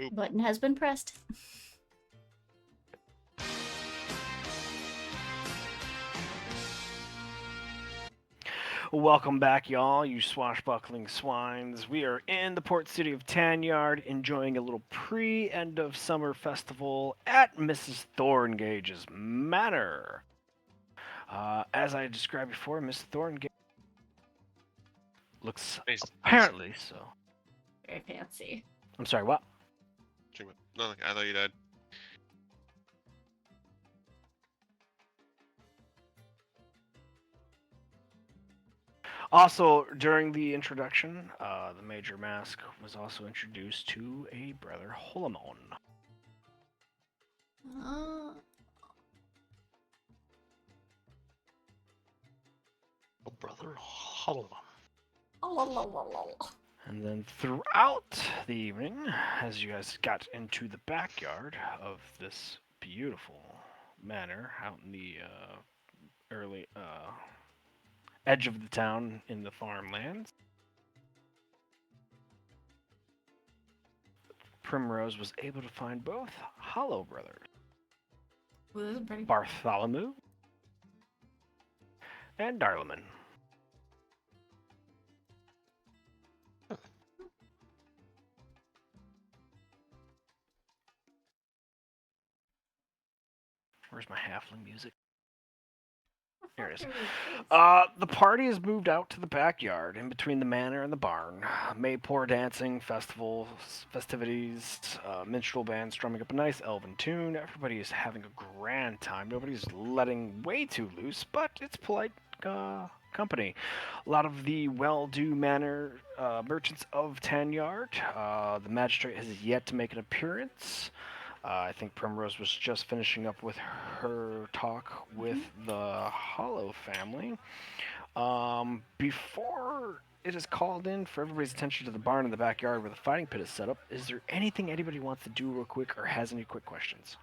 Oop. Button has been pressed. Welcome back, y'all, you swashbuckling swines. We are in the port city of Tanyard, enjoying a little pre-end of summer festival at Mrs. Thorngage's manor. As I described before, Miss Thorngage looks Nice. apparently so. Very fancy. I'm sorry, what? Nothing. I thought you died. Also, during the introduction, the Major Mask was also introduced to a brother Holamon. Uh, Oh, brother, hold on. And then throughout the evening, as you guys got into the backyard of this beautiful manor out in the early edge of the town in the farmlands, Primrose was able to find both Hollow brothers, well, this is pretty. Bartholomew and Darlaman. Where's my halfling music? Here it is. The party has moved out to the backyard, in between the manor and the barn. Maypore dancing, festivities, minstrel band strumming up a nice elven tune. Everybody is having a grand time. Nobody's letting way too loose, but it's polite company. A lot of the well-do manor merchants of Tanyard. The magistrate has yet to make an appearance. I think Primrose was just finishing up with her talk with the Hollow family. Before it is called in for everybody's attention to the barn in the backyard where the fighting pit is set up, is there anything anybody wants to do real quick or has any quick questions?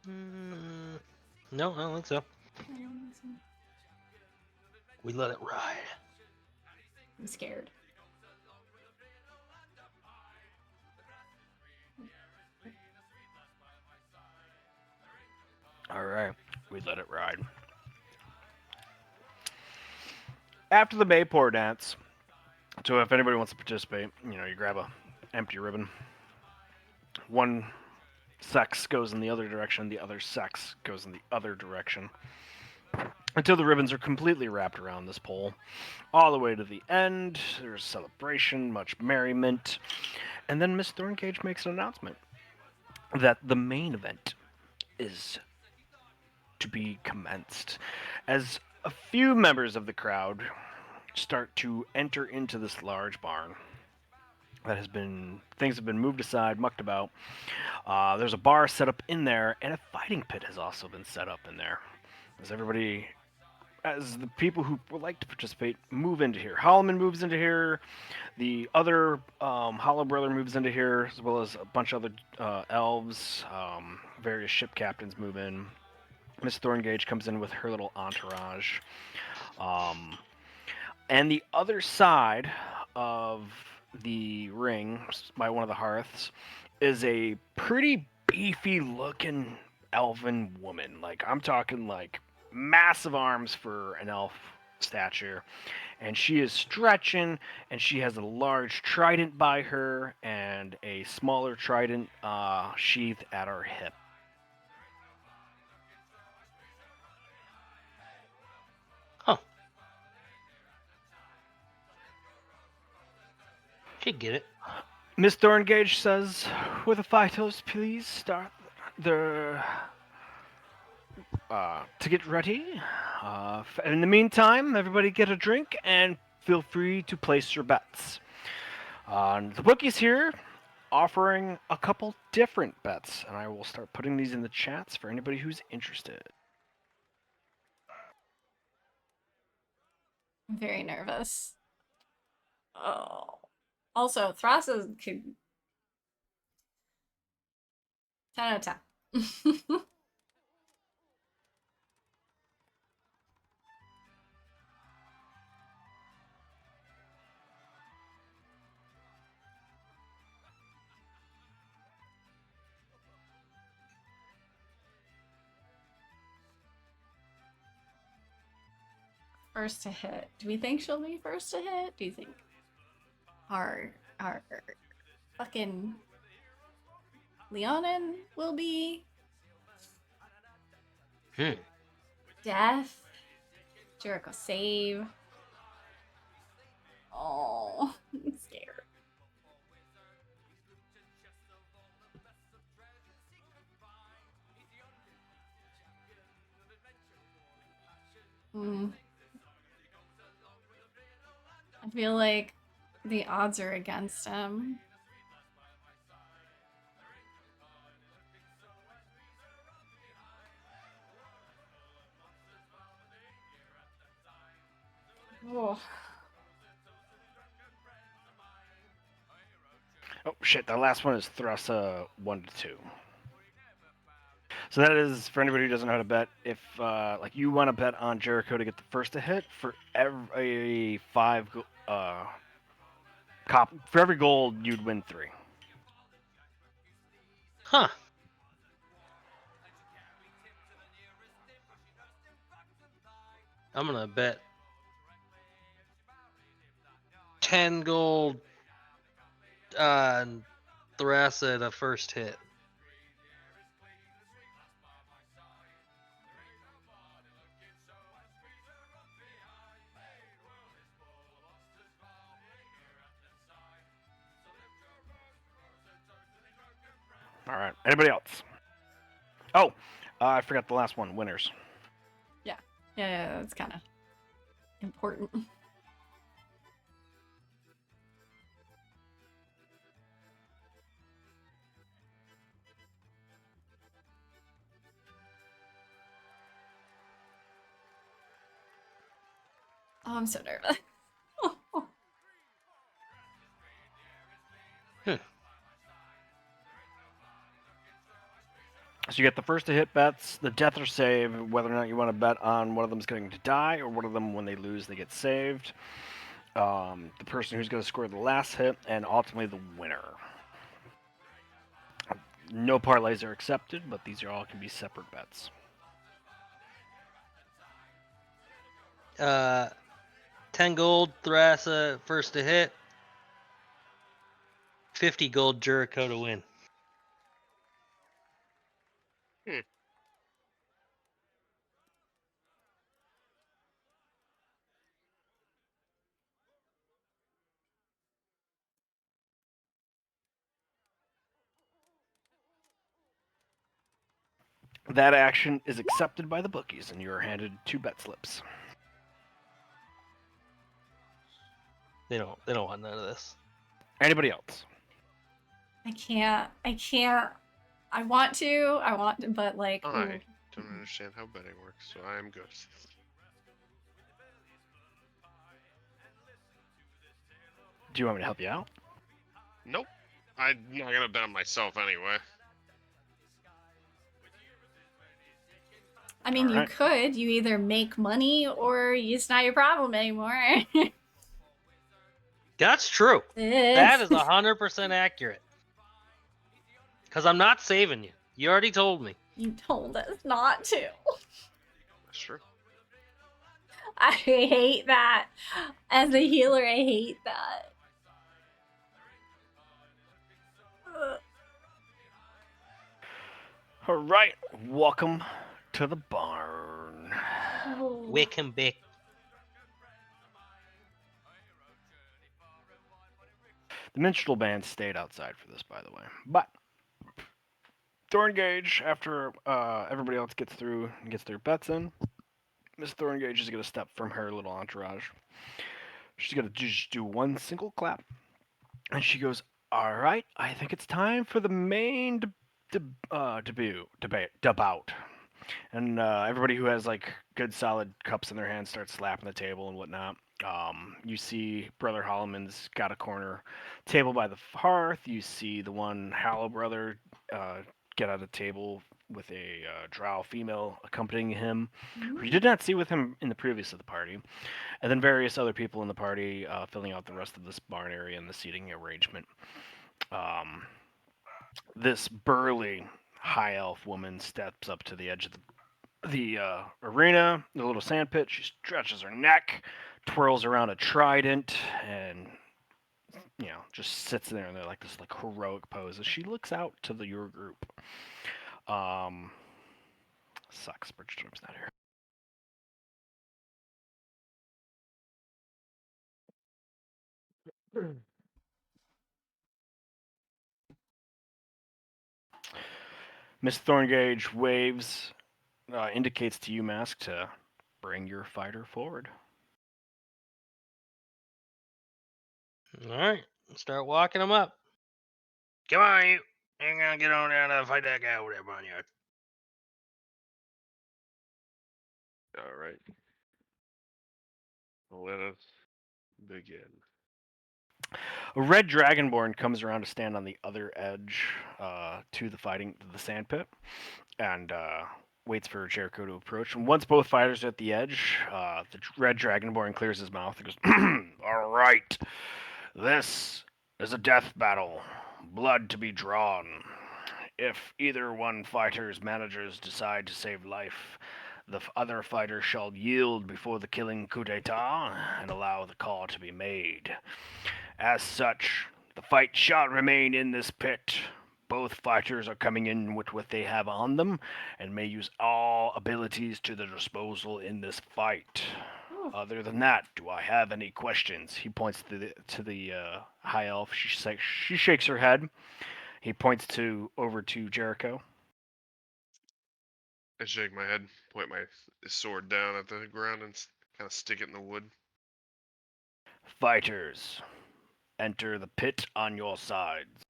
No, I don't think so. We let it ride. I'm scared. Alright, we let it ride. After the Maypore dance, so if anybody wants to participate, you grab a empty ribbon. One sex goes in the other direction, the other sex goes in the other direction. Until the ribbons are completely wrapped around this pole. All the way to the end, there's celebration, much merriment. And then Miss Thorncage makes an announcement that the main event is to be commenced. As a few members of the crowd start to enter into this large barn things have been moved aside, mucked about. There's a bar set up in there, and a fighting pit has also been set up in there. As the people who would like to participate move into here. Holloman moves into here. The other Hollow Brother moves into here, as well as a bunch of other elves. Various ship captains move in. Miss Thorngage comes in with her little entourage. And the other side of the ring, by one of the hearths, is a pretty beefy looking elven woman. Like, I'm talking like massive arms for an elf stature. And she is stretching, and she has a large trident by her and a smaller trident sheathed at her hip. Huh. She'd get it. Miss Thorngage says, "With the fighters, please start the to get ready. In the meantime, everybody get a drink and feel free to place your bets." The bookie's here offering a couple different bets, and I will start putting these in the chats for anybody who's interested. I'm very nervous. Oh. Also, Thras's could 10 out of 10. first to hit. Do we think she'll be first to hit? Do you think our fucking Leonin will be? Death? Jericho save? Oh, I'm scared. I feel like the odds are against him. Oh. Oh shit! The last one is Thrasa 1 to 2. So that is for anybody who doesn't know how to bet. If like you want to bet on Jericho to get the first to hit, for every for every gold you'd win 3. Huh. I'm gonna bet 10 gold on Thrasa at a first hit. All right. Anybody else? Oh, I forgot the last one. Winners. Yeah, that's kind of important. Oh, I'm so nervous. So you get the first to hit bets, the death or save, whether or not you want to bet on one of them's going to die or one of them when they lose they get saved. The person who's going to score the last hit, and ultimately the winner. No parlays are accepted, but these are all can be separate bets. 10 gold Thrasa first to hit. 50 gold Jericho to win. That action is accepted by the bookies, and you are handed 2 bet slips. They don't want none of this. Anybody else? I can't. I want to, but like. I don't understand how betting works, so I am good. Do you want me to help you out? Nope. I'm not gonna bet on myself anyway. I mean, Alright. you could. You either make money or it's not your problem anymore. That's true. That is 100% accurate. Because I'm not saving you. You already told me. You told us not to. That's true. I hate that. As a healer, I hate that. Alright, welcome to the barn. Wick and Bick. The minstrel band stayed outside for this, by the way. But Thorngage, after everybody else gets through and gets their bets in, Miss Thorngage is going to step from her little entourage. She's going to just do one single clap, and she goes, "All right, I think it's time for the main debout." And everybody who has like good solid cups in their hands starts slapping the table and whatnot. You see Brother Holloman's got a corner table by the hearth. You see the one Hallow brother get at a table with a drow female accompanying him, who you did not see with him in the previous of the party. And then various other people in the party filling out the rest of this barn area and the seating arrangement. This burly high elf woman steps up to the edge of the the arena, the little sand pit. She stretches her neck, twirls around a trident, and just sits there in there like this heroic pose as she looks out to your group. Sucks. Bridgestorm's not here. Miss Thorngage waves, indicates to you, Mask, to bring your fighter forward. All right, start walking them up. Come on, you. You're gonna get on down and fight that guy over there, Barnyard. All right. Let us begin. A red dragonborn comes around to stand on the other edge to the sand pit, and waits for Jericho to approach. And once both fighters are at the edge, the red dragonborn clears his mouth and goes, "All right, this is a death battle, blood to be drawn. If either one fighter's managers decide to save life, the other fighter shall yield before the killing coup d'etat and allow the call to be made. As such, the fight shall remain in this pit. Both fighters are coming in with what they have on them and may use all abilities to their disposal in this fight. Other than that, do I have any questions?" He points to the high elf. She shakes her head. He points over to Jericho. I shake my head, point my sword down at the ground, and kind of stick it in the wood. "Fighters, enter the pit on your sides.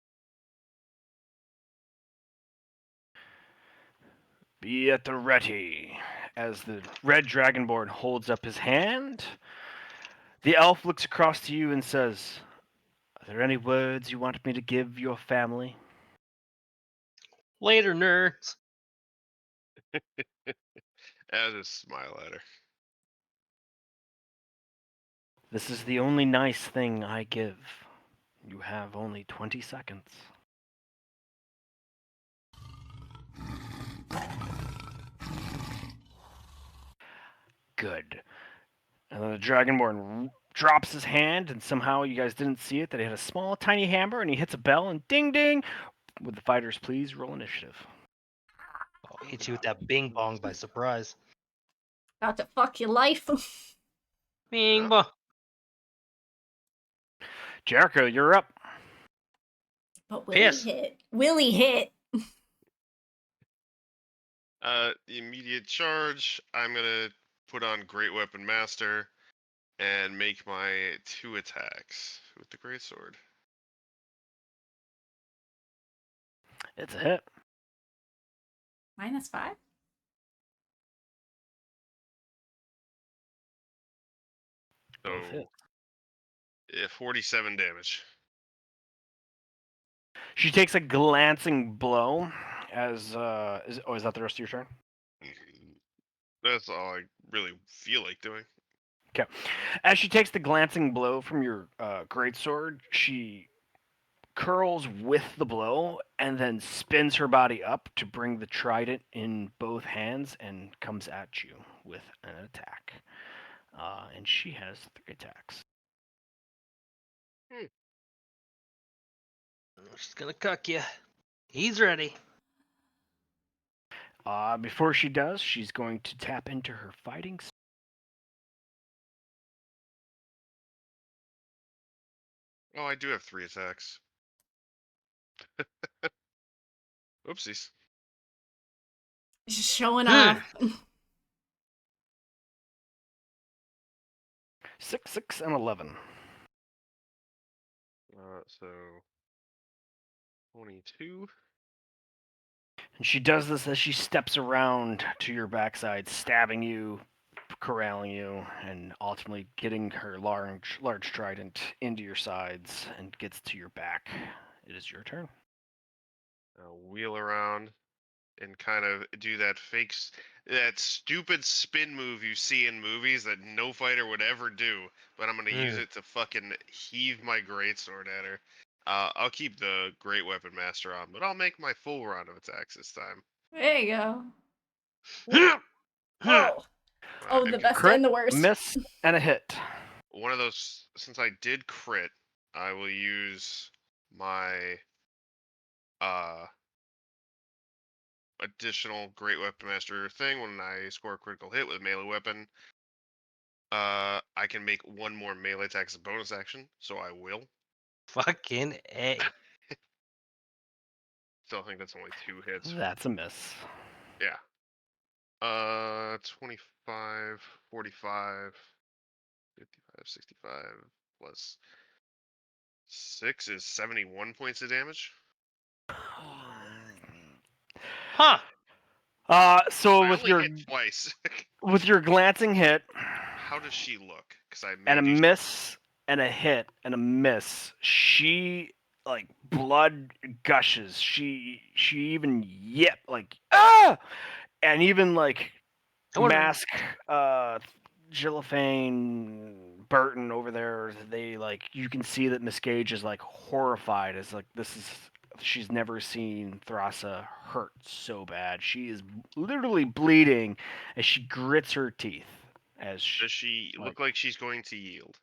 Be at the ready." As the red dragonborn holds up his hand, the elf looks across to you and says, "Are there any words you want me to give your family?" Later, nerds. I just smile at her. "This is the only nice thing I give. You have only 20 seconds. Good. And then the Dragonborn drops his hand, and somehow you guys didn't see it, that he had a small, tiny hammer, and he hits a bell, and ding ding! Would the fighters please roll initiative? I'll hit you with that bing bong by surprise. About to fuck your life. Bing Yeah. bong. Jericho, you're up. But Willie Piss. hit. Willie hit. The immediate charge, I'm gonna put on Great Weapon Master and make my 2 attacks with the greatsword. It's a hit. -5? Both hit. So, 47 damage. She takes a glancing blow as is that the rest of your turn? That's all I really feel like doing. Okay. As she takes the glancing blow from your greatsword, she curls with the blow and then spins her body up to bring the trident in both hands and comes at you with an attack. And she has 3 attacks. She's gonna cuck you. He's ready. Before she does, she's going to tap into her fighting. Oh, I do have 3 attacks. Oopsies. Just showing off. 6, 6, and 11. So 22. And she does this as she steps around to your backside, stabbing you, corralling you, and ultimately getting her large trident into your sides and gets to your back. It is your turn. Wheel around and kind of do that that stupid spin move you see in movies that no fighter would ever do, but I'm gonna use it to fucking heave my greatsword at her. I'll keep the Great Weapon Master on, but I'll make my full round of attacks this time. There you go. Oh. Oh, And the best Crit, and the worst. miss, and a hit. one of those, since I did crit, I will use my additional Great Weapon Master thing when I score a critical hit with a melee weapon. I can make one more melee attack as a bonus action, so I will. Fucking A. Still think that's only 2 hits. That's a miss. Yeah. 25, 45, 55, 65 plus 6 is 71 points of damage. Huh. So I with only your hit twice. glancing hit How does she look? Because I and may a do. miss and a hit and a miss, she like blood gushes. She even yip like ah, and even like I wouldn't- mask Gilliphane Burton over there, they like you can see that Miss Gage is like horrified as like this is she's never seen Thrasa hurt so bad. She is literally bleeding as she grits her teeth as Does she like, look like she's going to yield?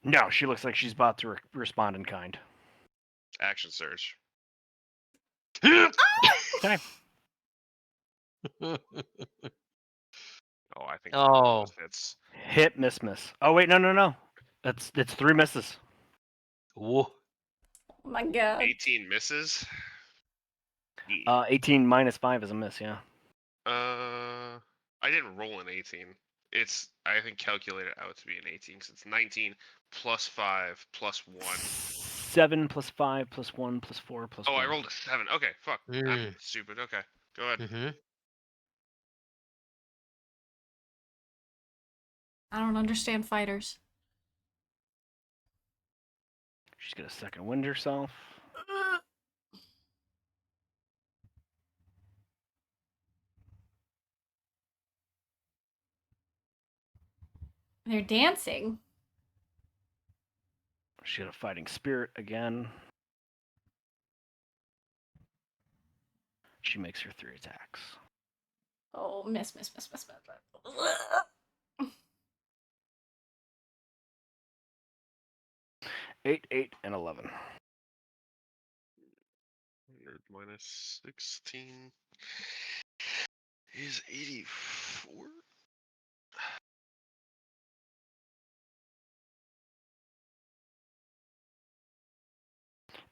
no, she looks like she's about to respond in kind. Action surge. Okay. Oh, I think Oh. those hits. Hit, miss. Oh wait, no. It's 3 misses. Whoa. Oh my god. 18 misses. Yeah. 18 minus 5 is a miss, yeah. I didn't roll an 18. It's I think calculated out to be an 18 because it's 19 plus 5 plus 1. 7 plus 5 plus 1 plus 4 plus Oh, 1. I rolled a 7. Okay, fuck. I'm Mm. stupid. Okay, go ahead. Mm-hmm. I don't understand fighters. She's gonna second wind herself. They're dancing. She's got a fighting spirit again. She makes her 3 attacks. Oh, miss. 8, 8, and 11. 100 minus 16 is 84.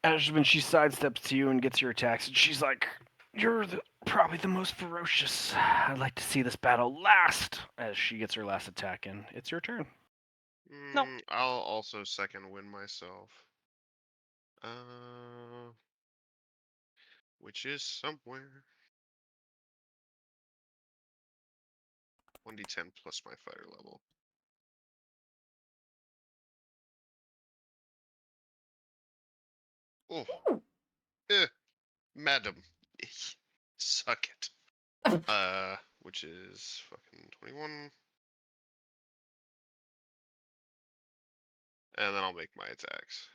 As when she sidesteps to you and gets your attacks, she's like, "You're probably the most ferocious. I'd like to see this battle last." As she gets her last attack in, it's your turn. No. I'll also second win myself. Which is somewhere. 1d10 plus my fighter level. Oh, madam, suck it. Which is fucking 21. And then I'll make my attacks.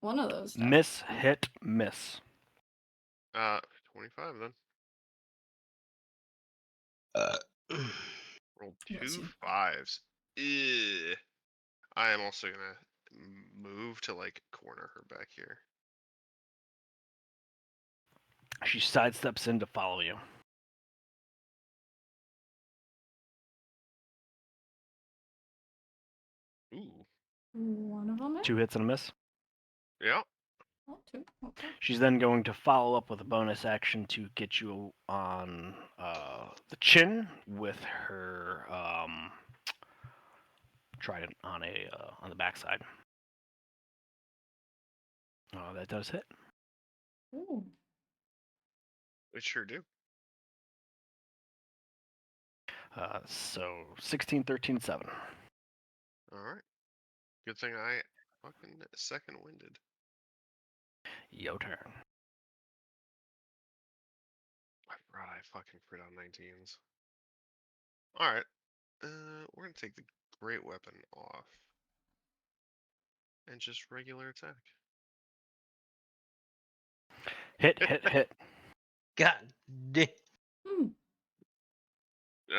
One of those. Miss, hit, miss. 25 then. Roll Bless 2 you. 5s. Ugh. I am also gonna move to like corner her back here. She sidesteps in to follow you. Ooh. One of them. 2 hits and a miss. Yeah. Oh, two. Okay. She's then going to follow up with a bonus action to get you on the chin with her trident on the backside. Oh, that does hit. Ooh. It sure do. So 16, 13, 7. Alright. Good thing I fucking second winded. Yo turn. I forgot I fucking crit on 19s. Alright. We're gonna take the great weapon off. And just regular attack. Hit. God damn. Hmm.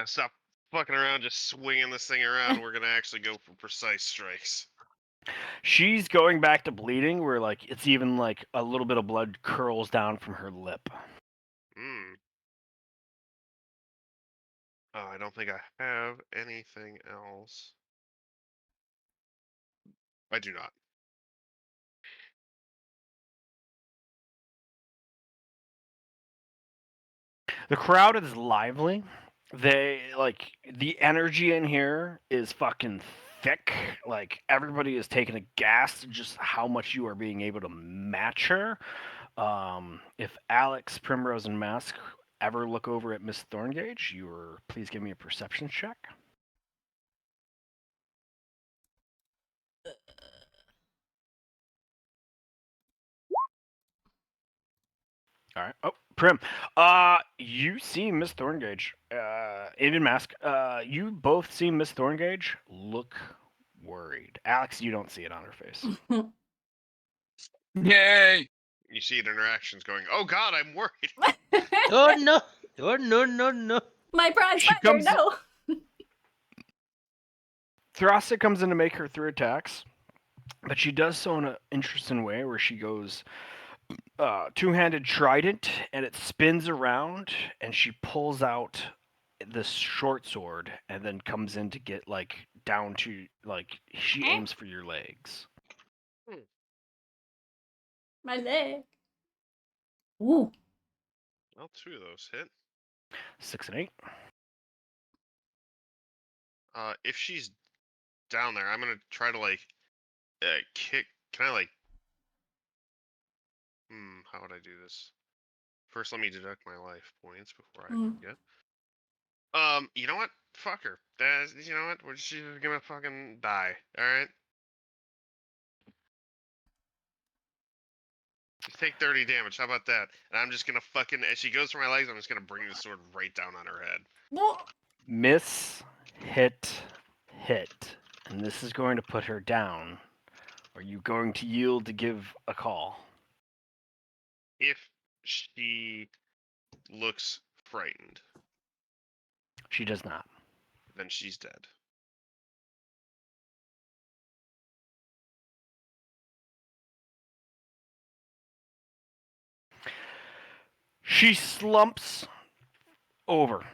Stop fucking around, just swinging this thing around. We're gonna actually go for precise strikes. She's going back to bleeding, where like it's even like a little bit of blood curls down from her lip. Hmm. Oh, I don't think I have anything else. I do not. The crowd is lively. They like the energy in here is fucking thick. Like everybody is taking a gas at just how much you are being able to match her. If Alex, Primrose, and Mask ever look over at Miss Thorngage, please give me a perception check. All right. Oh, Prim. You see Miss Thorngage. Even Mask. You both see Miss Thorngage look worried. Alex, you don't see it on her face. Yay! You see it in her actions going, "Oh God, I'm worried." Oh no! Oh no! No! No! My prize She fighter, comes- no. Throssa comes in to make her 3 attacks, but she does so in an interesting way where she goes two-handed trident and it spins around and she pulls out this short sword and then comes in to get like down to like she aims for your legs. My leg. Ooh. Well, 2 of those hit. 6 and 8. If she's down there, I'm gonna try to like kick. Can I like? How would I do this? First, let me deduct my life points before I Mm. forget. You know what? Fuck her. You know what? We're just gonna fucking die. All right. Just take 30 damage. How about that? And I'm just gonna fucking, as she goes for my legs, I'm just gonna bring the sword right down on her head. Miss, hit, hit. And this is going to put her down. Are you going to yield to give a call? If she looks frightened, She does not. then she's dead. She slumps over.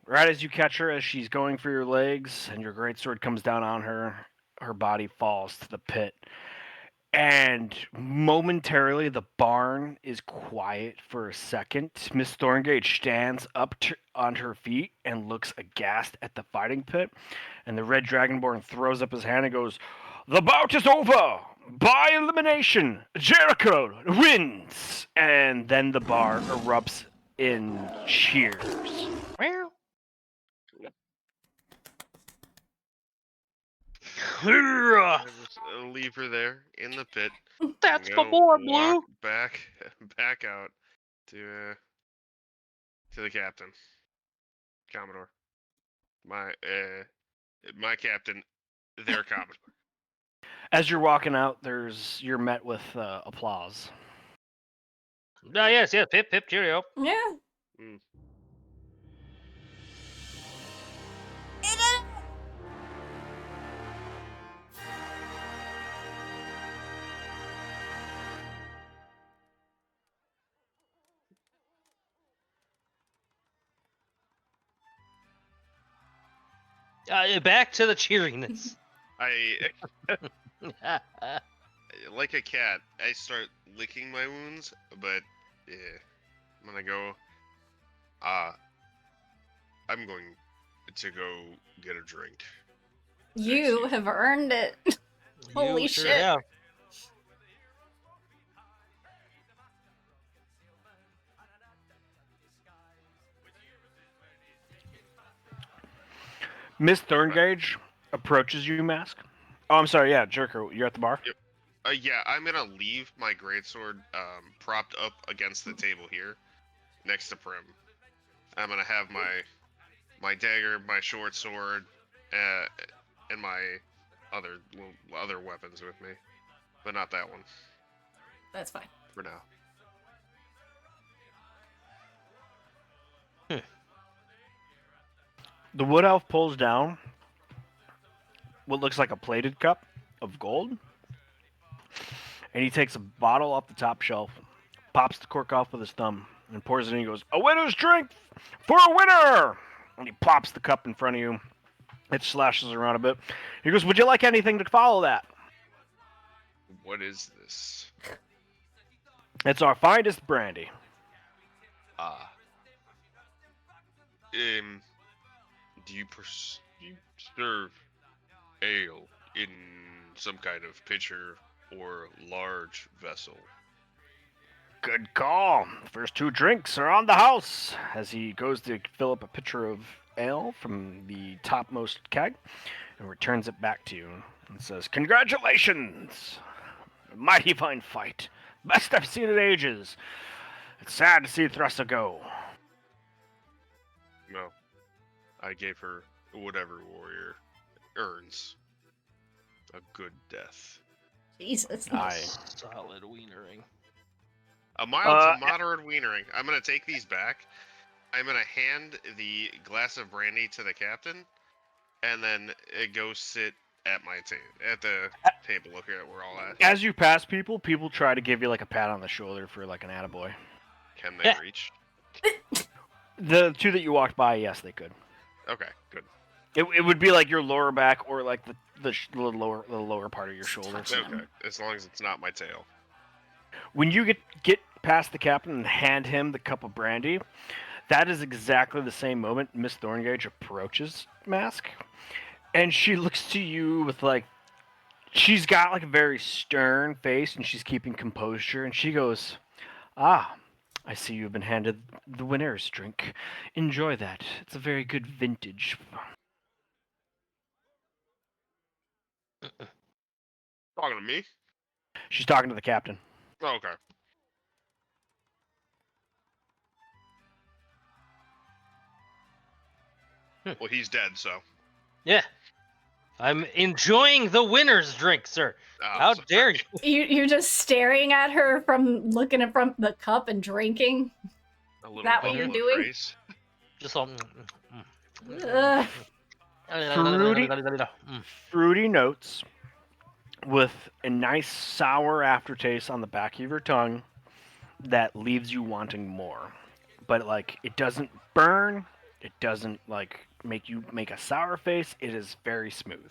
Right as you catch her, as she's going for your legs, and your greatsword comes down on her, her body falls to the pit. And momentarily, the barn is quiet for a second. Miss Thorngage stands up on her feet and looks aghast at the fighting pit. And the Red Dragonborn throws up his hand and goes, "The bout is over! By elimination, Jericho wins!" And then the bar erupts in cheers. Meow. I just leave her there in the pit. That's I'm my gonna boy, walk Blue. back out to the captain, Commodore. My captain, their Commodore. As you're walking out, you're met with applause. Ah, yes, yes. Pip, pip, cheerio. Yeah. Mm. Back to the cheeriness. I like a cat. I start licking my wounds, but yeah, I'm gonna go. I'm going to go get a drink. You have earned it. Holy You sure shit. have. Miss Thorngage approaches you, Mask. Oh, I'm sorry. Yeah, Jerker, you're at the bar. Yep. Yeah, I'm gonna leave my greatsword propped up against the table here, next to Prim. I'm gonna have my dagger, my short sword, and my other weapons with me, but not that one That's fine. for now. The wood elf pulls down what looks like a plated cup of gold, and he takes a bottle off the top shelf, pops the cork off with his thumb, and pours it in. He goes, "A winner's drink for a winner!" And he plops the cup in front of you. It slashes around a bit. He goes, "Would you like anything to follow that?" What is this? It's our finest brandy. Ah. Do you serve ale in some kind of pitcher or large vessel? Good call. First two drinks are on the house. As he goes to fill up a pitcher of ale from the topmost keg and returns it back to you and says, "Congratulations! Mighty fine fight. Best I've seen in ages. It's sad to see Thrussa go." No. I gave her whatever warrior earns a good death. Jesus. Aye. Solid wienering. A mild to Uh, moderate wienering. I'm gonna take these back. I'm gonna hand the glass of brandy to the captain, and then go sit at at the table. Look at where we're all at. As you pass people, people try to give you like a pat on the shoulder for like an attaboy. Can they Yeah. reach? The two that you walked by, yes, they could. Okay, good. It would be like your lower back or like the lower part of your shoulder. Touching Okay, him. as long as it's not my tail. When you get past the captain and hand him the cup of brandy, that is exactly the same moment Miss Thorngage approaches Mask, and she looks to you with like, she's got like a very stern face and she's keeping composure, and she goes, "Ah, I see you've been handed the winner's drink. Enjoy that. It's a very good vintage." Talking to me? She's talking to the captain. Oh, okay. Well, he's dead, so. Yeah. I'm enjoying the winner's drink, sir. Oh, How sorry. dare you? You're just staring at her from looking at from the cup and drinking. A little that what bubble you're of doing? praise. Just all. Ugh. Fruity notes with a nice sour aftertaste on the back of your tongue that leaves you wanting more. But like, it doesn't burn, it doesn't like make you make a sour face. It is very smooth.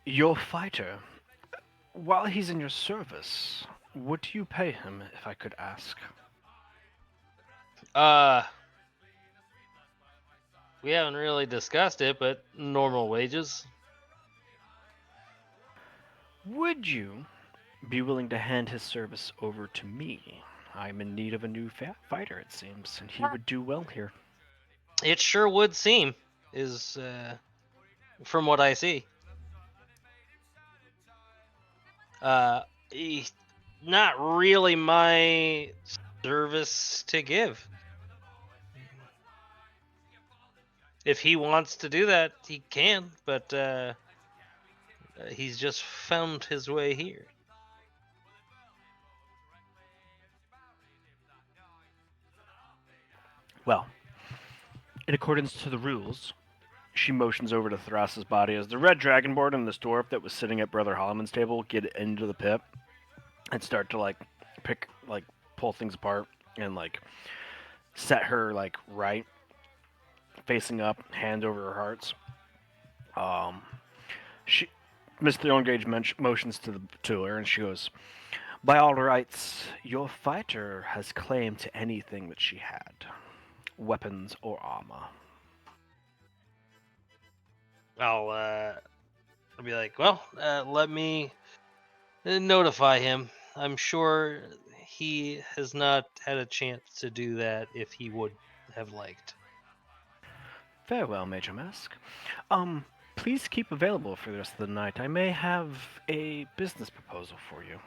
Your fighter, while he's in your service, what do you pay him, if I could ask? We haven't really discussed it, but normal wages. Would you be willing to hand his service over to me? I'm in need of a new fighter, it seems, and he would do well here. It sure would seem, is from what I see. Not really my service to give. If he wants to do that, he can, but he's just found his way here. Well, in accordance to the rules, she motions over to Thras's body as the red dragonborn and this dwarf that was sitting at Brother Holloman's table get into the pit and start to like pull things apart and like set her like right, facing up, hand over her hearts. She, Miss Thorngage motions to her, and she goes, "By all rights, your fighter has claim to anything that she had, weapons or armor." I'll be like, well, let me notify him. I'm sure he has not had a chance to do that if he would have liked. Very well, Major Mask. Please keep available for the rest of the night. I may have a business proposal for you.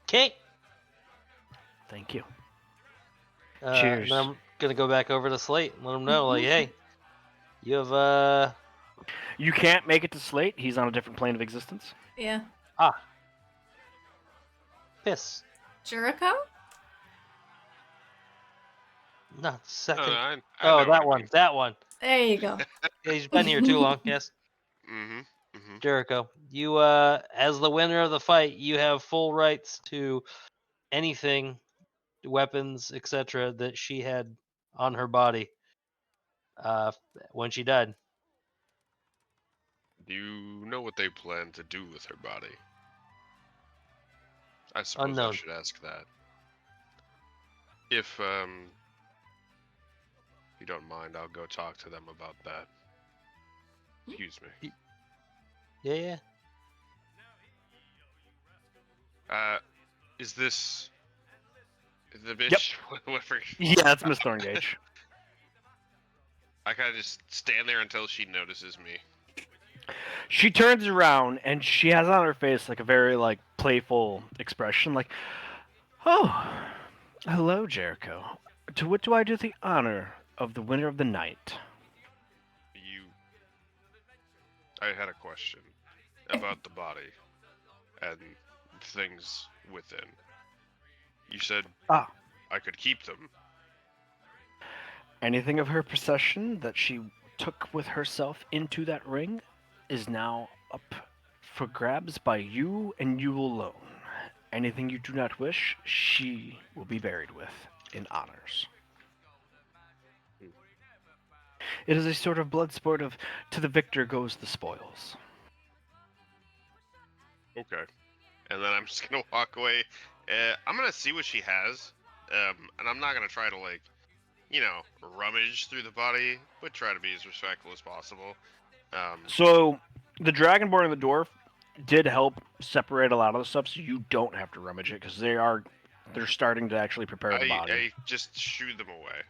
Okay. Thank you. And Cheers. then I'm gonna go back over to Slate and let him know, like, hey, you have You can't make it to Slate. He's on a different plane of existence. Yeah. piss. Jericho? Not second. No, I Oh, know what that it one. means. That one. There you go. Yeah, he's been here too long. Yes, Mm-hmm. Mm-hmm. Jericho. You, as the winner of the fight, you have full rights to anything, weapons, etc., that she had on her body when she died. Do you know what they plan to do with her body? I suppose I Unknown. should ask that. If you don't mind, I'll go talk to them about that. Excuse me. Yeah, yeah. Is this the bitch? Whatever. Yeah, that's Miss Thorngage. I kind of just stand there until she notices me. She turns around and she has on her face like a very like playful expression, like, "Oh, hello, Jericho. To what do I do the honor of the winner of the night?" I had a question about the body and things within. You said Ah, I could keep them. anything of her possession that she took with herself into that ring is now up for grabs by you and you alone. Anything you do not wish, she will be buried with in honors. Hmm. It is a sort of blood sport of to the victor goes the spoils. Okay. And then I'm just gonna walk away. I'm gonna see what she has, and I'm not gonna try to like, rummage through the body, but try to be as respectful as possible. So the dragonborn and the dwarf did help separate a lot of the stuff, so you don't have to rummage it because they're starting to actually prepare the body. I just shoo them away.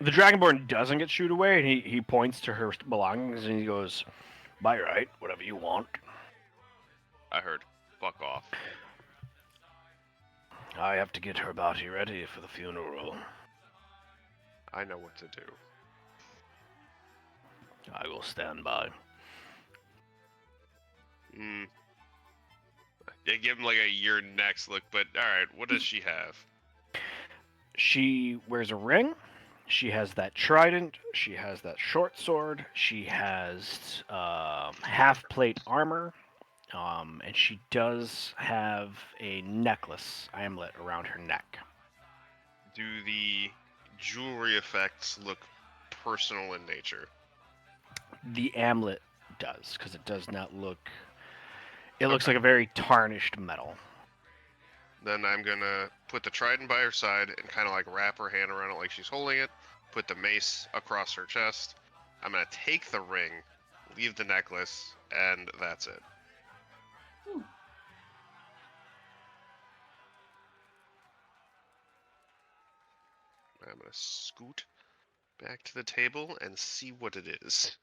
The dragonborn doesn't get shooed away, and he points to her belongings and he goes, "By right, whatever you want." I heard. Fuck off. I have to get her body ready for the funeral. I know what to do. I will stand by. Hmm. They give him like a "you're next" look, but all right. What does she have? She wears a ring. She has that trident. She has that short sword. She has half plate armor. And she does have a necklace amulet around her neck. Do the jewelry effects look personal in nature? The amulet does, because it does not look. It looks Okay. like a very tarnished metal. Then I'm gonna put the trident by her side and kind of like wrap her hand around it like she's holding it. Put the mace across her chest. I'm gonna take the ring, leave the necklace, and that's it. Hmm. I'm gonna scoot back to the table and see what it is.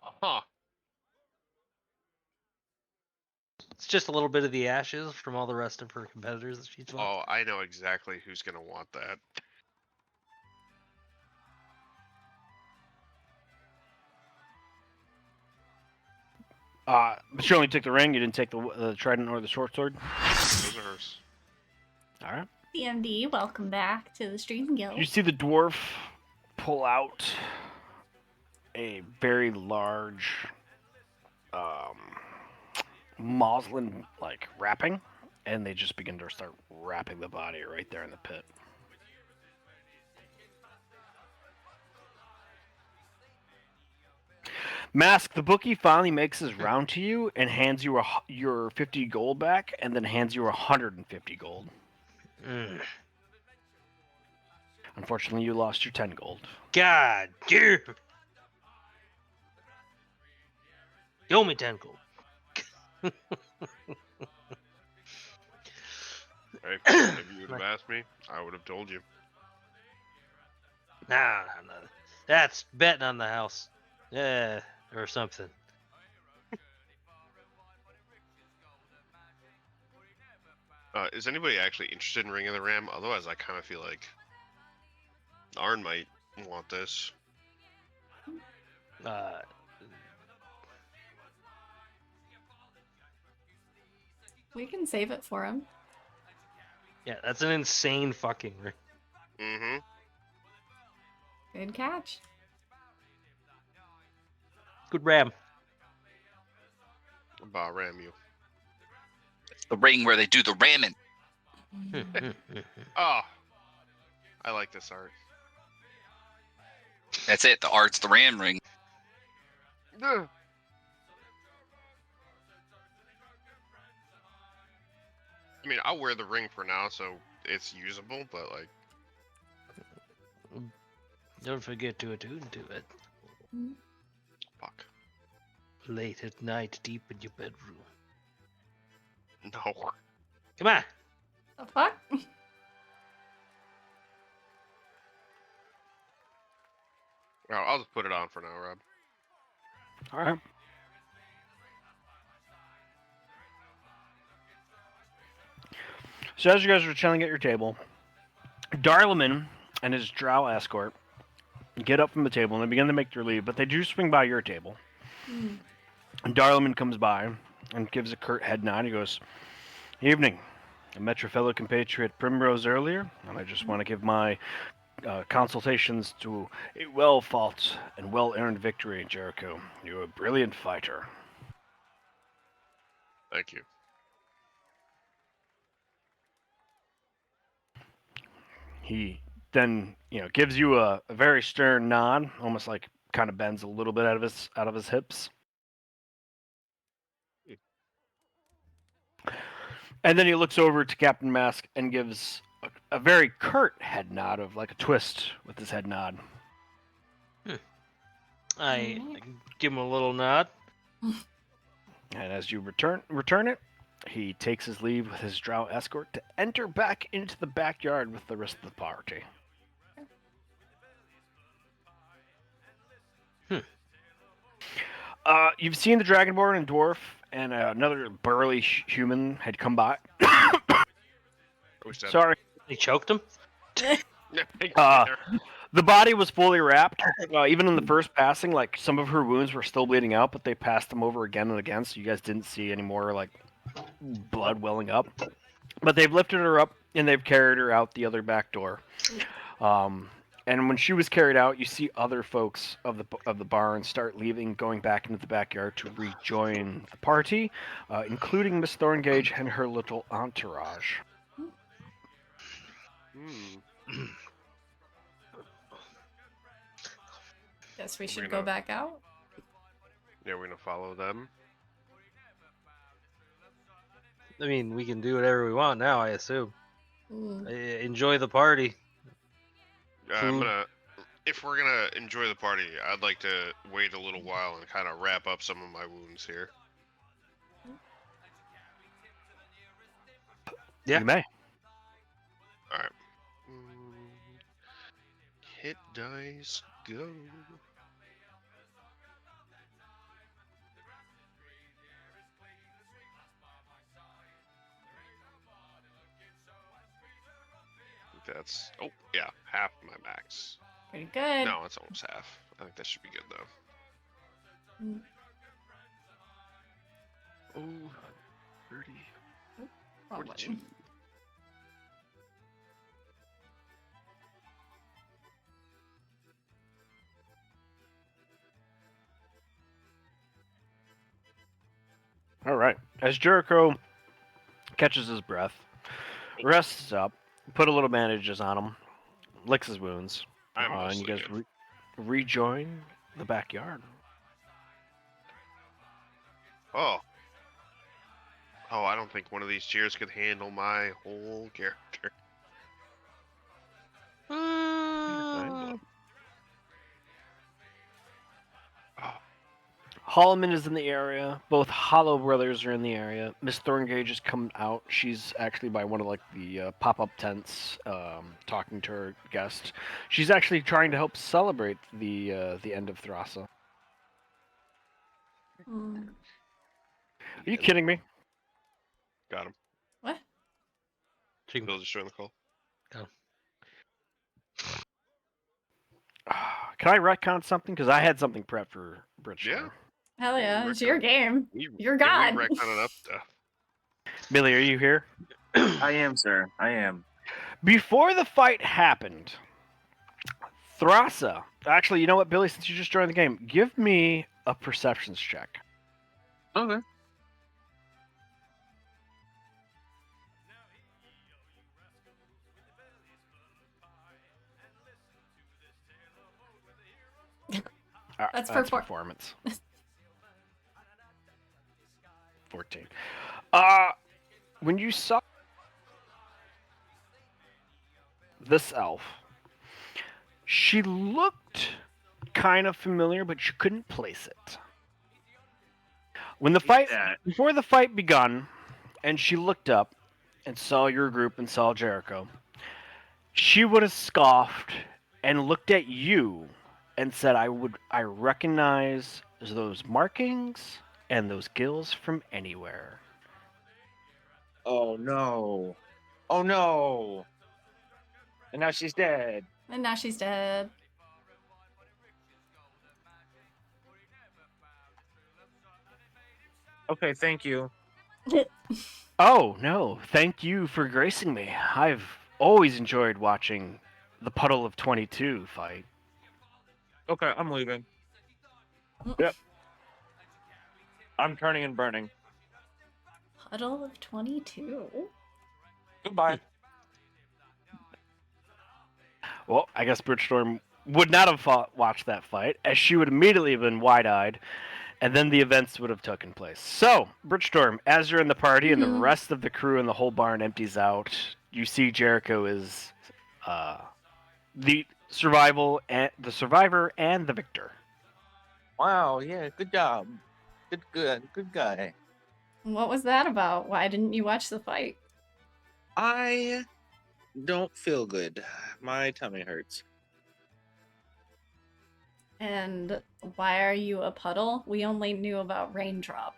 Huh. It's just a little bit of the ashes from all the rest of her competitors that she's fought. Oh, I know exactly who's gonna want that. But you only took the ring. You didn't take the trident or the short sword. Those are hers. All right. CMD, welcome back to the Stream Guild. You see the dwarf pull out a very large muslin like wrapping, and they just begin to start wrapping the body right there in the pit. Mask, the bookie finally makes his round to you and hands you your 50 gold back, and then hands you 150 gold. Unfortunately, you lost your 10 gold. God, dude. You owe me 10 gold. Hey, if you would have asked me, I would have told you. Nah, that's betting on the house. Yeah, or something. Is anybody actually interested in Ring of the Ram? Otherwise, I kind of feel like Arn might want this. We can save it for him. Yeah, that's an insane fucking ring. Mm-hmm. Good catch. Good ram. Bah, ram you. It's the ring where they do the ramming. Oh, I like this art. That's it. The art's the ram ring. Ugh. I mean, I'll wear the ring for now, so it's usable. But like, Don't forget to attune to it. fuck. Late at night, deep in your bedroom. No. Come on. The fuck? Well, I'll just put it on for now, Rob. All right. So as you guys are chilling at your table, Darleman and his drow escort get up from the table and they begin to make their leave, but they do swing by your table. Mm. And Darleman comes by and gives a curt head nod. He goes, "Evening. I met your fellow compatriot Primrose earlier, and I just want to give my consultations to a well-fought and well-earned victory, Jericho. You're a brilliant fighter." Thank you. He then, gives you a very stern nod, almost like kind of bends a little bit out of his hips. And then he looks over to Captain Mask and gives a very curt head nod of like a twist with his head nod. I give him a little nod. And as you return it, he takes his leave with his drow escort to enter back into the backyard with the rest of the party. You've seen the Dragonborn and Dwarf, and another burly human had come by. Sorry. They choked him. The body was fully wrapped. Even in the first passing, like some of her wounds were still bleeding out, but they passed them over again and again, so you guys didn't see any more like blood welling up. But they've lifted her up and they've carried her out the other back door. And when she was carried out, you see other folks of the barn start leaving, going back into the backyard to rejoin the party, including Miss Thorngage and her little entourage. Guess we should go back out. Yeah, we're gonna follow them. I mean, we can do whatever we want now, I assume. Mm. Enjoy the party. If we're gonna enjoy the party, I'd like to wait a little while and kind of wrap up some of my wounds here. Yeah. You may. All right. Hit dice, go. That's half my max. Pretty good. No, it's almost half. I think that should be good though. Mm. Oh, 30, Wrong 42. button. All right. As Jericho catches his breath, rests up, put a little bandages on him, licks his wounds, I'm and you mostly guys good. rejoin the backyard. Oh, I don't think one of these cheers could handle my whole character. Oh. Holloman is in the area. Both Hollow Brothers are in the area. Miss Thorngage has come out. She's actually by one of like the pop-up tents, talking to her guest. She's actually trying to help celebrate the end of Thrasa. Mm. Are you kidding me? Got him. What? Bill just joined the call. Can I retcon something? Because I had something prepped for Bridge. Yeah. Hell yeah, it's your game. You're Yeah, God. we retcon enough stuff. Billy, are you here? I am, sir. I am. Before the fight happened, Thrasa. Actually, you know what, Billy? Since you just joined the game, give me a perceptions check. Okay. That's performance. 14. When you saw this elf, she looked kind of familiar, but you couldn't place it. When the fight, that. before the fight begun, and she looked up and saw your group and saw Jericho, she would have scoffed and looked at you and said, I recognize those markings and those gills from anywhere. Oh no. Oh no. And now she's dead. And now she's dead. Okay, thank you. Oh, no, thank you for gracing me. I've always enjoyed watching the Puddle of 22 fight. Okay, I'm leaving. Yep. I'm turning and burning. Puddle of 22. Goodbye. Well, I guess Bridgestorm would not have watched that fight, as she would immediately have been wide-eyed, and then the events would have taken place. So, Bridgestorm, as you're in the party and the rest of the crew and the whole barn empties out, you see Jericho is the survivor and the victor. Wow, yeah, good job. Good guy. What was that about? Why didn't you watch the fight? I don't feel good. My tummy hurts. And why are you a puddle? We only knew about Raindrop.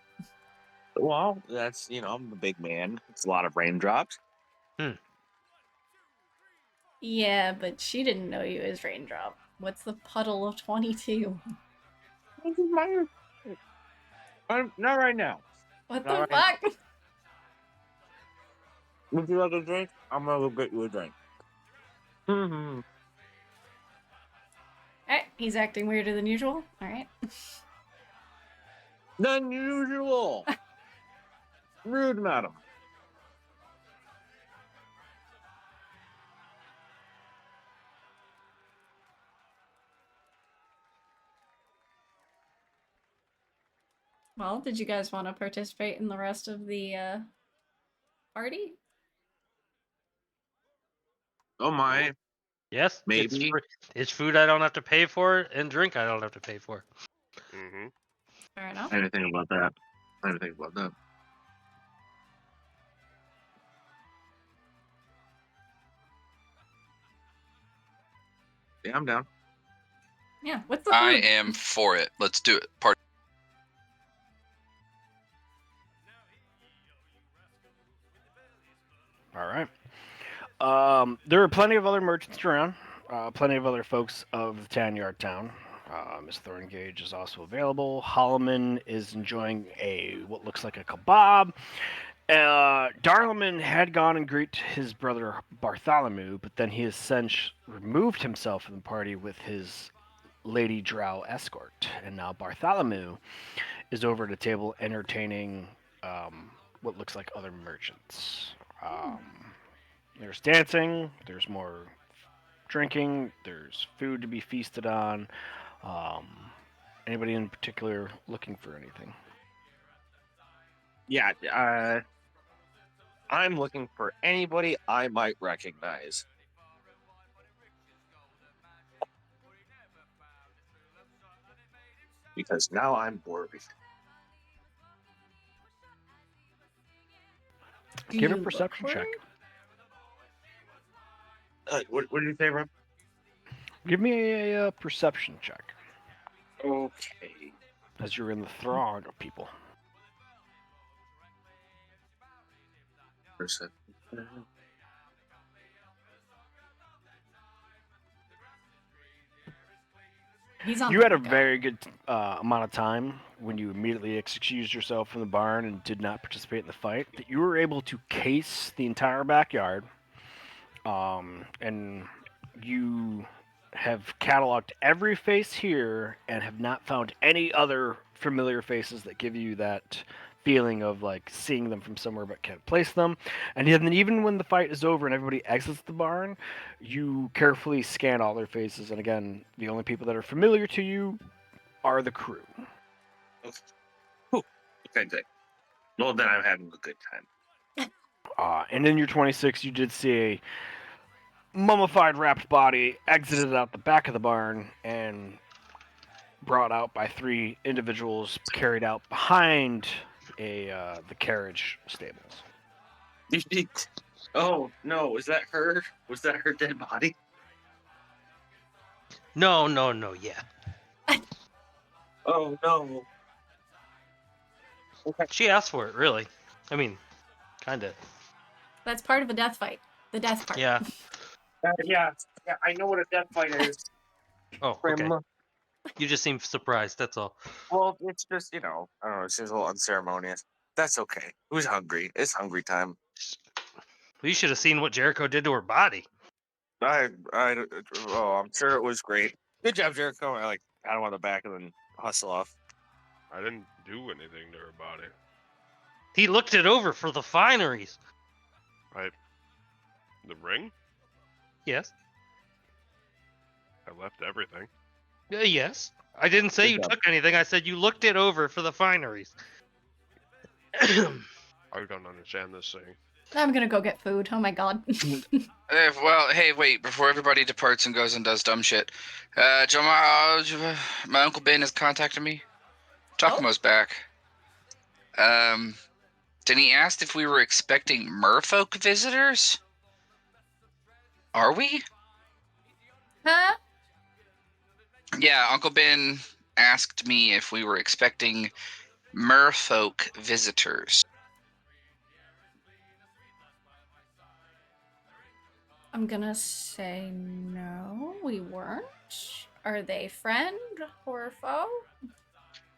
Well, that's, I'm a big man. It's a lot of raindrops. Yeah, but she didn't know you as Raindrop. What's the Puddle of 22? Not right now. What Not the right now. fuck? Would you like a drink? I'm gonna go get you a drink. Mm-hmm. Alright, he's acting weirder than usual. Alright. Than usual. Rude, madam. Well, did you guys want to participate in the rest of the party? Oh my. Yes, Maybe. it's food I don't have to pay for, and drink I don't have to pay for. Mm-hmm. Fair enough. I didn't think about that. I didn't think about that. Yeah, I'm down. Yeah, what's the food? I am for it. Let's do it. Part. All right. There are plenty of other merchants around, plenty of other folks of the Tanyard town. Miss Thorngage is also available. Holloman is enjoying what looks like a kebab. Darleman had gone and greeted his brother Bartholomew, but then he has since removed himself from the party with his Lady Drow escort, and now Bartholomew is over at a table entertaining what looks like other merchants. There's dancing, there's more drinking, there's food to be feasted on. Anybody in particular looking for anything? Yeah, I'm looking for anybody I might recognize. Because now I'm bored. Do Give you a look perception check. worried? What did you say, Rob? Give me a perception check Okay. as you're in the throng of people. Percent. He's on You the had a lookout. very good amount of time when you immediately excused yourself from the barn and did not participate in the fight that you were able to case the entire backyard, and you have cataloged every face here and have not found any other familiar faces that give you that feeling of like seeing them from somewhere but can't place them. And then even when the fight is over and everybody exits the barn, you carefully scan all their faces, and again, the only people that are familiar to you are the crew. Okay, good. Well, then I'm having a good time. And in your 26, you did see a mummified, wrapped body exited out the back of the barn and brought out by 3 individuals, carried out behind the carriage stables. Oh no, was that her? Was that her dead body? No, yeah. Oh no. Okay. She asked for it, really. I mean, kinda. That's part of a death fight. The death part. Yeah. Yeah, I know what a death fight is. Oh, okay. You just seem surprised, that's all. Well, it's just, I don't know, it seems a little unceremonious. That's okay. Who's hungry? It's hungry time. Well, you should have seen what Jericho did to her body. Oh, I'm sure it was great. Good job, Jericho. I pat him on the back and then hustle off. I didn't do anything to her body. He looked it over for the fineries. The ring? Yes. I left everything. Yes. I didn't say Good you job. took anything. I said you looked it over for the fineries. I don't understand this thing. I'm gonna go get food. Oh my god. Well, hey, wait, before everybody departs and goes and does dumb shit, my Uncle Ben has contacted me. Giacomo's back. Then he asked if we were expecting merfolk visitors? Are we? Huh? Yeah, Uncle Ben asked me if we were expecting merfolk visitors. I'm gonna say no, we weren't. Are they friend or foe?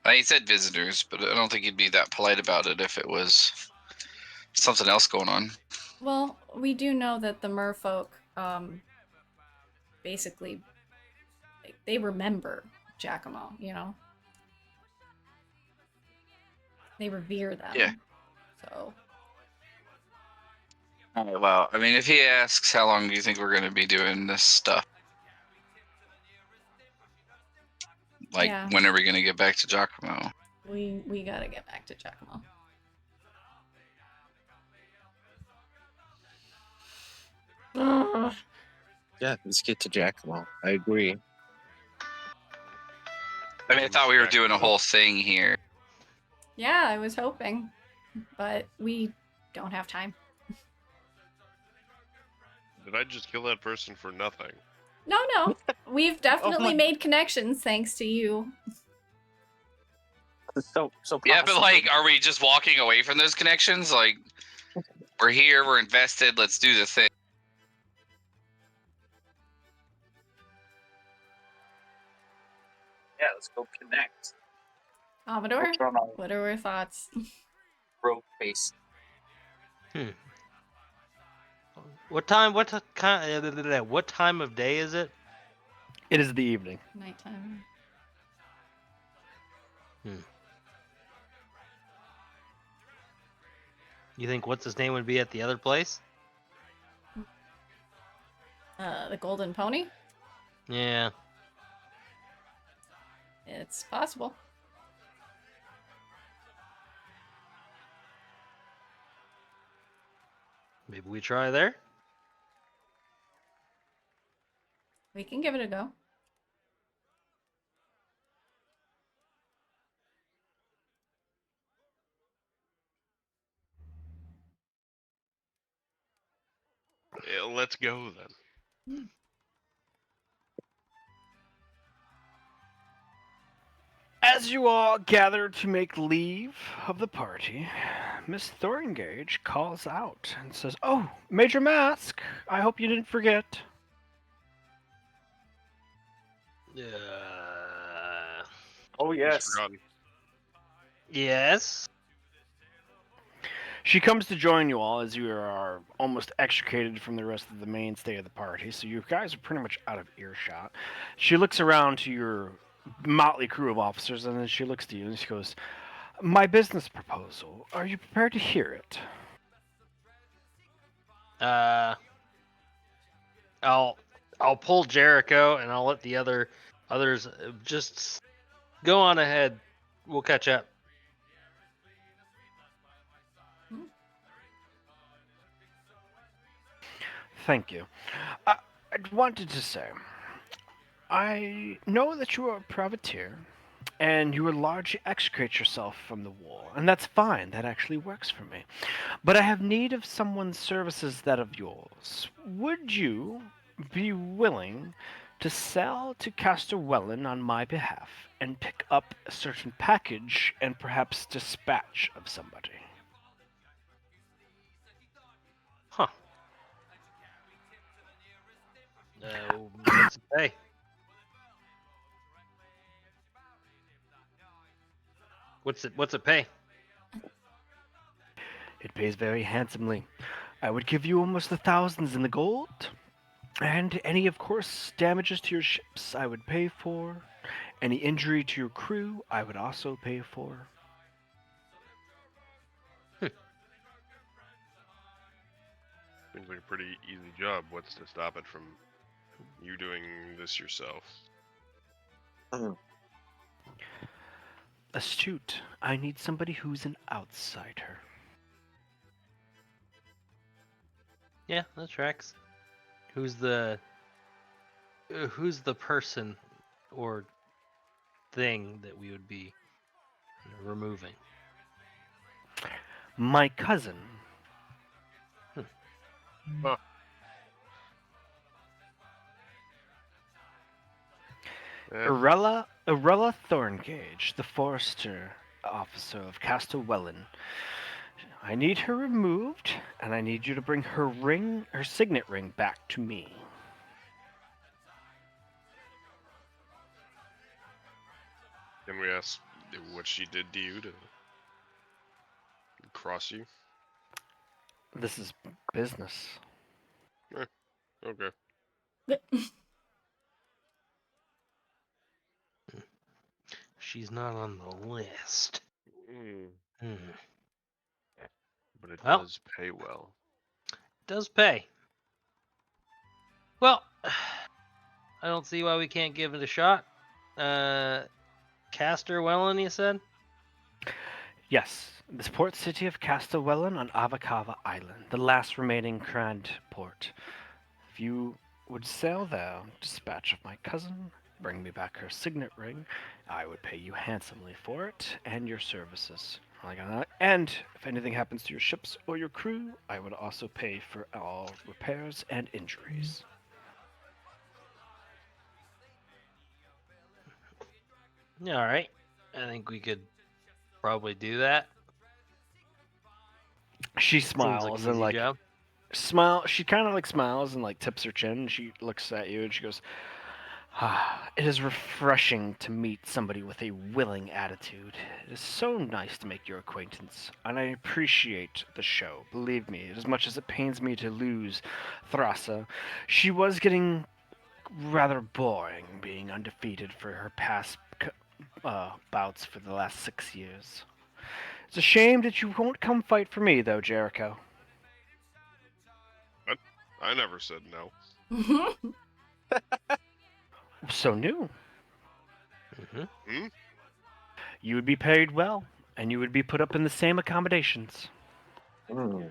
He said visitors, but I don't think he'd be that polite about it if it was something else going on. Well, we do know that the merfolk, basically, they remember Giacomo, They revere them. Yeah. So. Well, I mean, if he asks how long do you think we're going to be doing this stuff? Like, Yeah. when are we going to get back to Giacomo? We gotta get back to Giacomo. Yeah, let's get to Giacomo. I agree. I mean, I thought we were doing a whole thing here. Yeah, I was hoping, but we don't have time. Did I just kill that person for nothing? No. We've definitely my- made connections thanks to you. So Yeah, but possible. are we just walking away from those connections? Like, we're here, we're invested, let's do the thing. Yeah, let's go connect. Commodore, What's wrong what are our thoughts? broke face. What time of day is it? It is the evening. Nighttime. You think what's his name would be at the other place? The Golden Pony? Yeah. It's possible. Maybe we try there? We can give it a go. Yeah, let's go then. As you all gather to make leave of the party, Miss Thorngage calls out and says, "Oh, Major Mask, I hope you didn't forget." Oh Almost yes. forgotten. Yes. She comes to join you all as you are almost extricated from the rest of the mainstay of the party, so you guys are pretty much out of earshot. She looks around to your motley crew of officers, and then she looks to you and she goes, "My business proposal. Are you prepared to hear it?" I'll pull Jericho and I'll let the others just go on ahead. We'll catch up. Thank you. I wanted to say, I know that you are a privateer, and you will largely extricate yourself from the war, and that's fine. That actually works for me. But I have need of someone's services that of yours. Would you be willing to sell to Casterwellen on my behalf and pick up a certain package and perhaps dispatch of somebody? Huh. What's it pay? What's it pay? It pays very handsomely. I would give you almost the thousands in the gold. And any, of course, damages to your ships I would pay for. Any injury to your crew I would also pay for. Seems like a pretty easy job. What's to stop it from you doing this yourself? Astute. I need somebody who's an outsider. Yeah, that tracks. Who's the person or thing that we would be removing? My cousin. Huh. Eh, Arella Thorngage, the forester officer of Castellwellen. I need her removed, and I need you to bring her signet ring back to me. can we ask what she did to you to cross you? This is business. Okay. She's not on the list. Mm, Hmm. but it Well, does pay well. does pay. Well, I don't see why we can't give it a shot. Casterwellen, you said? Yes, this port city of Castellwellen on Avacava Island, the last remaining Grand port. If you would sail there, dispatch of my cousin, bring me back her signet ring, I would pay you handsomely for it and your services. And if anything happens to your ships or your crew, I would also pay for all repairs and injuries. Yeah, all right. I think we could probably do that. She Seems like smiles an and easy job. she kind of smiles and tips her chin, and she looks at you and she goes, "Ah, it is refreshing to meet somebody with a willing attitude. It is so nice to make your acquaintance, and I appreciate the show. Believe me, as much as it pains me to lose Thrasa, she was getting rather boring being undefeated for her past bouts for the last 6 years. It's a shame that you won't come fight for me, though, Jericho." I never said no. So new. Mm-hmm. You would be paid well, and you would be put up in the same accommodations. I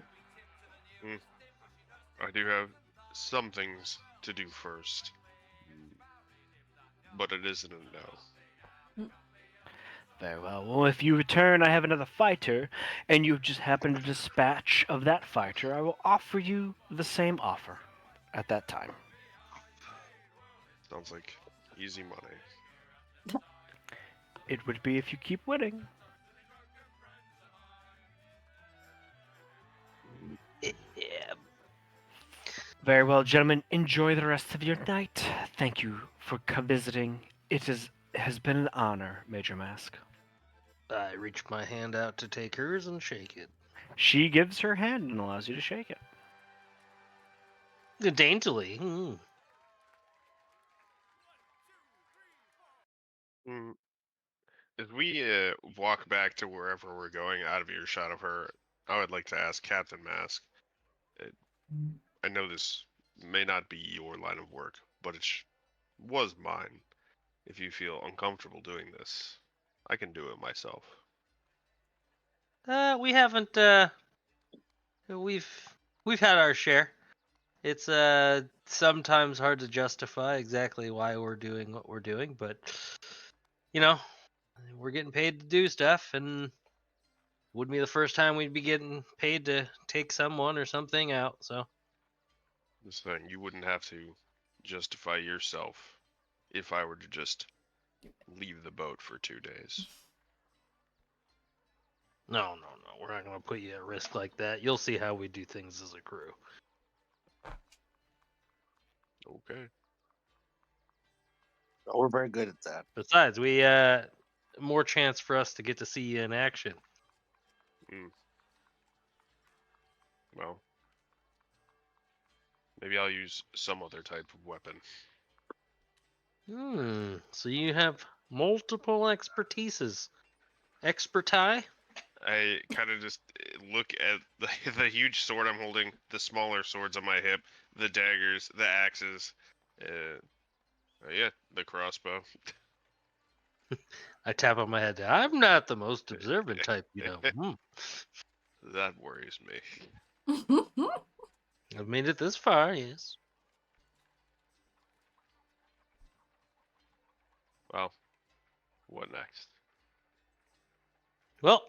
do have some things to do first, but it isn't a no. Very well. Well, if you return, I have another fighter, and you just happen to dispatch of that fighter, I will offer you the same offer at that time. Sounds like easy money. It would be if you keep winning. Yeah. Very well, gentlemen. Enjoy the rest of your night. Thank you for visiting. It is It has been an honor, Major Mask. I reach my hand out to take hers and shake it. She gives her hand and allows you to shake it. Daintily. Mm, As we walk back to wherever we're going, out of earshot of her, I would like to ask Captain Mask. uh, I know this may not be your line of work, but was mine. If you feel uncomfortable doing this, I can do it myself. We haven't. We've had our share. It's sometimes hard to justify exactly why we're doing what we're doing, but you know, we're getting paid to do stuff, and wouldn't be the first time we'd be getting paid to take someone or something out. So This thing, you wouldn't have to justify yourself if I were to just leave the boat for 2 days. no, we're not gonna put you at risk like that. You'll see how we do things as a crew. Okay. Oh, we're very good at that. Besides, we more chance for us to get to see you in action. Mm. Well, maybe I'll use some other type of weapon. So you have multiple expertises. Expertise? I kind of just look at the huge sword I'm holding, the smaller swords on my hip, the daggers, the axes, yeah, the crossbow. I tap on my head. I'm not the most observant type, you know. That worries me. I've made it this far, yes. Well, what next? Well,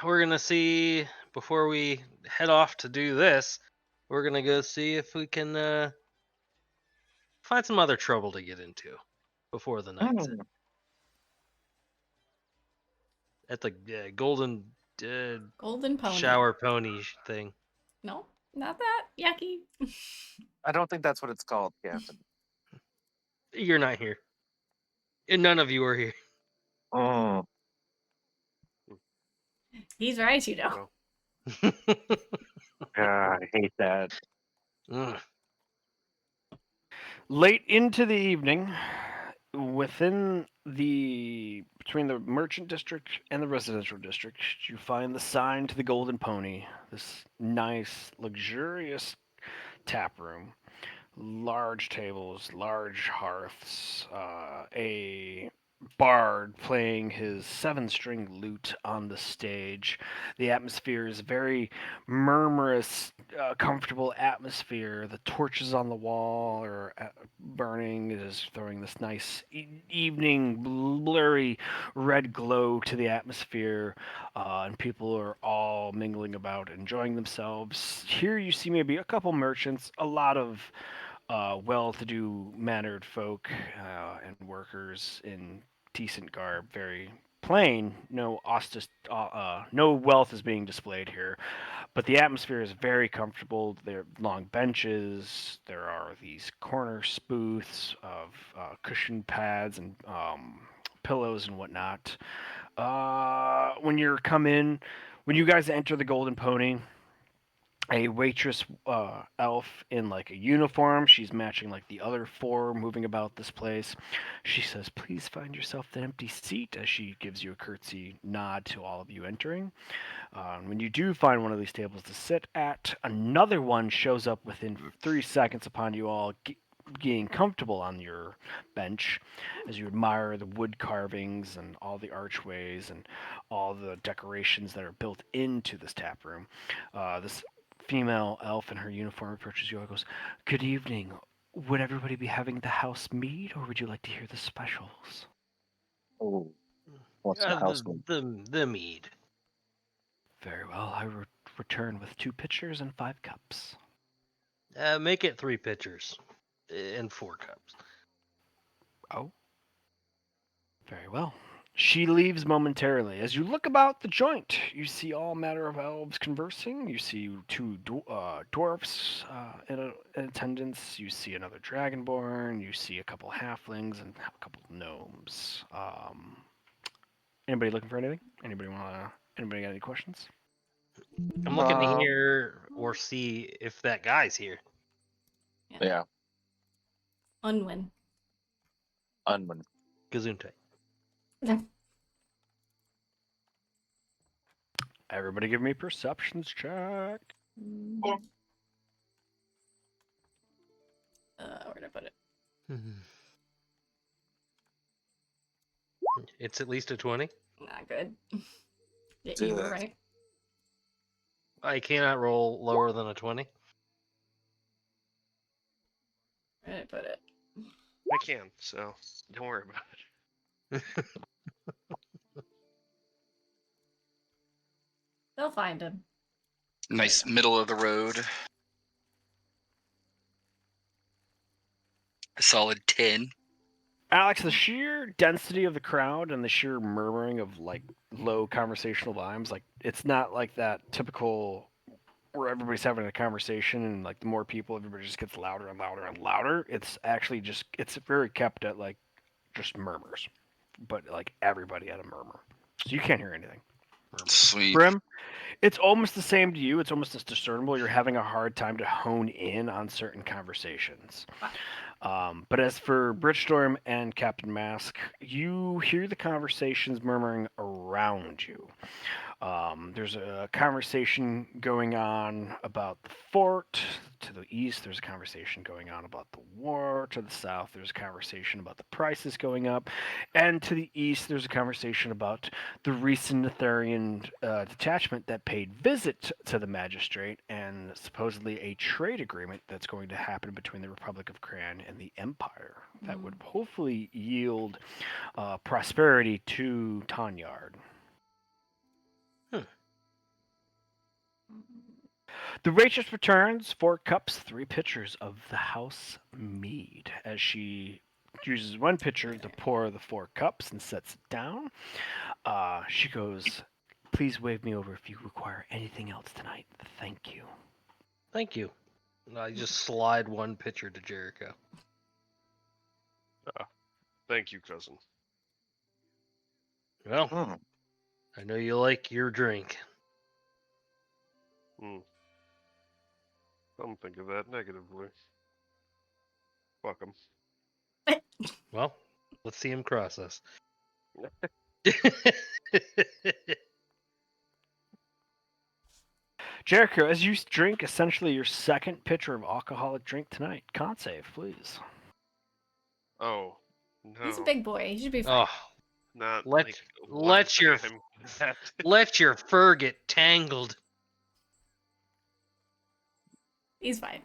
we're gonna see before we head off to do this. We're gonna go see if we can find some other trouble to get into before the night's end. At the golden Golden pony. shower pony thing. No, not that. Yucky. I don't think that's what it's called, Captain. You're not here. And none of you are here. Oh, He's right, you know. Well, God, I hate that. Ugh. Late into the evening, between the merchant district and the residential district, you find the sign to the Golden Pony. This nice, luxurious tap room. Large tables, large hearths, a bard playing his 7-string lute on the stage. The atmosphere is very murmurous, comfortable atmosphere. The torches on the wall are burning. It is throwing this nice evening, blurry red glow to the atmosphere, and people are all mingling about, enjoying themselves. Here you see maybe a couple merchants, a lot of well-to-do mannered folk and workers in decent garb, very plain. No wealth is being displayed here, but the atmosphere is very comfortable. There are long benches. There are these corner booths of cushion pads and pillows and whatnot. When when you guys enter the Golden Pony, a waitress elf in like a uniform. She's matching like the other four moving about this place. She says, "Please find yourself an empty seat," as she gives you a curtsy nod to all of you entering. When you do find one of these tables to sit at, another one shows up within 3 seconds upon you all getting comfortable on your bench as you admire the wood carvings and all the archways and all the decorations that are built into this tap room. This female elf in her uniform approaches you and goes, "Good evening. Would everybody be having the house mead, or would you like to hear the specials?" Oh, what's the house name? The mead. Very well. I return with 2 pitchers and 5 cups. Make it 3 pitchers and 4 cups. Oh, very well. She leaves momentarily. As you look about the joint, you see all manner of elves conversing. You see two dwarfs in attendance. You see another dragonborn. You see a couple halflings and a couple gnomes. Anybody looking for anything? Anybody got any questions? I'm looking to Um, hear or see if that guy's here. Yeah, Unwin. Unwin. Gesundheit. Everybody give me perceptions check. Where'd I put it? It's at least a 20. Not good. Yeah, Do you were that. right. I cannot roll lower than a 20. Where'd I put it? I can, so don't worry about it. They'll find him. Nice middle of the road. A solid 10. Alex, the sheer density of the crowd and the sheer murmuring of like low conversational volumes, like it's not like that typical where everybody's having a conversation and like the more people, everybody just gets louder and louder and louder. It's actually just it's very kept at like just murmurs, but like everybody at a murmur, so you can't hear anything. Sweet. Brim, it's almost the same to you. It's almost as discernible. You're having a hard time to hone in on certain conversations. But as for Bridgestorm and Captain Mask, you hear the conversations murmuring around you. There's a conversation going on about the fort to the east. There's a conversation going on about the war to the south. There's a conversation about the prices going up, and to the east, there's a conversation about the recent Netherian detachment that paid visit to the magistrate and supposedly a trade agreement that's going to happen between the Republic of Cran and the Empire that would hopefully yield prosperity to Tanyard. The waitress returns 4 cups, 3 pitchers of the house mead. As she uses one pitcher to pour the 4 cups and sets it down, she goes, "Please wave me over if you require anything else tonight. Thank you." Thank you. I just slide one pitcher to Jericho. Thank you, cousin. Well, Hmm. I know you like your drink. Don't think of that negatively. Fuck 'em. Well, let's see him cross us. Jericho, as you drink essentially your second pitcher of alcoholic drink tonight, con save, please. Oh, no. He's a big boy. He should be fine. Oh, Not let like let one your time that. let your fur get tangled. He's fine.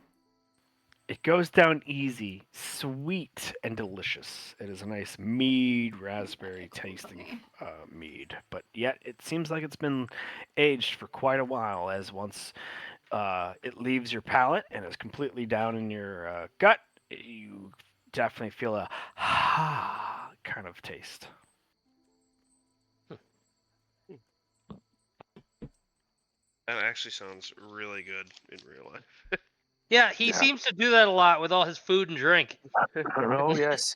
It goes down easy, sweet, and delicious. It is a nice mead, raspberry tasting mead, but yet it seems like it's been aged for quite a while. As once it leaves your palate and is completely down in your gut, you definitely feel a ha kind of taste. That actually sounds really good in real life. Yeah, he Yeah. seems to do that a lot with all his food and drink. Oh yes.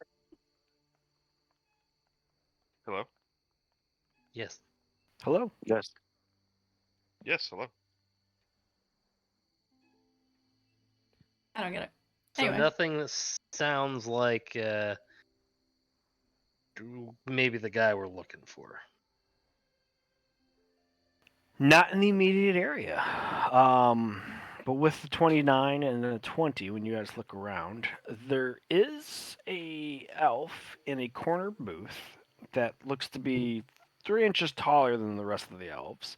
Hello? Yes. Hello. Yes. Yes, hello. I don't get it. So Anyway. nothing that sounds like maybe the guy we're looking for. Not in the immediate area. But with the 29 and the 20, when you guys look around, there is a elf in a corner booth that looks to be 3 inches taller than the rest of the elves.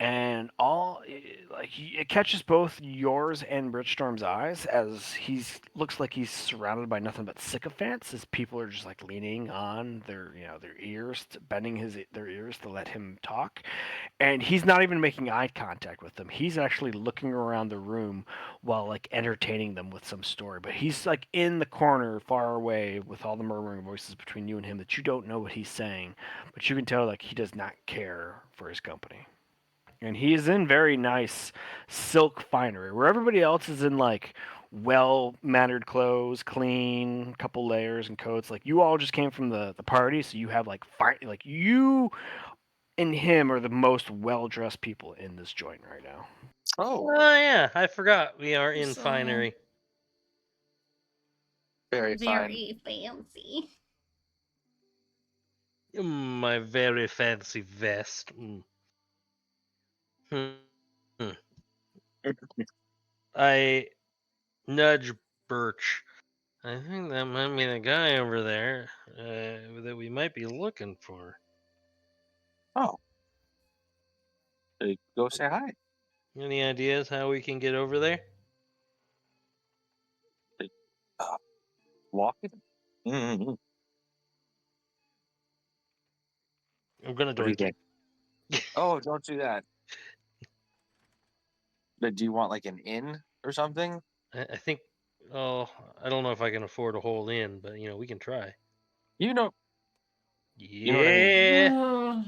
and it catches both yours and Bridgestorm's eyes as looks like he's surrounded by nothing but sycophants, as people are just like leaning on their ears, bending their ears to let him talk, and he's not even making eye contact with them. He's actually looking around the room while like entertaining them with some story, but he's like in the corner far away with all the murmuring voices between you and him that you don't know what he's saying, but you can tell like he does not care for his company. And he is in very nice silk finery, where everybody else is in like well mannered clothes, clean, couple layers and coats. Like you all just came from the party, so you have like like you and him are the most well dressed people in this joint right now. Oh, Oh yeah, I forgot we are in So- finery. very fine. Very fancy. My very fancy vest. Hmm. I nudge Birch. I think that might be the guy over there that we might be looking for. Oh, go say hi. Any ideas how we can get over there? Uh, walking. Mm-hmm. I'm gonna What do you doink think? Oh, don't do that. But do you want like an inn or something? I think. Oh, I don't know if I can afford a whole inn, but we can try. You know, you know what I mean. Yeah,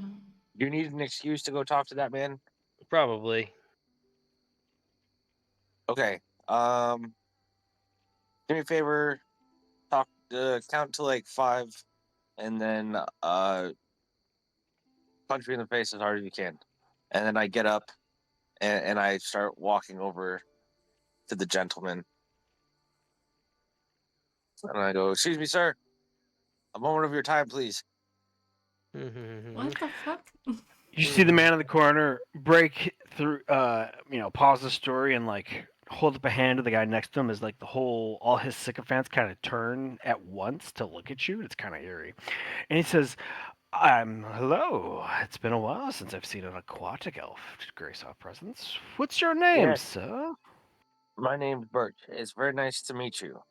You need an excuse to go talk to that man. probably. Okay. Do me a favor. Talk. Count to like 5, and then punch me in the face as hard as you can. And then I get up and I start walking over to the gentleman. And I go, "Excuse me, sir. A moment of your time, please." What the fuck? You see the man in the corner break through, pause the story and like hold up a hand to the guy next to him as like all his sycophants kind of turn at once to look at you. It's kind of eerie. And he says, hello. It's been a while since I've seen an aquatic elf to grace our presence. What's your name, Yeah. sir? My name's Birch. It's very nice to meet you.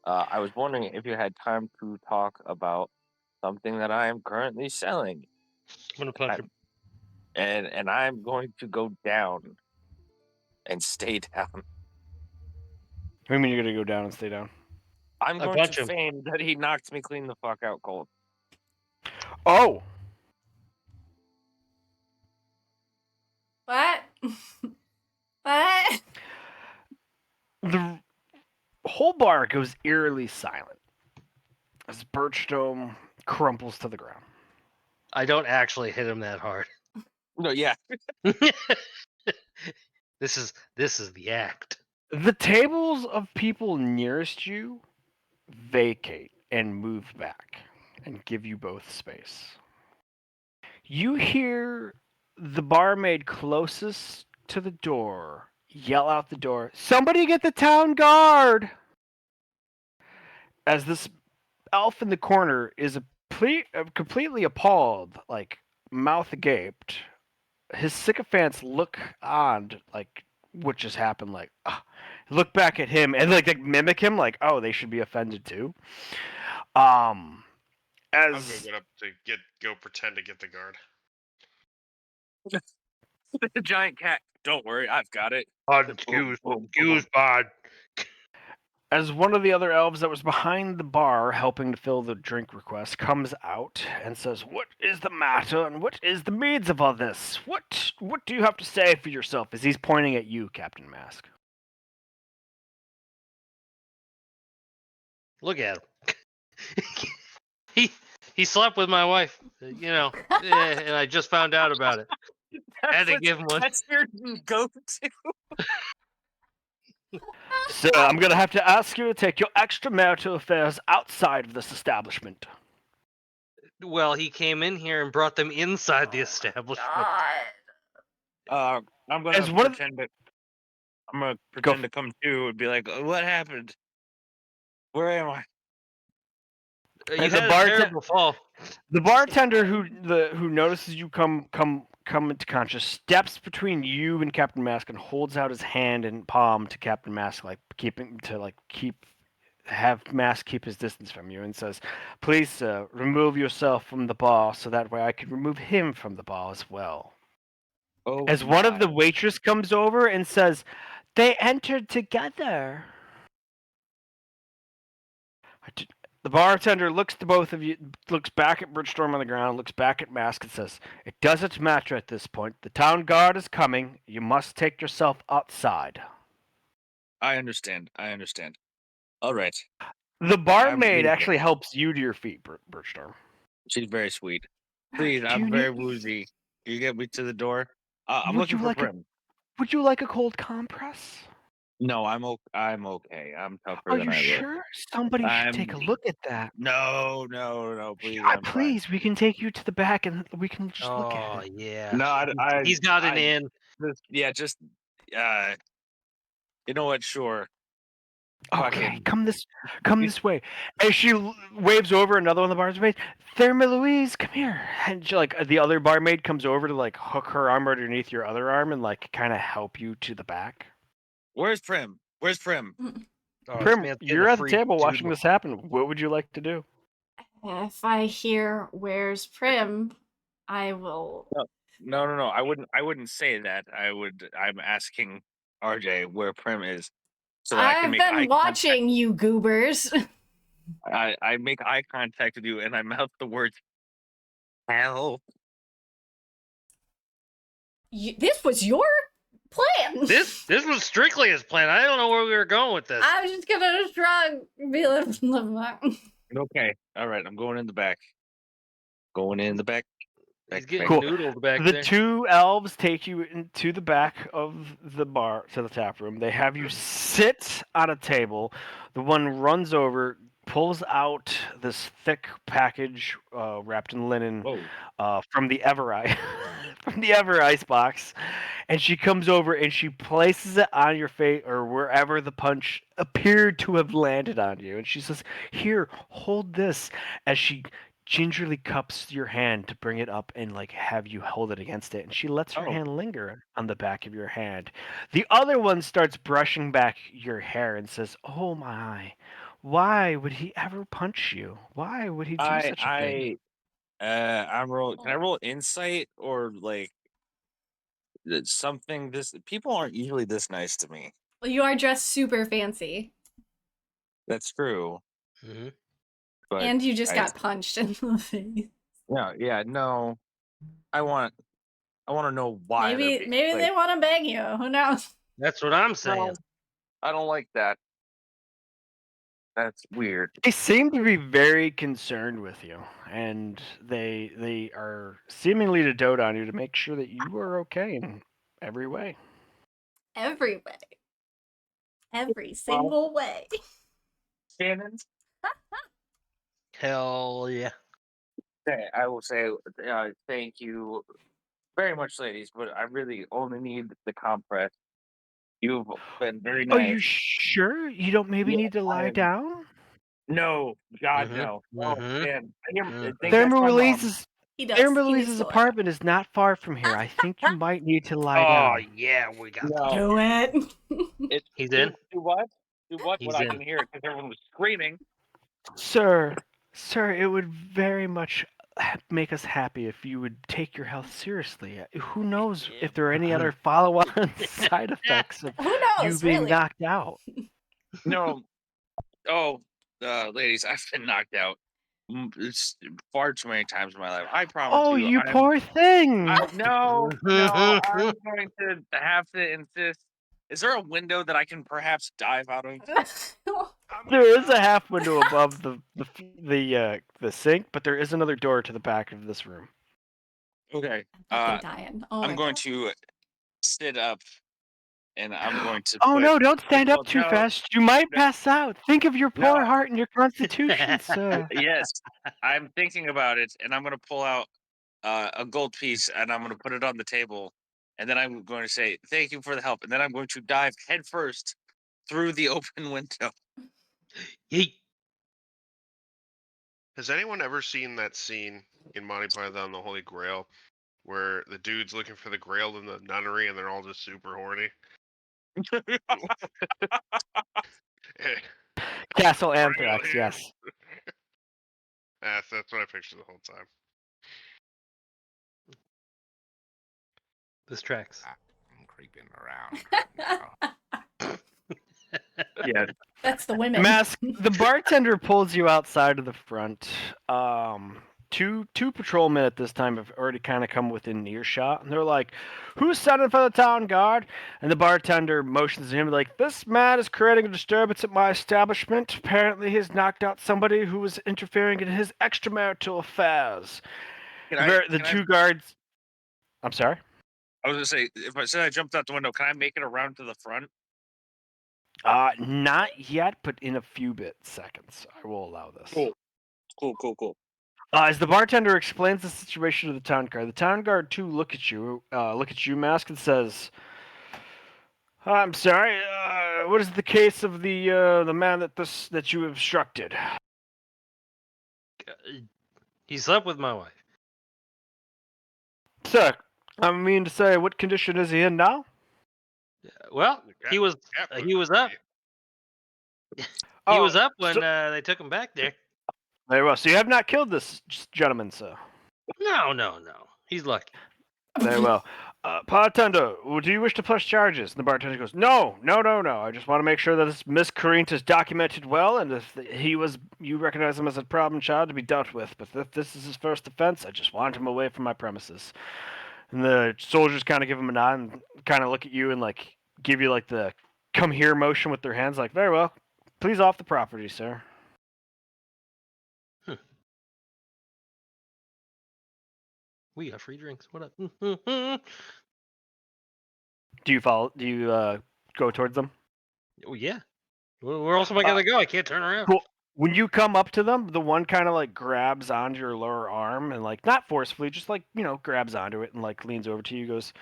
I was wondering if you had time to talk about something that I am currently selling. I'm gonna punch him. And I'm going to go down and stay down. What do you mean you're gonna go down and stay down? I'm I going to punch him. feign that he knocked me clean the fuck out cold. Oh, What? What? the whole bar goes eerily silent as Birchstone crumples to the ground. I don't actually hit him that hard. No, yeah. This is the act. The tables of people nearest you vacate and move back and give you both space. You hear the barmaid closest to the door yell out the door, "Somebody get the town guard!" As this elf in the corner is completely appalled, like mouth agaped. His sycophants look on, like what just happened, like look back at him and like mimic him, like they should be offended too. I'm gonna As go up to go pretend to get the guard. The giant cat. Don't worry, I've got it. Excuse, bud. as one of the other elves that was behind the bar helping to fill the drink request comes out and says, "What is the matter and what is the means of all this? What do you have to say for yourself?" As he's pointing at you, Captain Mask. Look at him. he slept with my wife, and I just found out about it. Had to give him one. That's your go-to. So I'm gonna have to ask you to take your extramarital affairs outside of this establishment. Well, he came in here and brought them inside the establishment. God. I'm As gonna one of pretend to. I'm gonna pretend to come to and be like, "What happened? Where am I?" You the had a bartender- terrible fall. The bartender who notices you come come into conscious, steps between you and Captain Mask and holds out his hand and palm to Captain Mask, like have Mask keep his distance from you, and says, "Please, remove yourself from the bar so that way I can remove him from the bar as well." Oh As one of the my. waitress comes over and says, "They entered together." The bartender looks to both of you, looks back at Bridgestorm on the ground, looks back at Mask, and says, "It doesn't matter at this point. The town guard is coming. You must take yourself outside." I understand. All right. The I'm barmaid leaving. actually helps you to your feet, Bridgestorm. She's very sweet. Please, Do you I'm very need? woozy. Can you get me to the door? I'm Would looking you for like a? Prim. Would you like a cold compress? No, I'm okay. I'm tougher Are than you I look. sure? Somebody should take I'm a look at that. no, please, I'm fine. Please, we can take you to the back and we can just look at Oh it. yeah. No, He's got an in. just uh, you know what? Sure, Okay, fucking. come this way. As she waves over another one of the barmaids, Thelma Louise, come here. And she, like the other barmaid comes over to like hook her arm underneath your other arm and like kind of help you to the back. Where's Prim? Where's Prim? Oh, this Prim, man's getting you're a at the free table watching doodle. this happen. What would you like to do? If I hear where's Prim, I will. No. I wouldn't say that. I'm asking RJ where Prim is, so that I can I've make been eye contact. watching you goobers. I make eye contact with you, and I mouth the words "help." This was your plan. This was strictly his plan. I don't know where we were going with this. I was just gonna shrug, be like, Okay, all right. I'm going in the back. Going in the back. He's getting Cool. noodled back The there. two elves take you into the back of the bar, to the tap room. They have you sit on a table. The one runs over, pulls out this thick package wrapped in linen Whoa. from the Ever from the Ever Ice box, and she comes over and she places it on your face or wherever the punch appeared to have landed on you, and she says, "Here, hold this," as she gingerly cups your hand to bring it up and like have you hold it against it, and she lets her Oh, hand linger on the back of your hand. The other one starts brushing back your hair and says, "Oh my, why would he ever punch you? Why would he do such a thing?" I'm roll. Can I roll insight or like something? This people aren't usually this nice to me. well, you are dressed super fancy, That's true, Mm-hmm. but and you just I got punched in the face. no. I want to know why they're Maybe being they like. want to bang you. Who knows? That's what I'm saying. No, I don't like that. That's weird. They seem to be very concerned with you, and they are seemingly to dote on you to make sure that you are okay in every way. Every way, every Well, single way. Shannon, Hell yeah. I will say thank you very much, ladies, but I really only need the compress. You've been very Are you nice. sure you don't maybe Yeah, need to I lie am. down? No, God, no. Mm-hmm. Oh Mm-hmm. man, I think Therma that's my mom. Louise's He does. Therma He needs Louise's to lie apartment is not far from here. I think you might need to lie Oh down. yeah, we got down. No, Do it. it's He's do in. do what? Do what? What He's I in. didn't hear it because everyone was screaming. Sir, it would very much make us happy if you would take your health seriously. Who knows if there are any other follow-on side effects of Who you knows, being really? knocked out? No, oh, ladies, I've been knocked out. It's far too many times in my life. I promise Oh, you, you poor thing! no, I'm going to have to insist. Is there a window that I can perhaps dive out of? There is a half window above the sink, but there is another door to the back of this room. Okay. Fucking dying. Oh I'm my going god. to sit up and I'm going to Oh put no, don't stand up well, too no, fast. You might no, pass out. Think of your no. poor heart and your constitution, sir. Yes, I'm thinking about it, and I'm going to pull out a gold piece and I'm going to put it on the table, and then I'm going to say thank you for the help, and then I'm going to dive headfirst through the open window. Yeet. Has anyone ever seen that scene in Monty Python and the Holy Grail where the dude's looking for the Grail in the nunnery, and they're all just super horny. Castle Anthrax, here. yes. That's what I pictured the whole time. This tracks. I'm creeping around right now. Yeah. That's the women. Mask, the bartender pulls you outside of the front. Two patrolmen at this time have already kind of come within earshot, and they're like, "Who's sending for the town guard?" And the bartender motions to him like, "This man is creating a disturbance at my establishment. Apparently, he's knocked out somebody who was interfering in his extramarital affairs." The two guards. I'm sorry. I was gonna say, if I said I jumped out the window, can I make it around to the front? Not yet, but in a few seconds, I will allow this. Cool. As the bartender explains the situation to the town guard too look at you, Mask, and says, "I'm sorry. What is the case of the man that you obstructed?" He slept with my wife. Sir, I mean to say, what condition is he in now? Well, he was up. He was up when they took him back there. Very well. So you have not killed this gentleman, sir. No. He's lucky. Very well. Bartender, do you wish to press charges? And the bartender goes, No. I just want to make sure that this miscreant is documented well, and if you recognize him as a problem child to be dealt with. But if this is his first offense, I just want him away from my premises. And the soldiers kind of give him a nod and kind of look at you and like give you like the come here motion with their hands, like, very well. Please off the property, sir. We got free drinks. What up? Do you go towards them? Oh yeah. Where else am I gonna go? I can't turn around. Cool. When you come up to them, the one kind of like grabs onto your lower arm and like not forcefully, just like, grabs onto it and like leans over to you, goes,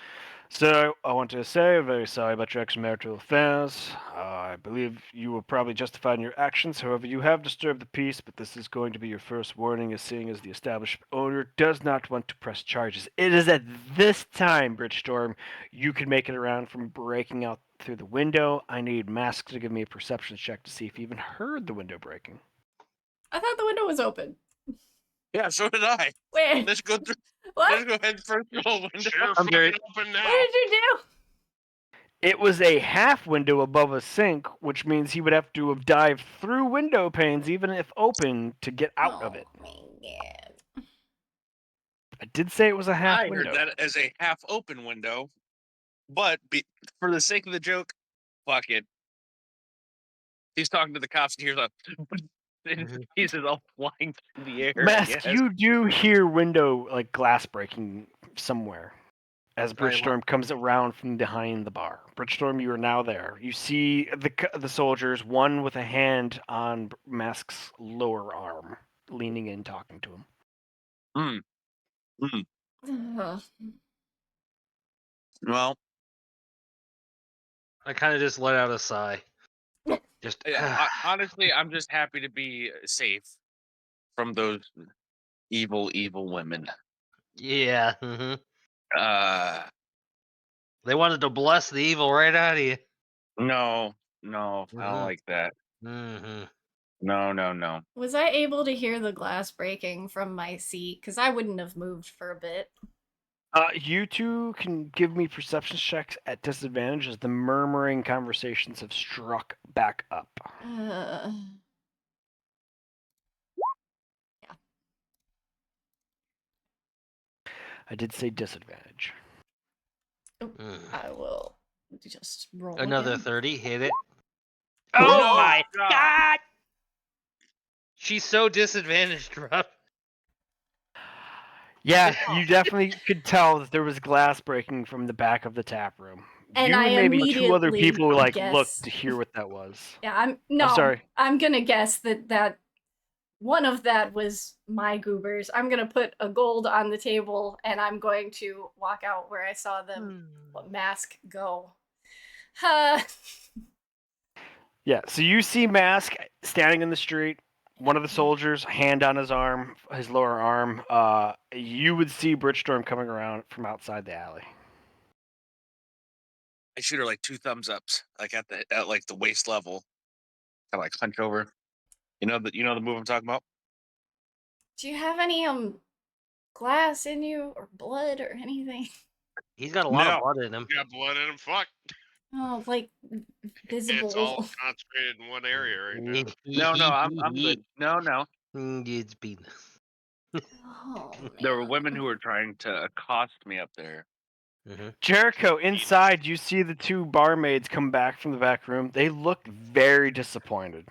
"Sir, I want to say I'm very sorry about your extramarital affairs. I believe you were probably justified in your actions. However, you have disturbed the peace, but this is going to be your first warning, as seeing as the establishment owner does not want to press charges. It is at this time, Bridgestorm, you can make it around from breaking out through the window. I need Mask to give me a perception check to see if you even heard the window breaking." I thought the window was open. Yeah, so did I. Wait. Let's go through. What? Let's go head first through the window. Sure, I'm very- open now. What did you do? It was a half window above a sink, which means he would have to have dived through window panes, even if open, to get out of it. Oh my god. I did say it was a half I window. heard that as a half open window, but for the sake of the joke, fuck it. He's talking to the cops and hears a and pieces all flying through the air. Mask, Yes. you do hear window like glass breaking somewhere as Bridgestorm comes around from behind the bar. Bridgestorm, you are now there. You see the soldiers, one with a hand on Mask's lower arm, leaning in, talking to him. Ugh. Well, I kind of just let out a sigh. Just honestly, I'm just happy to be safe from those evil women. yeah. They wanted to bless the evil right out of you. No, I don't like that. Mm-hmm. No. Was I able to hear the glass breaking from my seat? Because I wouldn't have moved for a bit. You two can give me perception checks at disadvantage as the murmuring conversations have struck back up. Yeah. I did say disadvantage. I will just roll Another again. 30, hit it. Oh Oh my god! She's so disadvantaged, Rob. Yeah, you definitely could tell that there was glass breaking from the back of the tap room. And you I and maybe two other immediately people like guess- looked to hear what that was. Yeah, I'm sorry. I'm gonna guess that one of that was my goobers. I'm gonna put a gold on the table and I'm going to walk out where I saw the mask go. Yeah, so you see Mask standing in the street. one of the soldiers, hand on his arm, his lower arm. You would see Bridgestorm coming around from outside the alley. I shoot her like 2 thumbs ups, like at like the waist level, kind of like hunch over. You know the move I'm talking about. Do you have any glass in you or blood or anything? He's got a lot of No. blood in him. You got blood in him. Fuck. Oh, like It's all visible. concentrated in one area right now. No, I'm good. No. It's been. Oh man. There were women who were trying to accost me up there. Jericho, inside, you see the 2 barmaids come back from the back room. They look very disappointed.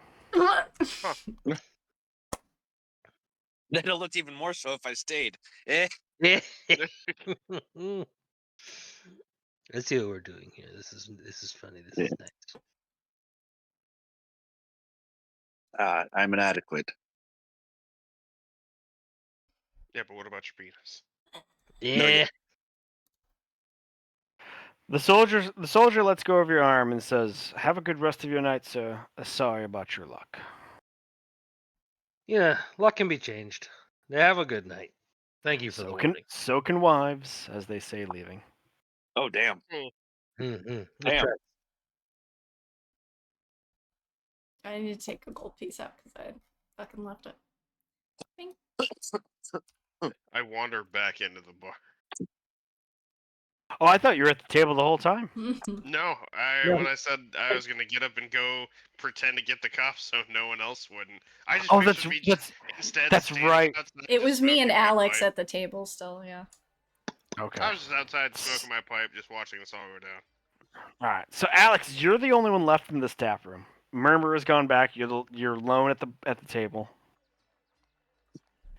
Then it looked even more so if I stayed. Eh. Let's see what we're doing here. This is funny. This is nice. I'm inadequate. Yeah, but what about your penis? Yeah. The soldier lets go of your arm and says, "Have a good rest of your night, sir. Sorry about your luck." Yeah, luck can be changed. Have a good night. Thank you for the warning. So can wives, as they say, leaving. Oh damn. Damn. Damn. I need to take a gold piece out because I fucking left it. Bing. I wander back into the bar. Oh, I thought you were at the table the whole time. No, when I said I was gonna get up and go pretend to get the cuff so no one else wouldn't. I just pictured me instead that's standing right. outside It was me and smoking my Alex pipe. at the table still, yeah. Okay. I was just outside smoking my pipe, just watching this all go down. All right. So Alex, you're the only one left in the staff room. Murmur has gone back. You're alone at the table.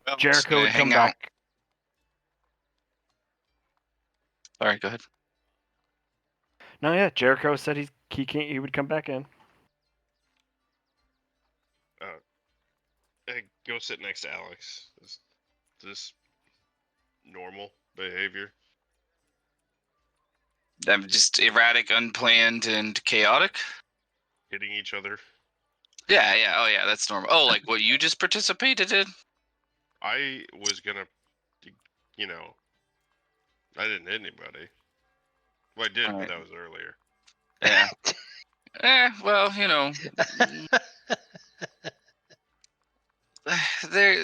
Well, just Jericho gonna would come hang out. back. Sorry, go ahead. No, yeah. Jericho said he would come back in. Hey, go sit next to Alex. Is this normal behavior? I'm just erratic, unplanned, and chaotic. Hitting each other. Yeah. Oh yeah, that's normal. Oh, like what you just participated in? I was gonna, I didn't hit anybody. Well, I did, but Alright. that was earlier. Yeah. Well,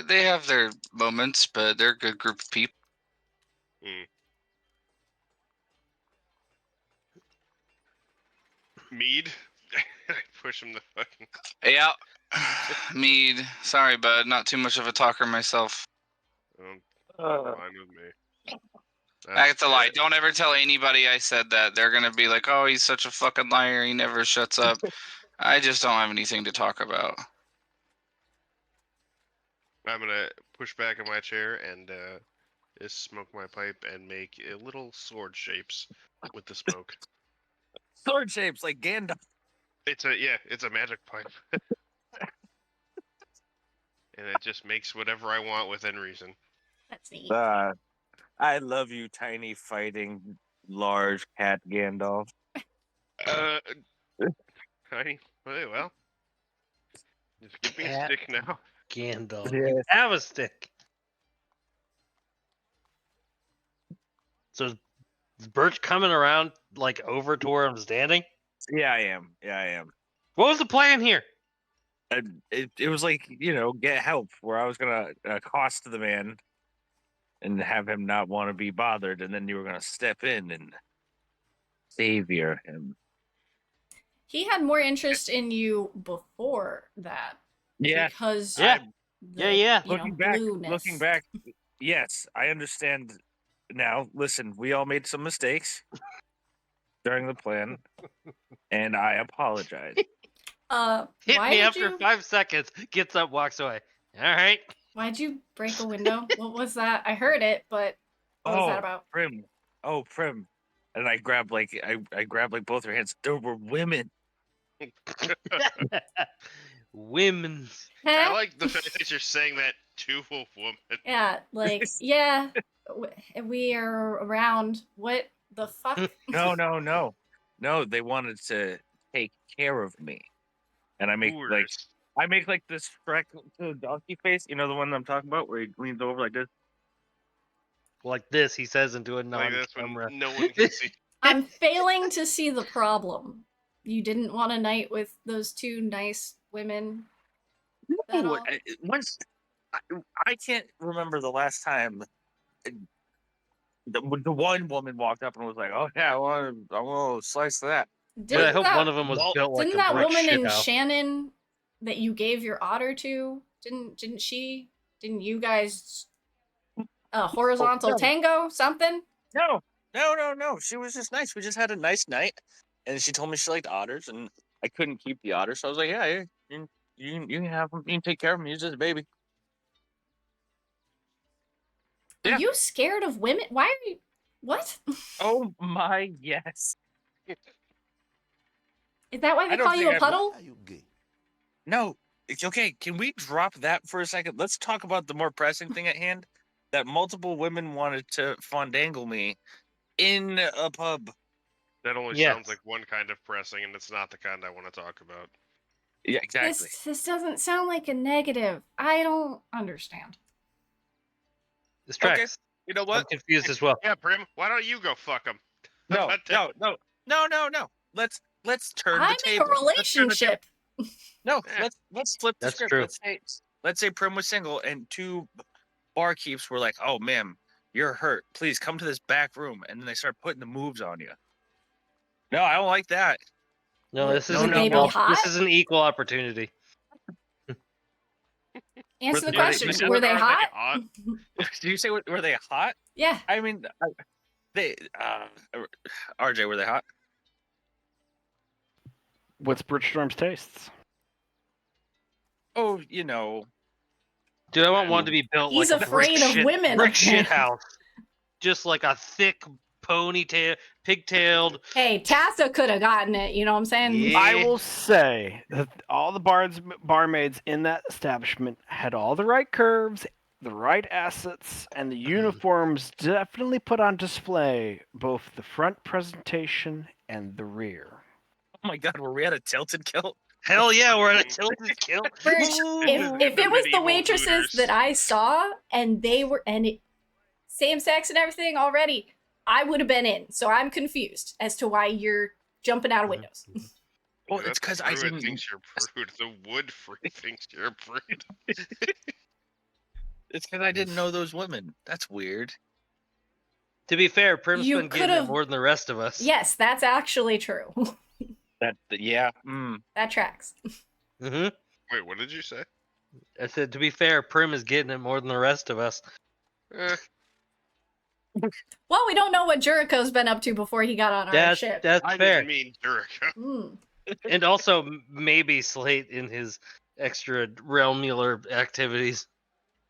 they have their moments, but they're a good group of people. Mead? I push him the fucking. Yeah. Mead. Sorry, bud. Not too much of a talker myself. Fine with me. That's a lie. Don't ever tell anybody I said that. They're gonna be like, "Oh, he's such a fucking liar. He never shuts up." I just don't have anything to talk about. I'm gonna push back in my chair and just smoke my pipe and make little sword shapes with the smoke. Sword shapes like Gandalf. It's a magic pipe. And it just makes whatever I want within reason. That's neat. I love you, tiny fighting large cat Gandalf. Tiny. Well, just give me a stick now. Gandalf. Yeah. You have a stick. So is Birch coming around like over to where I'm standing? Yeah, I am. What was the plan here? It was like, get help, where I was gonna accost the man and have him not want to be bothered, and then you were gonna step in and savior him. He had more interest in you before that. Yeah. Because Yeah. Yeah. Looking back, yes, I understand now. Listen, we all made some mistakes during the plan, and I apologize. Hit why me did after you 5 seconds. Gets up, walks away. All right. why'd you break a window? What was that? I heard it, but what was that about? Prim. Oh, Prim. And I grabbed I grabbed like both her hands. There were women. Women. I like the fact that you're saying that to a woman. Yeah, like, yeah, we are around. What the fuck? No. They wanted to take care of me. And I make like Whores. I make like this Shrek donkey face. You know the one that I'm talking about, where he leans over like this. Like this, he says into a Like this when non-camera. no one can see. I'm failing to see the problem. You didn't want a night with those two nice women. That No, all? I can't remember the last time the one woman walked up and was like, "Oh yeah, I want a slice of that." But I Didn't hope one that of them was Well, built like didn't a that brick woman in shithouse. Shannon that you gave your otter to? Didn't she? Didn't you guys horizontal no. tango something? No. She was just nice. We just had a nice night, and she told me she liked otters, and I couldn't keep the otter, so I was like, "Yeah, you can have them. You can take care of them. Use it as a baby." Are Yeah. you scared of women? Why are you? What? Oh my yes. Is that why I they don't call you think a I've- puddle? Why are you gay? No, it's okay. Can we drop that for a second? Let's talk about the more pressing thing at hand. That multiple women wanted to fandangle me in a pub. That only Yes. sounds like one kind of pressing, and it's not the kind I want to talk about. Yeah, exactly. This doesn't sound like a negative. I don't understand. This Okay. tracks. You know I'm what? confused as well. Yeah, Prim, why don't you go fuck them? No. Let's turn I'm the in table. a relationship. No, Eh. let's flip the That's script. true. Let's say Prim was single and two barkeeps were like, "Oh, ma'am, you're hurt. Please come to this back room," and then they start putting the moves on you. No, I don't like that. No, this Would isn't they be equal. hot? This is an equal opportunity. Answer the Were they- question. you said Were they Are hot? Did you say were they hot? Yeah. I mean, they RJ, were they hot? What's Bridgestorm's tastes? Oh, you know, Dude, I want one to be built He's like a brick afraid of shit, women, brick shit apparently. house. Just like a thick ponytail, pigtailed. Hey, Tassa could have gotten it. You know what I'm saying? Yeah. I will say that all the barmaids in that establishment had all the right curves, the right assets, and the uniforms definitely put on display both the front presentation and the rear. oh my God, were we at a tilted kilt? Hell yeah, we're at a tilted kilt. Birch, Ooh. if The it was the medieval waitresses Hooters. that I saw and they were same sex and everything already, I would have been in. So I'm confused as to why you're jumping out of windows. Well, Yeah, it's that's because the I druid didn't. thinks you're prude. The wood freak thinks you're a prude. It's because I didn't know those women. That's weird. To be fair, Prim's You been getting it could've- more than the rest of us. Yes, that's actually true. Yeah. That tracks. Mm-hmm. Wait, what did you say? I said, to be fair, Prim is getting it more than the rest of us. Well, we don't know what Jericho's been up to before he got on our ship. That's I fair. didn't mean Jericho. Mm. And also maybe Slate in his extra realmular activities.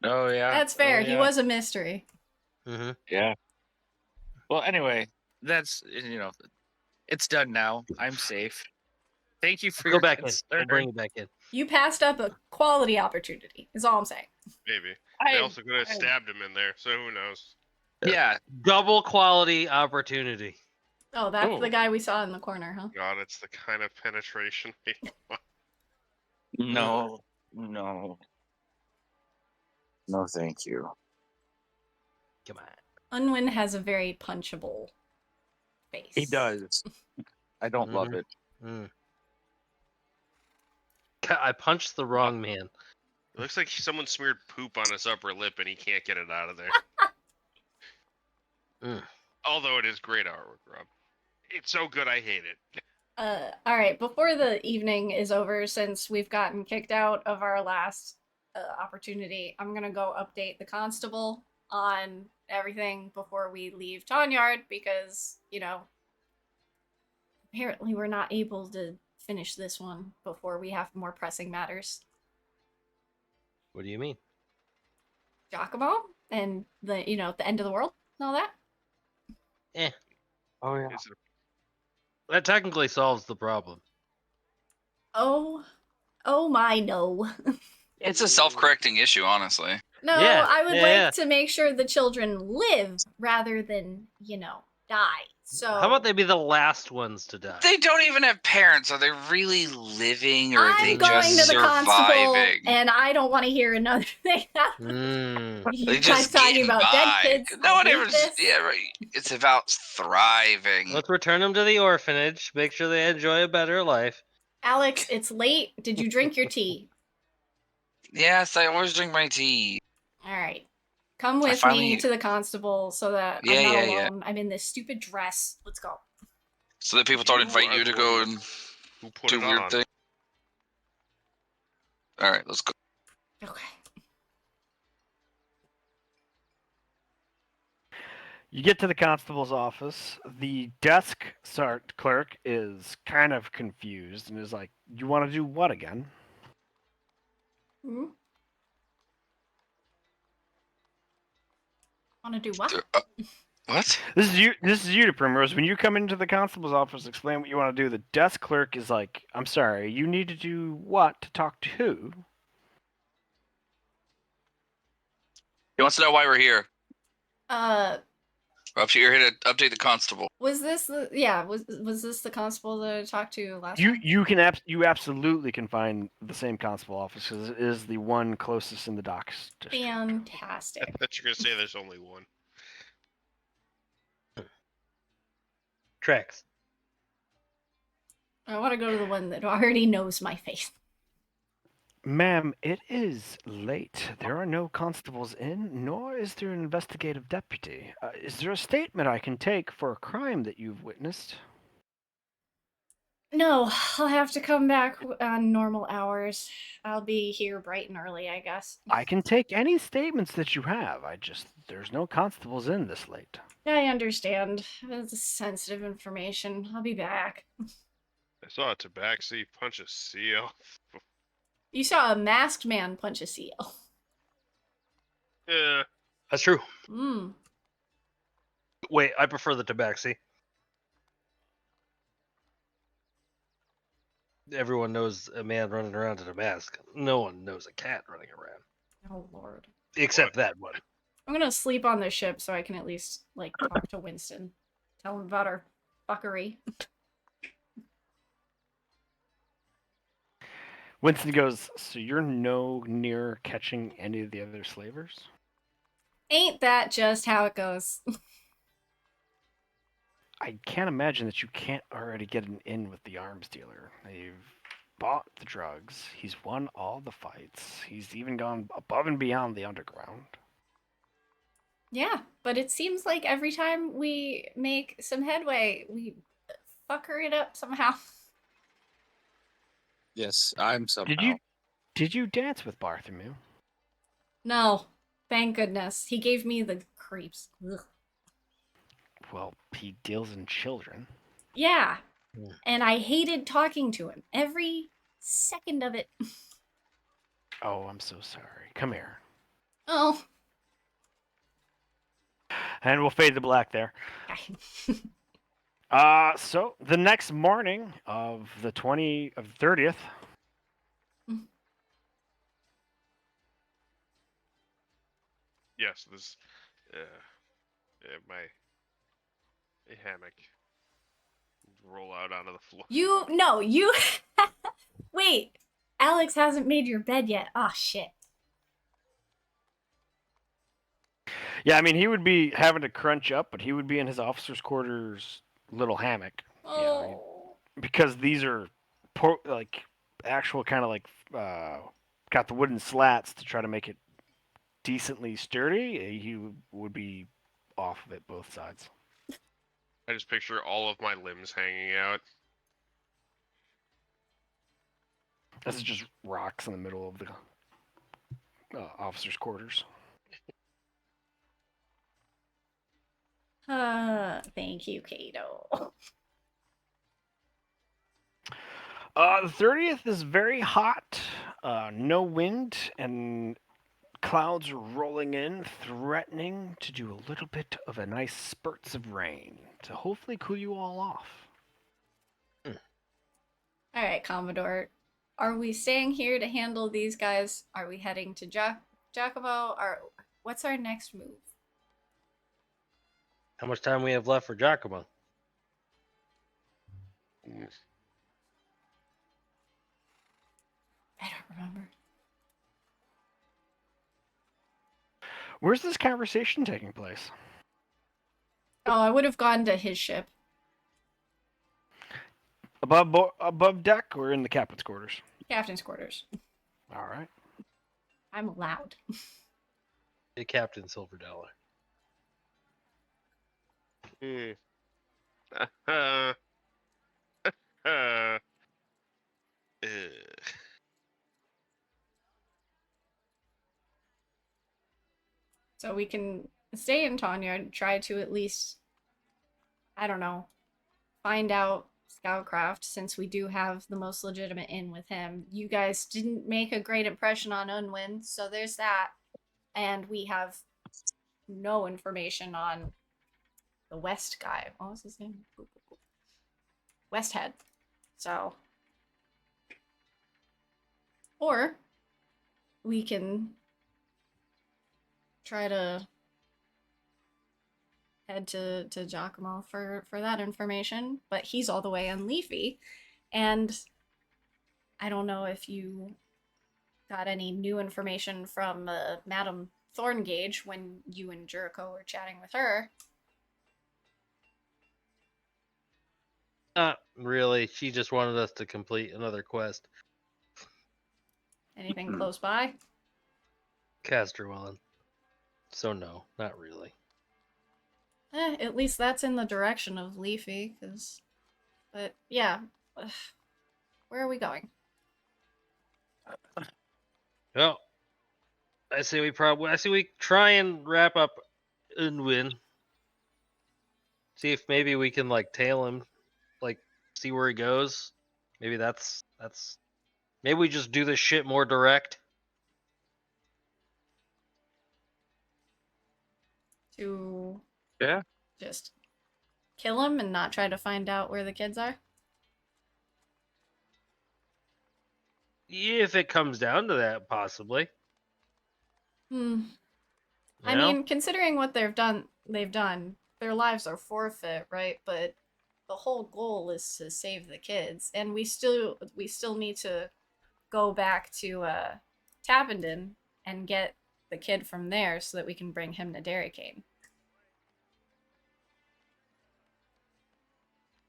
Oh yeah. That's fair. Oh, He yeah. was a mystery. Mm-hmm. Yeah. Well, anyway, that's it's done now. I'm safe. Thank you for Go your back in. concern. We'll bring it back in. You passed up a quality opportunity, is all I'm saying. Maybe. They also could have stabbed him in there, so who knows? Yeah. Double quality opportunity. Oh, that's Oh. the guy we saw in the corner, huh? God, it's the kind of penetration. No. No, thank you. Come on. Unwin has a very punchable face. He does. I don't love it. Mm. God, I punched the wrong man. It looks like someone smeared poop on his upper lip and he can't get it out of there. Although it is great artwork, Rob. It's so good, I hate it. All right, before the evening is over, since we've gotten kicked out of our last opportunity, I'm gonna go update the constable on everything before we leave Tonyard because, apparently we're not able to finish this one before we have more pressing matters. What do you mean? Giacomo and the end of the world and all that. Oh yeah. Is it That technically solves the problem. Oh my no. It's a self-correcting issue, honestly. No, Yeah, I would yeah, like yeah. to make sure the children live rather than, die. So How about they be the last ones to die? They don't even have parents. Are they really living, or are they I'm going just to the constable, surviving? and I don't want to hear another thing. Mm. You They guys just talking getting about dead by. kids? No I one hate ever. this. Yeah, right. It's about thriving. Let's return them to the orphanage. Make sure they enjoy a better life. Alex, it's late. Did you drink your tea? Yes, I always drink my tea. All right. Come I with me finally- to the constable so that Yeah, I'm not yeah, yeah. alone. I'm in this stupid dress. Let's go. So that people don't You invite are you to the go one and who put do it weird on. things. All right, let's go. Okay. You get to the constable's office. The desk clerk is kind of confused and is like, "You want to do what again?" Hmm? Want to do what? What? This is you to Primrose. When you come into the constable's office, explain what you want to do. The desk clerk is like, "I'm sorry, you need to do what to talk to who?" He wants to know why we're here. You're here to update the constable. Was this the was this the constable that I talked to last You time? you absolutely can find the same constable office because it is the one closest in the docks district. Fantastic. I thought you were gonna say there's only one. Tracks. I want to go to the one that already knows my face. Ma'am, it is late. There are no constables in, nor is there an investigative deputy. Is there a statement I can take for a crime that you've witnessed? No, I'll have to come back on normal hours. I'll be here bright and early, I guess. I can take any statements that you have. There's no constables in this late. I understand. It's sensitive information. I'll be back. I saw a tabaxi punch a seal. You saw a masked man punch a seal. Yeah. That's true. Hmm. Wait, I prefer the tabaxi. Everyone knows a man running around in a mask. No one knows a cat running around. Oh lord. Except What? that one. I'm gonna sleep on the ship so I can at least like talk to Winston. Tell him about our fuckery. Winston goes, "So you're no near catching any of the other slavers?" Ain't that just how it goes? I can't imagine that you can't already get an in with the arms dealer. They've bought the drugs. He's won all the fights. He's even gone above and beyond the underground. Yeah, but it seems like every time we make some headway, we fucker it up somehow. Yes, I'm somehow. Did you dance with Bartholomew? No, thank goodness. He gave me the creeps. Ugh. Well, he deals in children. Yeah, Hmm. and I hated talking to him. Every second of it. Oh, I'm so sorry. Come here. Oh. And we'll fade to black there. So the next morning of the 30th. Yes, this. My hammock roll out onto the floor. You wait. Alex hasn't made your bed yet. Oh shit. Yeah, I mean, he would be having to crunch up, but he would be in his officer's quarters little hammock. Oh. Because these are like actual kind of like got the wooden slats to try to make it decently sturdy. He would be off of it both sides. I just picture all of my limbs hanging out. This is just rocks in the middle of the officer's quarters. Thank you, Kato. The 30th is very hot, no wind, and clouds are rolling in, threatening to do a little bit of a nice spurts of rain to hopefully cool you all off. All right, Commodore. Are we staying here to handle these guys? Are we heading to Giacomo? What's our next move? How much time we have left for Giacomo? Mm. I don't remember. Where's this conversation taking place? Oh, I would have gone to his ship. Above deck or in the captain's quarters? Captain's quarters. All right. I'm allowed. The Captain Silverdollar. Hmm. Uh, uh, So we can stay in Tanya and try to at least, I don't know, find out Scoutcraft since we do have the most legitimate in with him. You guys didn't make a great impression on Unwin, so there's that. And we have no information on the West guy. What was his name? Westhead. So. Or we can try to head to Giacomo for that information, but he's all the way in Leafy, and I don't know if you got any new information from Madame Thorngage when you and Jericho were chatting with her. Not really. She just wanted us to complete another quest. Anything close by? Casterwellen. So no, not really. At least that's in the direction of Leafy, cause. But yeah, where are we going? Well, I say we try and wrap up Unwin. See if maybe we can like tail him, like see where he goes. Maybe that's maybe we just do this shit more direct. To Yeah. just kill him and not try to find out where the kids are? If it comes down to that, possibly. Hmm. You I know? mean, considering what they've done, their lives are forfeit, right? But the whole goal is to save the kids, and we still need to go back to Tappenden and get the kid from there so that we can bring him to Dairy Cane.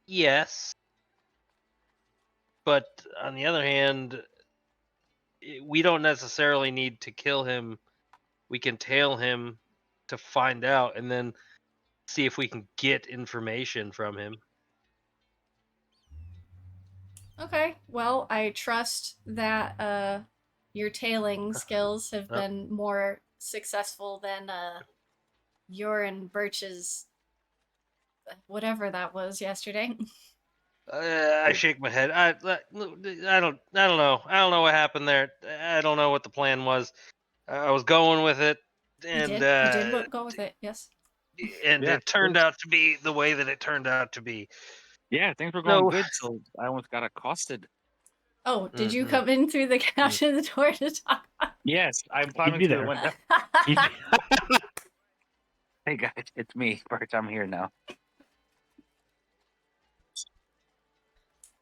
Yes. But on the other hand, we don't necessarily need to kill him. We can tail him to find out and then see if we can get information from him. Okay, well, I trust that your tailing skills have been more successful than your and Birch's whatever that was yesterday. I shake my head. I don't know. I don't know what happened there. I don't know what the plan was. I was going with it, and You did go with it, yes. and Yeah. it turned out to be the way that it turned out to be. Yeah, things were going No. good till I almost got accosted. Oh, did you Mhm. come in through the captain's door to talk about Yes, I'm climbing be through the there. window. He'd be- Hey guys, it's me, Bert. I'm here now.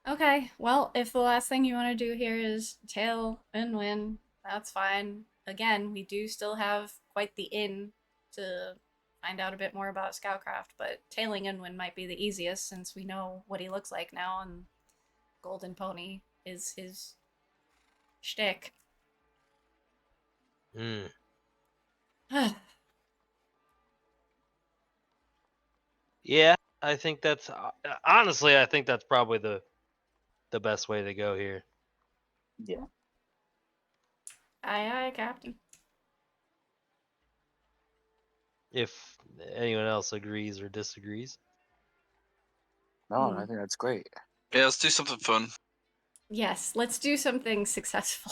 Okay, well, if the last thing you want to do here is tail and win, that's fine. Again, we do still have quite the in to find out a bit more about Scoutcraft, but tailing Inwin might be the easiest since we know what he looks like now, and Golden Pony is his shtick. Mm. Yeah, I think that's honestly. I think that's probably the best way to go here. Yeah. Aye, aye, Captain. If anyone else agrees or disagrees. No, Hmm. I think that's great. Yeah, let's do something fun. Yes, let's do something successful.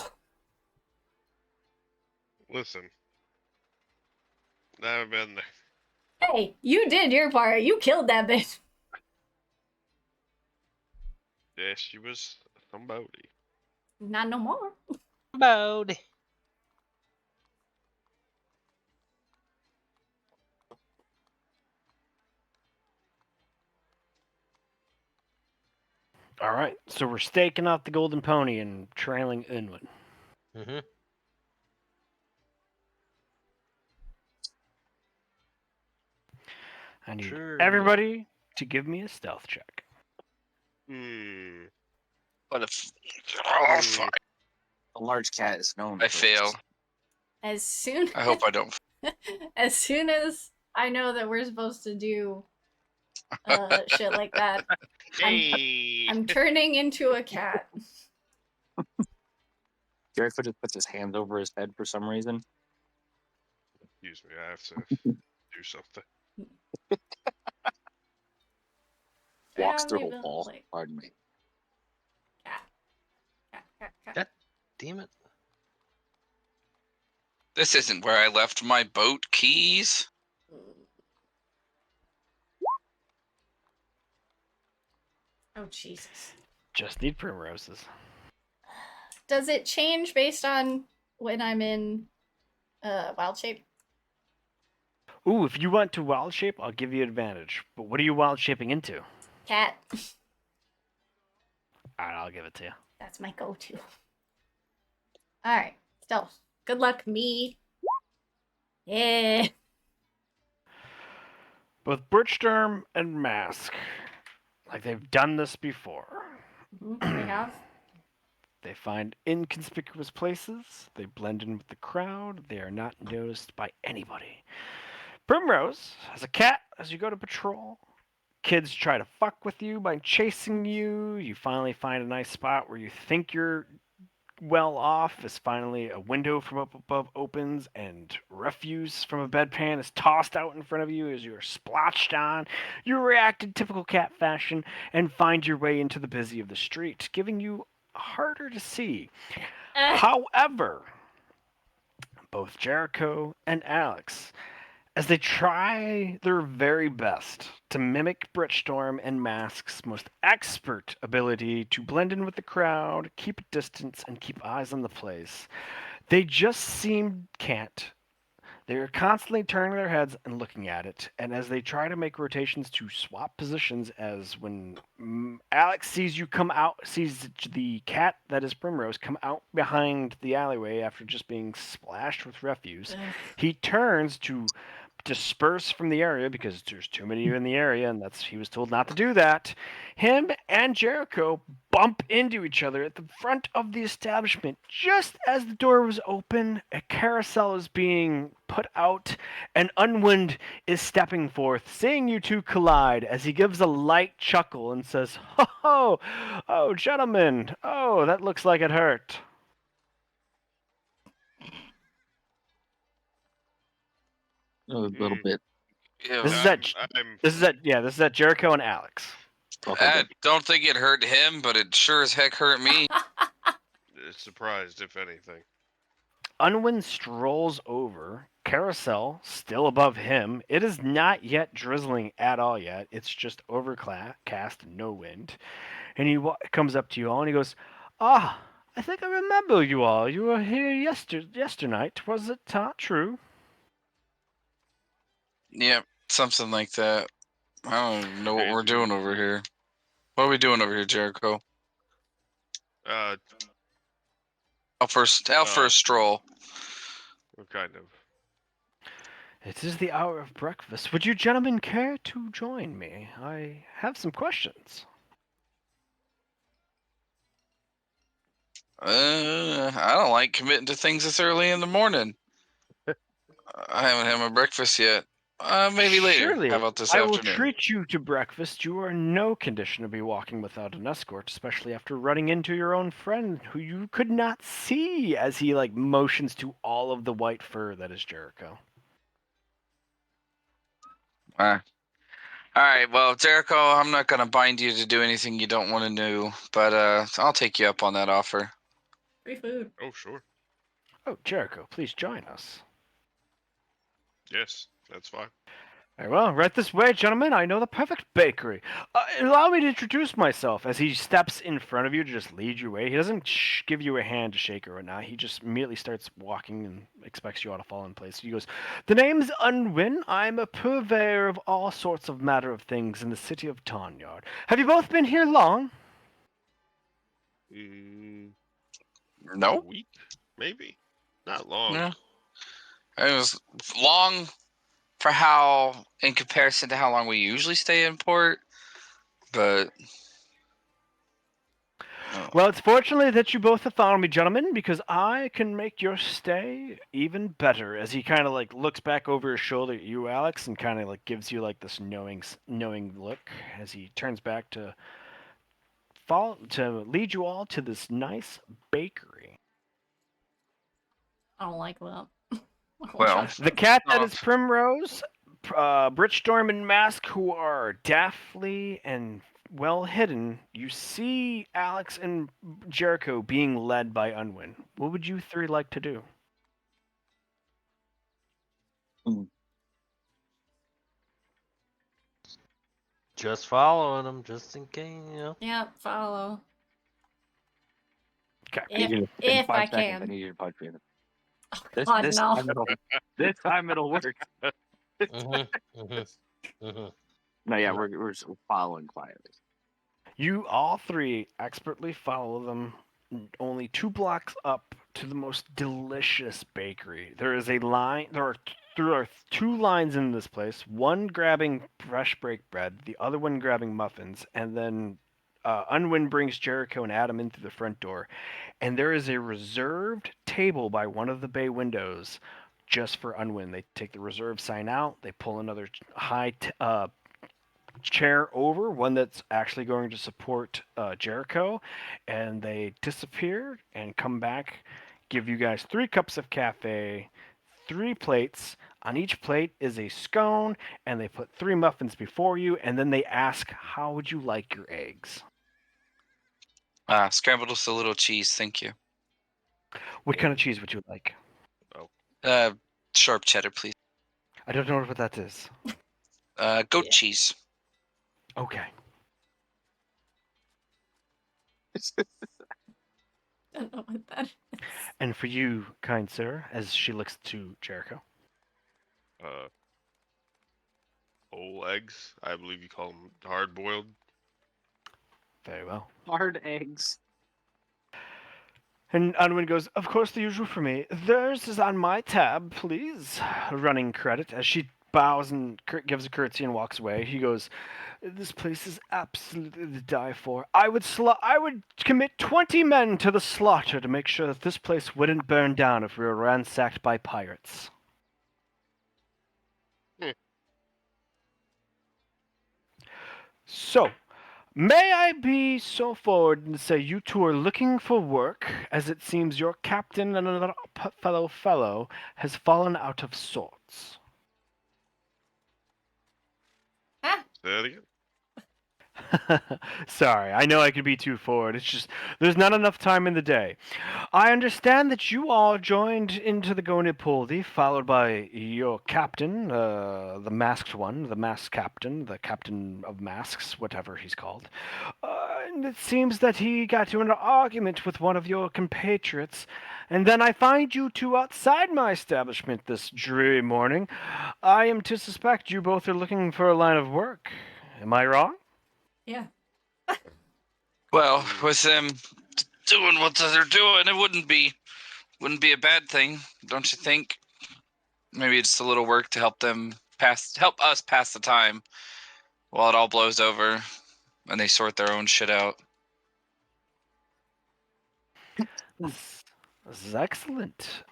listen, I've been there. Hey, you did your part. You killed that bitch. Yeah, she was somebody. Not no more. Bowed. All right, so we're staking out the golden pony and trailing Unwin. Mm-hmm. I need Sure. everybody to give me a stealth check. Hmm. But if Hmm. A large cat is known. I for fail, its- As soon I hope I don't. as soon as I know that we're supposed to do shit like that, Hey. I'm turning into a cat. Jericho just puts his hands over his head for some reason. Excuse me. I have to do something. Walks Grab through me, a Bill. wall. Like, Pardon me. cat. God damn it. This isn't where I left my boat keys. Oh Jesus. Just need primroses. Does it change based on when I'm in wild shape? Ooh, if you went to wild shape, I'll give you advantage. But what are you wild shaping into? Cat. Alright, I'll give it to you. That's my go-to. Alright. Stealth. Good luck, me. Yeah. Both Birchstorm and Mask, like they've done this before. They have. They find inconspicuous places, they blend in with the crowd, they are not noticed by anybody. Primrose has a cat as you go to patrol. Kids try to fuck with you by chasing you. You finally find a nice spot where you think you're well off as finally a window from up above opens and refuse from a bedpan is tossed out in front of you as you are splotched on. You react in typical cat fashion and find your way into the busy of the street, giving you harder to see. However, both Jericho and Alex, as they try their very best to mimic Britstorm and Mask's most expert ability to blend in with the crowd, keep a distance, and keep eyes on the place, they just can't. They're constantly turning their heads and looking at it, and as they try to make rotations to swap positions, as when Alex sees you come out, sees the cat that is Primrose come out behind the alleyway after just being splashed with refuse, he turns to disperse from the area because there's too many of you in the area, and he was told not to do that. Him and Jericho bump into each other at the front of the establishment. Just as the door was open, a carousel is being put out, and Unwind is stepping forth, seeing you two collide as he gives a light chuckle and says, "Ho ho! Oh, gentlemen! Oh, that looks like it hurt." A little bit. Ew. This is at I'm this is at Jericho and Alex. Okay, I good. don't think it hurt him, but it sure as heck hurt me. surprised, if anything. Unwin strolls over, carousel still above him. It is not yet drizzling at all yet. It's just overcast, no wind. And he comes up to you all and he goes, "Ah, I think I remember you all. You were here yesternight. Was it not true?" Yep, something like that. I don't even know what we're doing Crazy. over here. What are we doing over here, Jericho? Uh, Out for a stroll. kind of. It is the hour of breakfast. Would you gentlemen care to join me? I have some questions. I don't like committing to things this early in the morning. I haven't had my breakfast yet. Maybe later. Surely, How about this I will afternoon? treat you to breakfast. You are in no condition to be walking without an escort, especially after running into your own friend, who you could not see as he motions to all of the white fur that is Jericho. All right. Well, Jericho, I'm not gonna bind you to do anything you don't want to do, but I'll take you up on that offer. Free food. Oh, sure. Oh, Jericho, please join us. Yes, that's fine. Very well, right this way, gentlemen. I know the perfect bakery. Allow me to introduce myself. As he steps in front of you to just lead you away, he doesn't give you a hand to shake or whatnot. He just immediately starts walking and expects you all to fall in place. He goes, "The name's Unwin. I'm a purveyor of all sorts of matter of things in the city of Tanyard. Have you both been here long?" A Nope. week, maybe. Not long. Yeah. It was long for how, in comparison to how long we usually stay in port, but Well, it's fortunately that you both have found me, gentlemen, because I can make your stay even better. As he kind of like looks back over his shoulder at you, Alex, and kind of like gives you like this knowing look as he turns back to lead you all to this nice bakery. I don't like that. well, The cat that oh, is Primrose, Britchstorm, and Mask, who are daftly and well hidden, you see Alex and Jericho being led by Unwin. What would you three like to do? Just following them, just in case, Yeah, follow. Okay. If In if I 5 seconds, I can. need you to punch me in the Oh This God, this no. time it'll this time it'll work. No, yeah, we're just following quietly. You all three expertly follow them only 2 blocks up to the most delicious bakery. There is a line. There are 2 lines in this place. One grabbing fresh baked bread, the other one grabbing muffins, and then Unwin brings Jericho and Adam in through the front door. And there is a reserved table by one of the bay windows just for Unwin. They take the reserve sign out. They pull another chair over, one that's actually going to support Jericho, and they disappear and come back, give you guys 3 cups of cafe, 3 plates. On each plate is a scone, and they put 3 muffins before you, and then they ask, how would you like your eggs? scrambled with a little cheese, thank you. What kind of cheese would you like? Sharp cheddar, please. I don't know what that is. Goat Yeah. cheese. Okay. I don't know what that is. And for you, kind sir, as she looks to Jericho. Uh, whole eggs. I believe you call them hard boiled. Very well. Hard eggs. And Unwin goes, of course, the usual for me. Theirs is on my tab, please. Running credit. As she bows and gives a curtsy and walks away, he goes, this place is absolutely to die for. I would commit 20 men to the slaughter to make sure that this place wouldn't burn down if we were ransacked by pirates. So, may I be so forward and say you two are looking for work, as it seems your captain and another fellow has fallen out of sorts. Ah, Say that again. Sorry, I know I could be too forward. It's just there's not enough time in the day. I understand that you all joined into the Gonipoldi, followed by your captain, the masked one, the masked captain, the captain of masks, whatever he's called. And it seems that he got into an argument with one of your compatriots, and then I find you two outside my establishment this dreary morning. I am to suspect you both are looking for a line of work. Am I wrong? yeah. Well, with them doing what they're doing, it wouldn't be a bad thing, don't you think? Maybe it's a little work to help us pass the time while it all blows over and they sort their own shit out. This is excellent.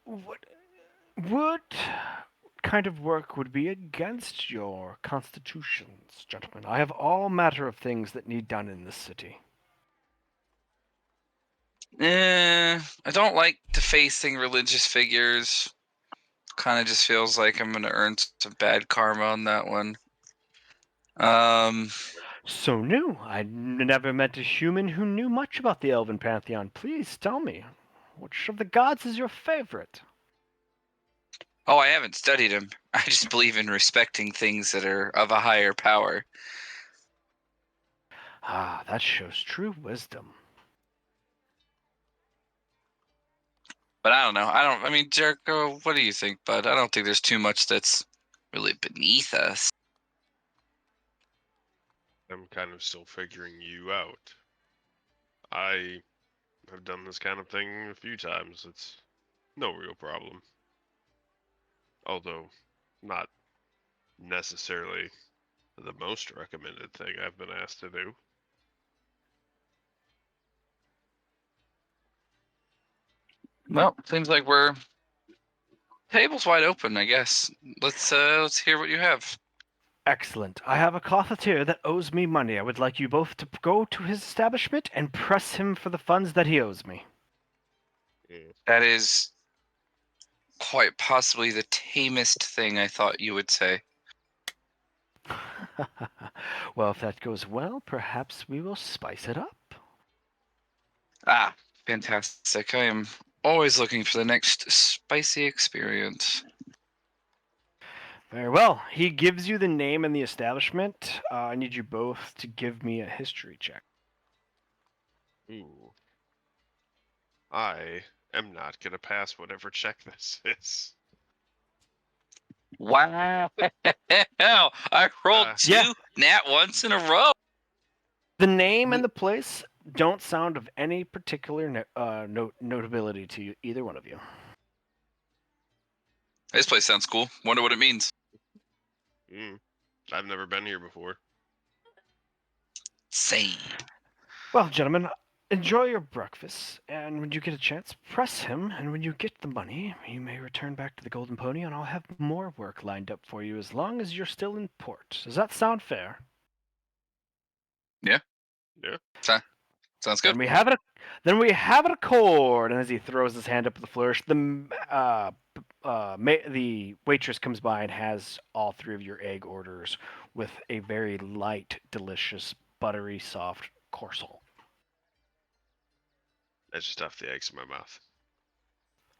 What kind of work would be against your constitutions, gentlemen? I have all matter of things that need done in this city. I don't like defacing religious figures. Kind of just feels like I'm gonna earn some bad karma on that one. So new. I never met a human who knew much about the Elven Pantheon. Please tell me, which of the gods is your favorite? Oh, I haven't studied them. I just believe in respecting things that are of a higher power. Ah, that shows true wisdom. But I don't know. I mean, Jericho, what do you think, bud? I don't think there's too much that's really beneath us. I'm kind of still figuring you out. I have done this kind of thing a few times. It's no real problem. Although, not necessarily the most recommended thing I've been asked to do. Well, seems like we're table's wide open. I guess let's hear what you have. Excellent. I have a closeteer that owes me money. I would like you both to go to his establishment and press him for the funds that he owes me. That is quite possibly the tamest thing I thought you would say. Well, if that goes well, perhaps we will spice it up. Ah, fantastic. I am always looking for the next spicy experience. Very well. He gives you the name and the establishment. I need you both to give me a history check. Ooh. I am not gonna pass whatever check this is. Wow. I rolled two Yeah. nat once in a row. The name and the place don't sound of any particular notability to you, either one of you. This place sounds cool. Wonder what it means. I've never been here before. Same. Well, gentlemen, enjoy your breakfast, and when you get a chance, press him, and when you get the money, you may return back to the Golden Pony, and I'll have more work lined up for you as long as you're still in port. Does that sound fair? Yeah. Yeah. Sounds good. Then we have it accord. And as he throws his hand up with a flourish, the waitress comes by and has all three of your egg orders with a very light, delicious, buttery, soft corsel. I just stuffed the eggs in my mouth.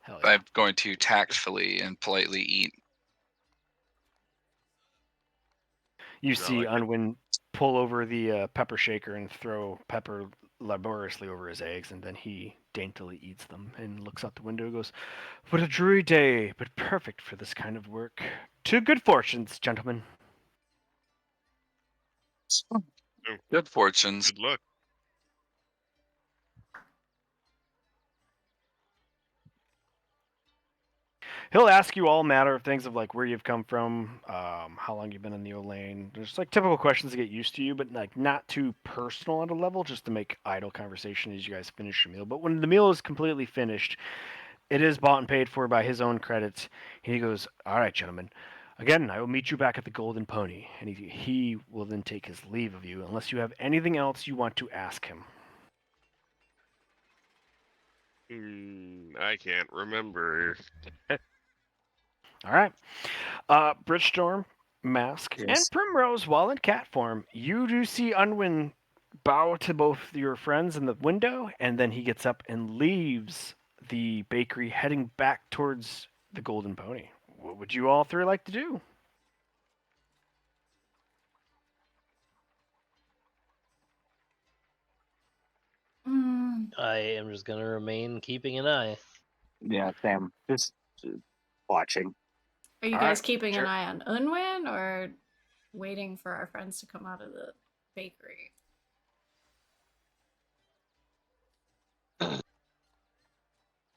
Hell yeah. I'm going to tactfully and politely eat. You see like it. Unwin pull over the pepper shaker and throw pepper laboriously over his eggs, and then he daintily eats them and looks out the window and goes, "What a dreary day, but perfect for this kind of work. To good fortunes, gentlemen." Good fortunes. Good luck. He'll ask you all matter of things of like where you've come from, how long you've been in the lane. There's like typical questions to get used to you, but like not too personal at a level, just to make idle conversation as you guys finish your meal. But when the meal is completely finished, it is bought and paid for by his own credits. He goes, "All right, gentlemen. Again, I will meet you back at the Golden Pony," and he will then take his leave of you unless you have anything else you want to ask him. I can't remember. All right. Bridgestorm, Mask, Yes. and Primrose, while in cat form, you do see Unwin bow to both your friends in the window, and then he gets up and leaves the bakery, heading back towards the Golden Pony. What would you all three like to do? I am just gonna remain keeping an eye. Yeah, Sam. Just watching. Are you All guys right, keeping sure. an eye on Unwin or waiting for our friends to come out of the bakery?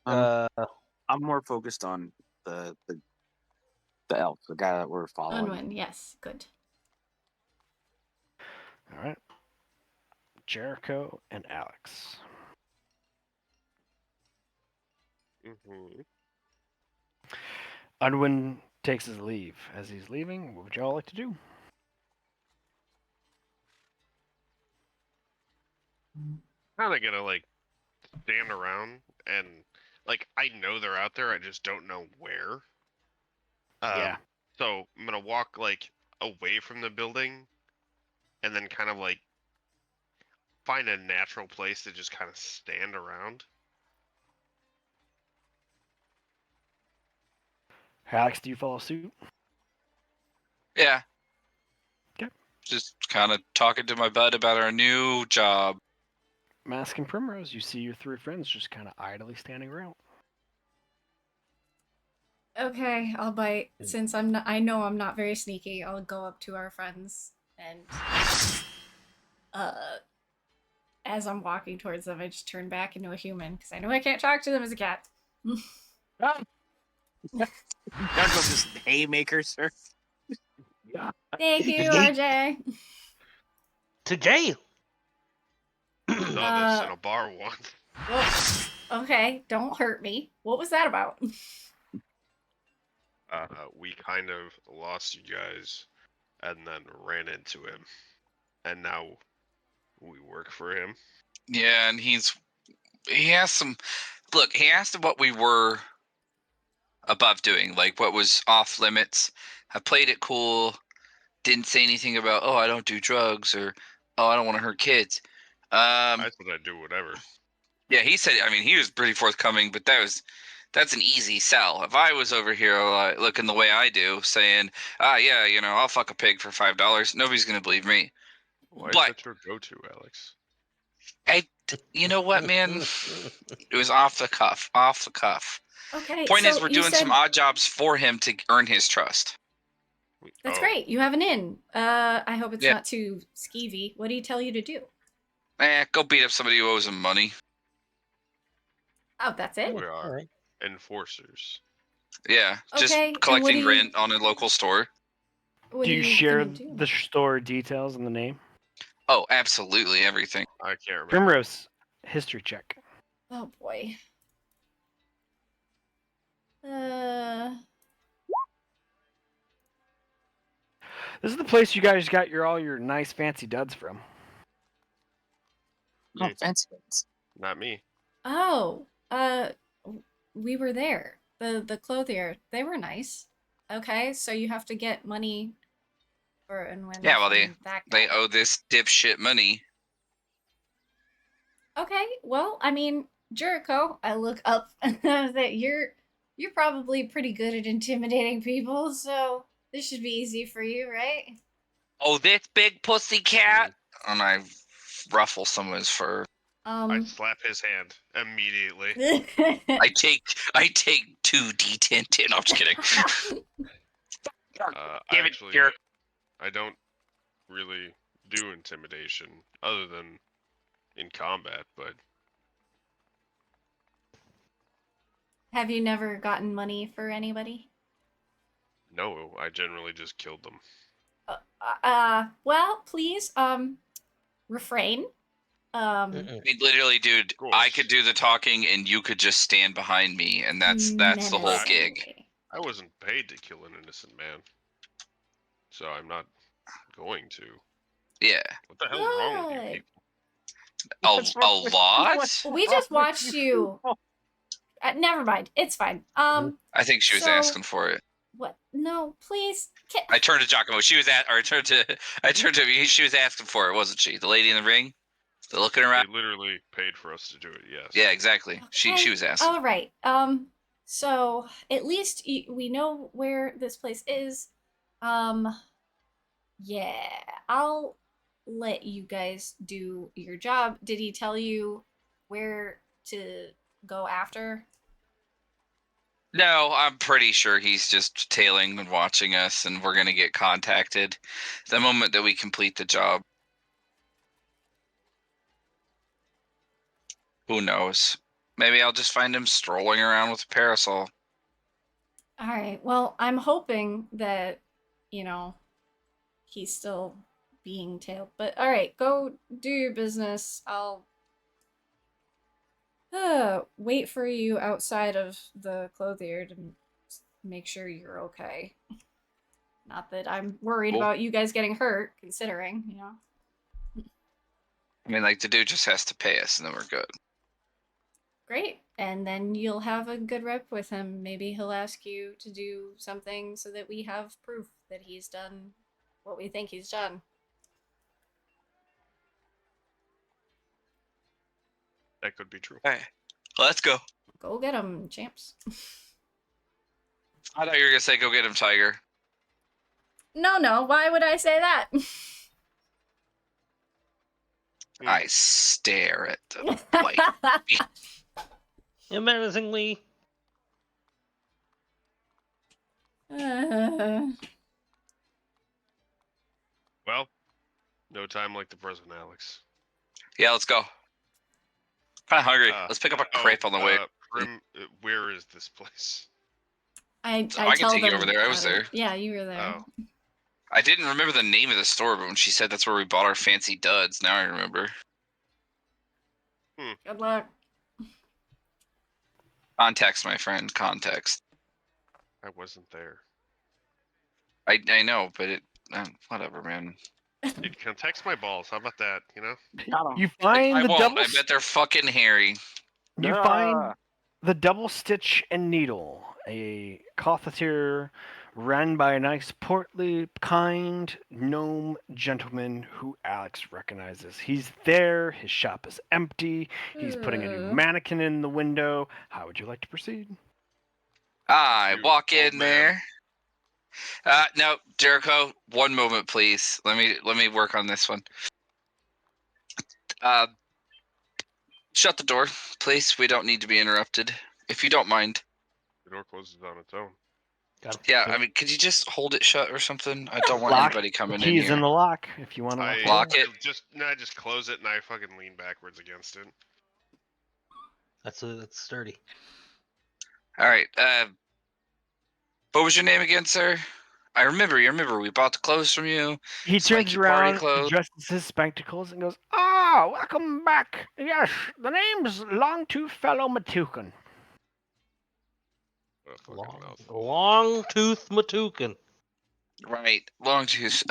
Uh, I'm more focused on the elf, the guy that we're following. Unwin, yes, good. All right. Jericho and Alex. Mm-hmm. Unwin takes his leave. As he's leaving, what would y'all like to do? Kind of gonna like stand around and like I know they're out there. I just don't know where. Yeah. So I'm gonna walk like away from the building, and then kind of like find a natural place to just kind of stand around. Alex, do you follow suit? Yeah. Okay. Just kind of talking to my bud about our new job. Mask and Primrose, you see your three friends just kind of idly standing around. Okay, I'll bite. Since I know I'm not very sneaky, I'll go up to our friends and uh as I'm walking towards them, I just turn back into a human because I know I can't talk to them as a cat. Gotta go this haymaker, sir. Thank you, RJ. Today. Saw this in a bar once. Well, okay, don't hurt me. What was that about? We kind of lost you guys and then ran into him. And now we work for him. Yeah, and he has some. Look, he asked what we were above doing, like what was off limits. I played it cool. Didn't say anything about, oh, I don't do drugs, or oh, I don't want to hurt kids. I said I'd do whatever. Yeah, he said. I mean, he was pretty forthcoming, but that's an easy sell. If I was over here looking the way I do, saying, yeah, I'll fuck a pig for $5, nobody's gonna believe me. Why is But that your go-to, Alex? you know what, man? It was off the cuff. Off the cuff. Okay, Point so is, we're you doing said some odd jobs for him to earn his trust. that's Oh, great. You have an inn. I hope it's Yeah. not too skeevy. What do you tell you to do? Go beat up somebody who owes him money. Oh, that's it. we are Alright. enforcers. Yeah, Okay, just and what collecting do you- rent on a local store. What Do are you you share gonna do? the store details and the name? Oh, absolutely everything. I can't remember. Primrose, history check. Oh boy. Uh, This is the place you guys got all your nice fancy duds from. Oh, fancy. Not me. oh, we were there. The clothier, they were nice. Okay, so you have to get money for and when Yeah, well, from that guy. they owe this dipshit money. Okay, well, I mean, Jericho, I look up that you're probably pretty good at intimidating people, so this should be easy for you, right? Oh, this big pussy cat. And I ruffle some of his fur. I slap his hand immediately. I take 2d10. No, I'm just kidding. Give it, Actually, jerk. I don't really do intimidation other than in combat, but Have you never gotten money for anybody? no, I generally just killed them. Well, please, refrain. I mean, literally, dude, Of course. I could do the talking and you could just stand behind me, and that's the whole gig. menacingly. I wasn't paid to kill an innocent man, so I'm not going to. Yeah. What the hell's wrong with you Good. people? A lot? We just watched you. Never mind. It's fine. I think she was So- asking for it. What? No, please. I turned to Giacomo. She was I turned to me. She was asking for it, wasn't she? The lady in the ring? The looking They around? literally paid for us to do it, yes. Yeah, exactly. She was asking. All right. So at least we know where this place is. Yeah. I'll let you guys do your job. Did he tell you where to go after? No, I'm pretty sure he's just tailing and watching us, and we're gonna get contacted the moment that we complete the job. Who knows? Maybe I'll just find him strolling around with a parasol. All right. Well, I'm hoping that, he's still being tailed. But all right, go do your business. I'll wait for you outside of the clothier to make sure you're okay. Not that I'm worried Cool. about you guys getting hurt, considering, I mean, like, the dude just has to pay us, and then we're good. Great. And then you'll have a good rep with him. Maybe he'll ask you to do something so that we have proof that he's done what we think he's done. That could be true. All right, let's go. Go get him, champs. I thought you were gonna say, "Go get him, Tiger." No. Why would I say that? I stare at the white. Menacingly. Well, no time like the present, Alex. Yeah, let's go. Kind of hungry. Let's pick up a crepe on the way. Where is this place? I I can tell take you them over there. I was how to- there. Yeah, you were there. Oh. I didn't remember the name of the store, but when she said that's where we bought our fancy duds, now I remember. Good luck. Context, my friend. Context. I wasn't there. I know, but it whatever, man. Dude, context my balls. How about that? You know. You find I the won't. double. I bet they're fucking hairy. You find the double stitch and needle, a cofferture run by a nice, portly, kind gnome gentleman who Alex recognizes. He's there. His shop is empty. He's putting a new mannequin in the window. How would you like to proceed? I You walk old in man. there. No, Jericho. One moment, please. Let me work on this one. Shut the door, please. We don't need to be interrupted. If you don't mind. The door closes on its own. Yeah, I mean, could you just hold it shut or something? I don't want Lock. anybody coming in Keys here. in the lock. If you want to I Lock it. I just close it and I fucking lean backwards against it. That's sturdy. All right. What was your name again, sir? I remember. You remember we bought the clothes from you. He turns Spiky party around, clothes. adjusts his spectacles, and goes, "Ah, welcome back. Yes, the name's Longtooth Fellow Matukin." Oh, fucking mouth. Long tooth Matukin. Right, long tooth.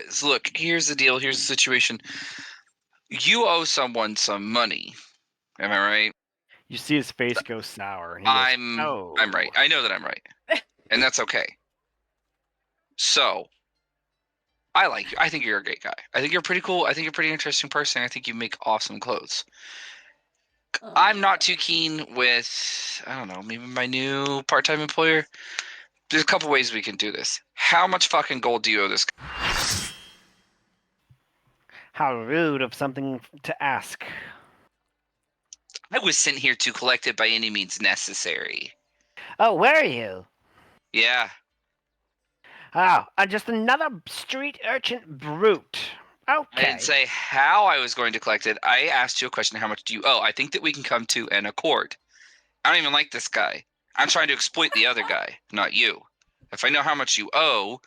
So look, here's the deal. Here's the situation. You owe someone some money. Am I right? You see his face go sour, and he goes, I'm right. I know that I'm right, and that's okay. So, I like you. I think you're a great guy. I think you're pretty cool. I think you're a pretty interesting person. I think you make awesome clothes. Oh, I'm not too keen with, I don't know, maybe my new part-time employer. There's a couple ways we can do this. How much fucking gold do you owe this guy? How rude of something to ask. I was sent here to collect it by any means necessary. Oh, were you? Yeah. Oh, just another street urchin brute. I Okay. didn't say how I was going to collect it. I asked you a question, how much do you owe? I think that we can come to an accord. I don't even like this guy. I'm trying to exploit the other guy, not you. If I know how much you owe,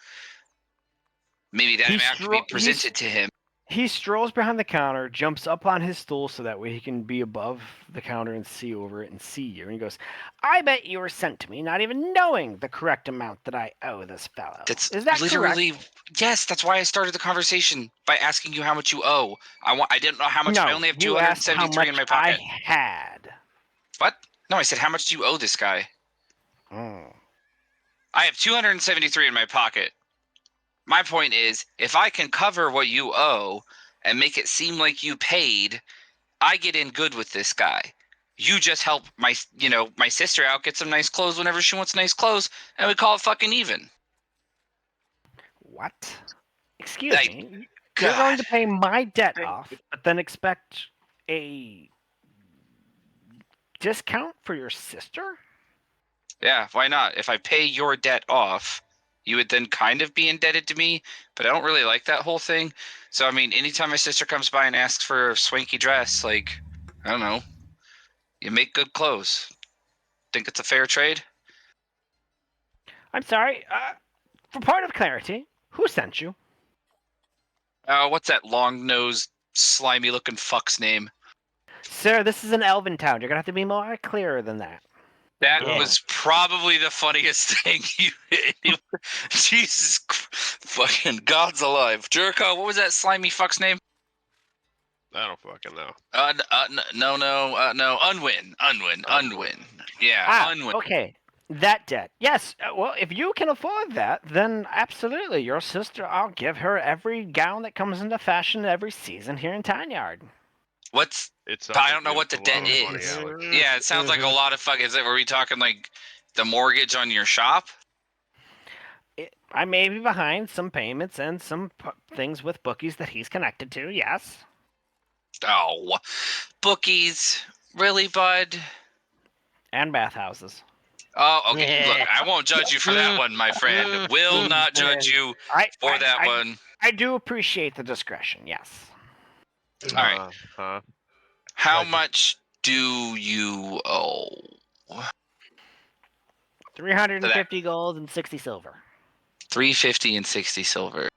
maybe that amount could be presented to him. He strolls behind the counter, jumps up on his stool so that way he can be above the counter and see over it and see you. And he goes, "I bet you were sent to me not even knowing the correct amount that I owe this fellow. That's Is that literally correct?" Yes. That's why I started the conversation by asking you how much you owe. I didn't know how much. No, I only have you asked how 273 in much my pocket. I had. What? No, I said how much do you owe this guy? Mm. I have 273 in my pocket. My point is, if I can cover what you owe and make it seem like you paid, I get in good with this guy. You just help my sister out, get some nice clothes whenever she wants nice clothes, and we call it fucking even. What? Excuse me. You're God. going to pay my debt off, but then expect a discount for your sister? Yeah, why not? If I pay your debt off, you would then kind of be indebted to me, but I don't really like that whole thing. So, I mean, anytime my sister comes by and asks for a swanky dress, like, I don't know, you make good clothes. Think it's a fair trade? I'm sorry. For part of clarity, who sent you? What's that long-nosed, slimy-looking fuck's name? Sir, this is an elven town. You're going to have to be more clearer than that. That Yeah. was probably the funniest thing you. Jesus, fucking God's alive, Jericho. What was that slimy fuck's name? I don't fucking know. No, Unwin. Yeah, Unwin. Okay. That debt. Yes. Well, if you can afford that, then absolutely. Your sister, I'll give her every gown that comes into fashion every season here in Tanyard. But I don't know what the debt is. Yeah, it sounds like a lot of fucking. Were we talking like the mortgage on your shop? I may be behind some payments and some things with bookies that he's connected to, yes. Oh, bookies. Really, bud? And bathhouses. Oh, okay. Look, I won't judge you for that one, my friend. Will not judge you for that one. I do appreciate the discretion, yes. All right. How much do you owe? 350 gold and 60 silver. 350 and 60 silver.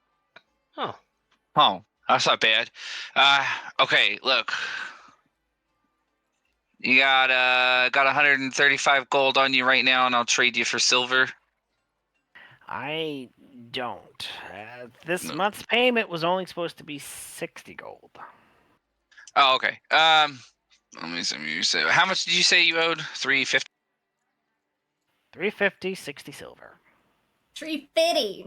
Oh, Oh, that's not bad. Okay, look. You got 135 gold on you right now, and I'll trade you for silver. I don't. This No. month's payment was only supposed to be 60 gold. Oh, okay. Let me see. You say how much did you say you owed? 350. 350, 60 silver. Tree fitty.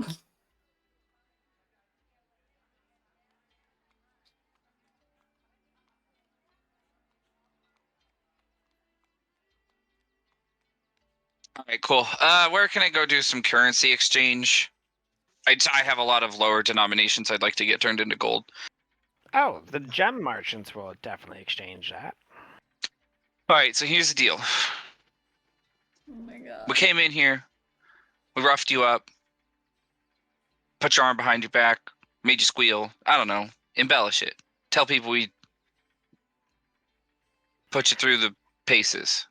All right, cool. Where can I go do some currency exchange? I have a lot of lower denominations I'd like to get turned into gold. Oh, the gem merchants will definitely exchange that. All right, so here's the deal. Oh my god. We came in here, we roughed you up, put your arm behind your back, made you squeal. I don't know. Embellish it. Tell people we put you through the paces.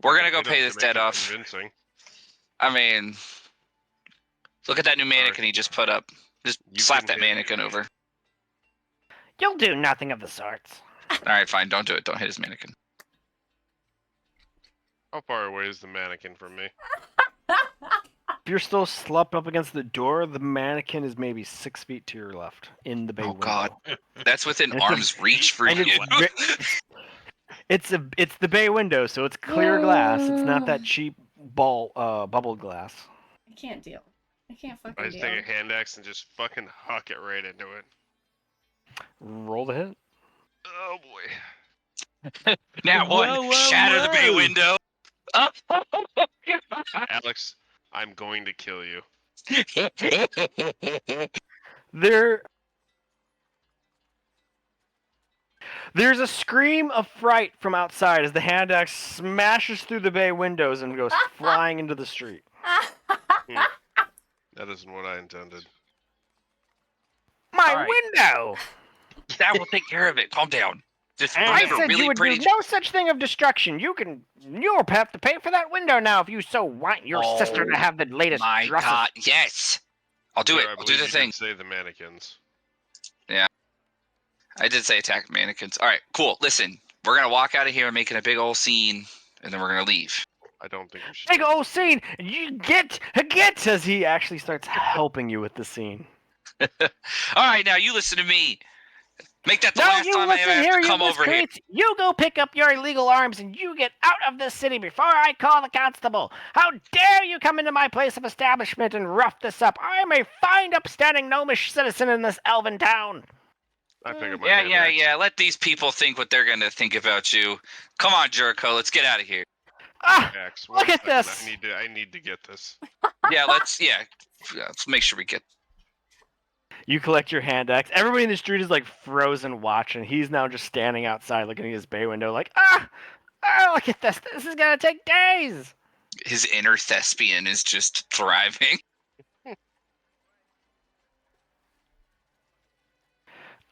We're gonna go Hit him pay to this make debt it off. Convincing. I mean, look at that new mannequin he just put up. Just You slap can that hit mannequin me. over. You'll do nothing of the sorts. All right, fine. Don't do it. Don't hit his mannequin. How far away is the mannequin from me? If you're still slumped up against the door, the mannequin is maybe 6 feet to your left in the bay Oh window. God, that's within And it's a- arm's reach for and you. it's the bay window, so it's clear glass. It's not that cheap bubble glass. I can't deal. I can't I fucking just deal. take a hand axe and just fucking huck it right into it. Roll the hit. Oh boy. Now what? Whoa, whoa, Shatter the bay whoa. window. Alex, I'm going to kill you. There's a scream of fright from outside as the hand axe smashes through the bay windows and goes flying into the street. That isn't what I intended. My All right. window! That will take care of it. Calm down. Just I remember, said really you would pretty. do no such thing of destruction. You'll have to pay for that window now if you so want your sister to Oh, have the latest My dresses. God, yes. I'll do Sir, it. I I'll do believe the you thing. did say the mannequins. I did say attack mannequins. All right, cool. Listen, we're gonna walk out of here making a big old scene, and then we're gonna leave. I don't think we should. Big old scene. You get as he actually starts helping you with the scene. All right, now you listen to me. Make that the No, last you time I listen ever have here, to you come over here. miscreants. You go pick up your illegal arms and you get out of this city before I call the constable. How dare you come into my place of establishment and rough this up? I am a fine, upstanding, gnomish citizen in this elven town. I pick up my Yeah, hand axe. yeah. Let these people think what they're gonna think about you. Come on, Jericho, let's get out of here. Ah, Axe. look One at second, this. I need to get this. Yeah, let's make sure we get. you collect your hand axe. Everybody in the street is like frozen watching. He's now just standing outside looking at his bay window like, look at this. This is going to take days. His inner thespian is just thriving.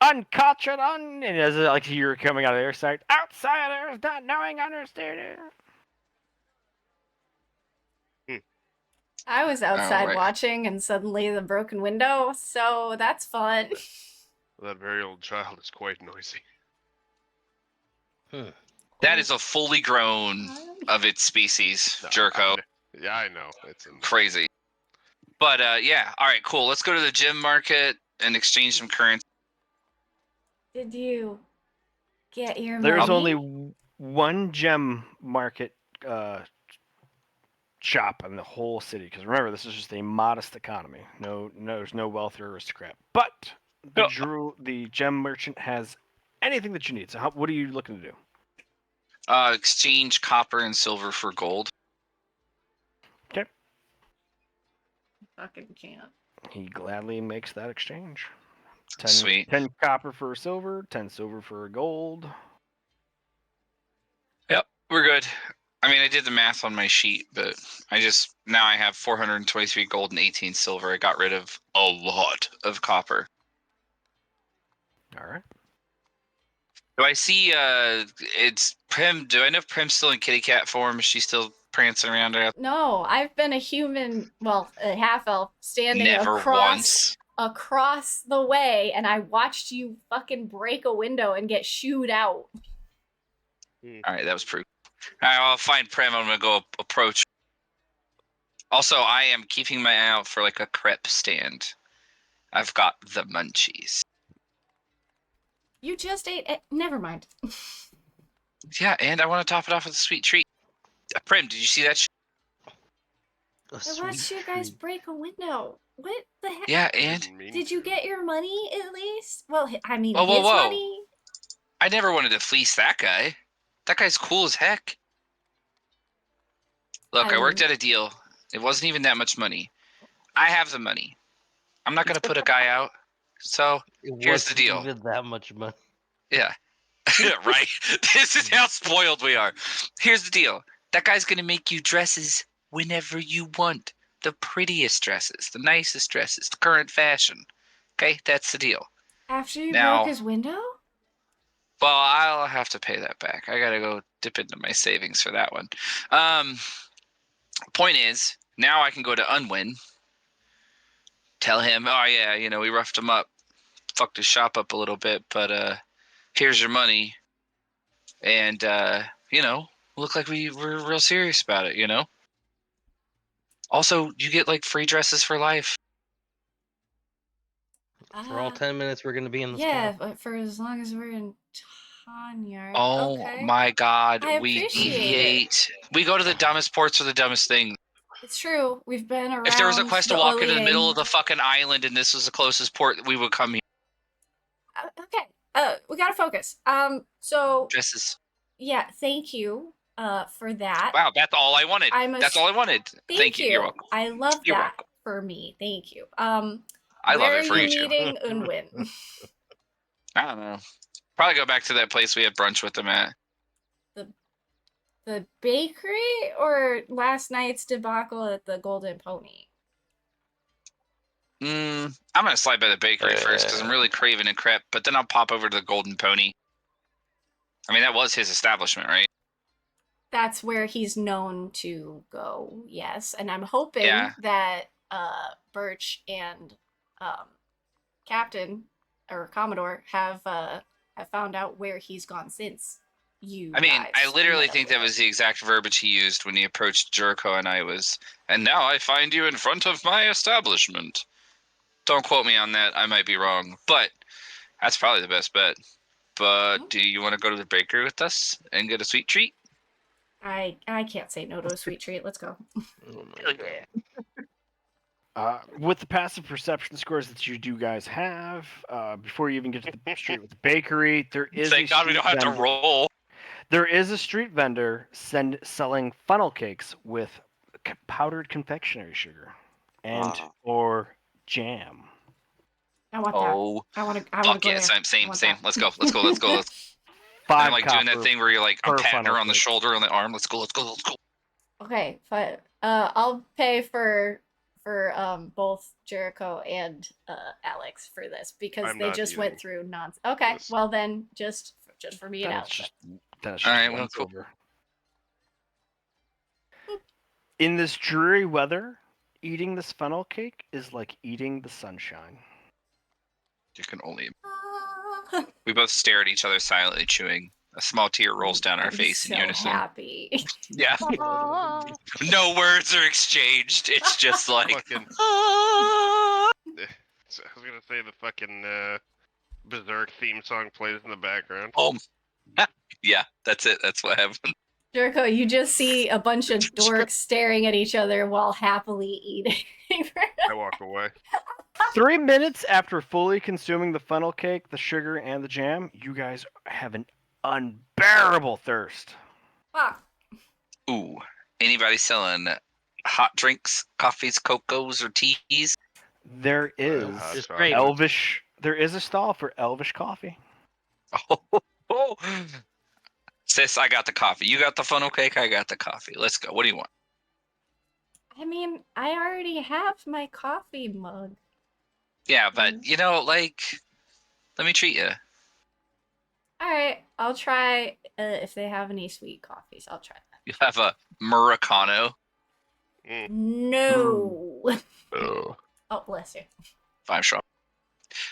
Uncultured, and as like you're coming out of their side, outsiders not knowing, understanding. I was outside right. watching and suddenly the broken window, so that's fun. That very old child is quite noisy. That is a fully grown of its species, Jericho. Yeah, I know. It's Crazy. But yeah, all right, cool. Let's go to the gem market and exchange some currency. Did you get your There's money? only one gem market shop in the whole city because remember this is just a modest economy. There's no wealthy aristocrat. But the gem merchant has anything that you need. So what are you looking to do? Exchange copper and silver for gold. Okay. Fucking can't. He gladly makes that exchange. 10, Sweet. 10 copper for silver, 10 silver for gold. Yep, we're good. I mean, I did the math on my sheet, but now I have 423 gold and 18 silver. I got rid of a lot of copper. All right. Do I see? It's Prim. Do I know if Prim's still in kitty cat form? Is she still prancing around there? No, I've been a human, well, a half elf, standing Never across once. the way, and I watched you fucking break a window and get shooed out. All right, that was proof. All right, I'll find Prim. I'm gonna go approach. Also, I am keeping my eye out for like a crepe stand. I've got the munchies. You just ate it. Never mind. Yeah, and I want to top it off with a sweet treat. Prim, did you see that? A I watched sweet you guys treat. break a window. What the heck? Yeah, I and didn't mean Did you to. get your money at least? Well, I mean, whoa, whoa, his whoa! money. I never wanted to fleece that guy. That guy's cool as heck. Look, I I worked mean- out a deal. It wasn't even that much money. I have the money. I'm not gonna put a guy out. So It here's the wasn't deal. even that much money. Yeah. Right. This is how spoiled we are. Here's the deal. That guy's gonna make you dresses whenever you want. The prettiest dresses, the nicest dresses, the current fashion. Okay, that's the deal. After you broke Now, his window? well, I'll have to pay that back. I gotta go dip into my savings for that one. Um, point is, now I can go to Unwin. Tell him, oh yeah, we roughed him up, fucked his shop up a little bit, but here's your money, and look like we were real serious about it. Also, you get like free dresses for life. For all 10 minutes, we're going to be in the Yeah, store. but for as long as we're in Tanyard. Oh Okay. my God, I we appreciate it. deviate. We go to the dumbest ports for the dumbest things. It's true. We've been around If there was a quest to the walk into the middle Olean. of the fucking island and this was the closest port, we would come here. Okay. We gotta focus. So Dresses. yeah, thank you. For that. Wow, that's all I wanted. I must. That's all I wanted. Thank you. You're welcome. I love You're that welcome. for me. Thank you. I love where it for are you you too. meeting Unwin? I don't know. Probably go back to that place we had brunch with them at. The bakery or last night's debacle at the Golden Pony? I'm gonna slide by the bakery first because I'm really craving a crepe, but then I'll pop over to the Golden Pony. I mean, that was his establishment, right? That's where he's known to go, yes. And I'm hoping Yeah. that Birch and Captain or Commodore have found out where he's gone since you. I mean, guys I literally met think up that with was the exact verbiage he used when he approached Jericho and I was, and now I find you in front of my establishment. Don't quote me on that. I might be wrong, but that's probably the best bet. But Mhm. do you want to go to the bakery with us and get a sweet treat? I can't say no to a sweet treat. Let's go. Oh my God. With the passive perception scores that you do guys have, before you even get to the street with the bakery, there is Thank God we don't have to roll. There is a street vendor selling funnel cakes with powdered confectionery sugar and or jam. I want Oh, that. I want to fuck go yeah! there. Same. Want Same. that. Let's go. Let's go. Let's go. Five I'm like doing that copper thing where you're like, I'm per patting her funnel on the cake. shoulder, on the arm. Let's go. Let's go. Let's go. Okay, fine. I'll pay for both Jericho and Alex for this because I'm they not just eating went through nonsense. Okay, this. well then just for me and Then Alex. it's just All right, well, once cool. over. In this dreary weather, eating this funnel cake is like eating the sunshine. You can only. We both stare at each other silently, chewing. A small tear rolls down our I'm face so in unison. happy. Yeah. No words are exchanged. It's just like. Fucking. So I was gonna say the fucking Berserk theme song plays in the background. Oh. Yeah, that's it. That's what happened. Jericho, you just see a bunch of dorks staring at each other while happily eating. I walk away. 3 minutes after fully consuming the funnel cake, the sugar, and the jam, you guys have an unbearable thirst. Fuck. Ooh. Anybody selling hot drinks, coffees, cocos, or teas? There is hot Just chocolate. great. elvish. There is a stall for elvish coffee. Oh. Sis, I got the coffee. You got the funnel cake. I got the coffee. Let's go. What do you want? I mean, I already have my coffee mug. Yeah, but let me treat you. All right, I'll try if they have any sweet coffees. I'll try that. You have a Muracano. No. Oh. Oh, bless you. 5 shot.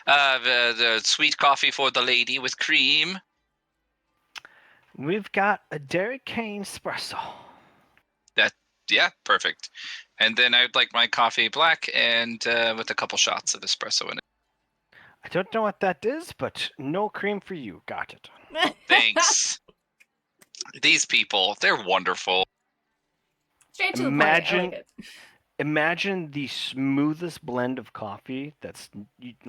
The sweet coffee for the lady with cream. We've got a Dairy Cane espresso. Yeah, perfect. And then I'd like my coffee black and with a couple shots of espresso in it. I don't know what that is, but no cream for you. Got it. Thanks. These people, they're wonderful. Straight to the point. I like it. Imagine the smoothest blend of coffee that's you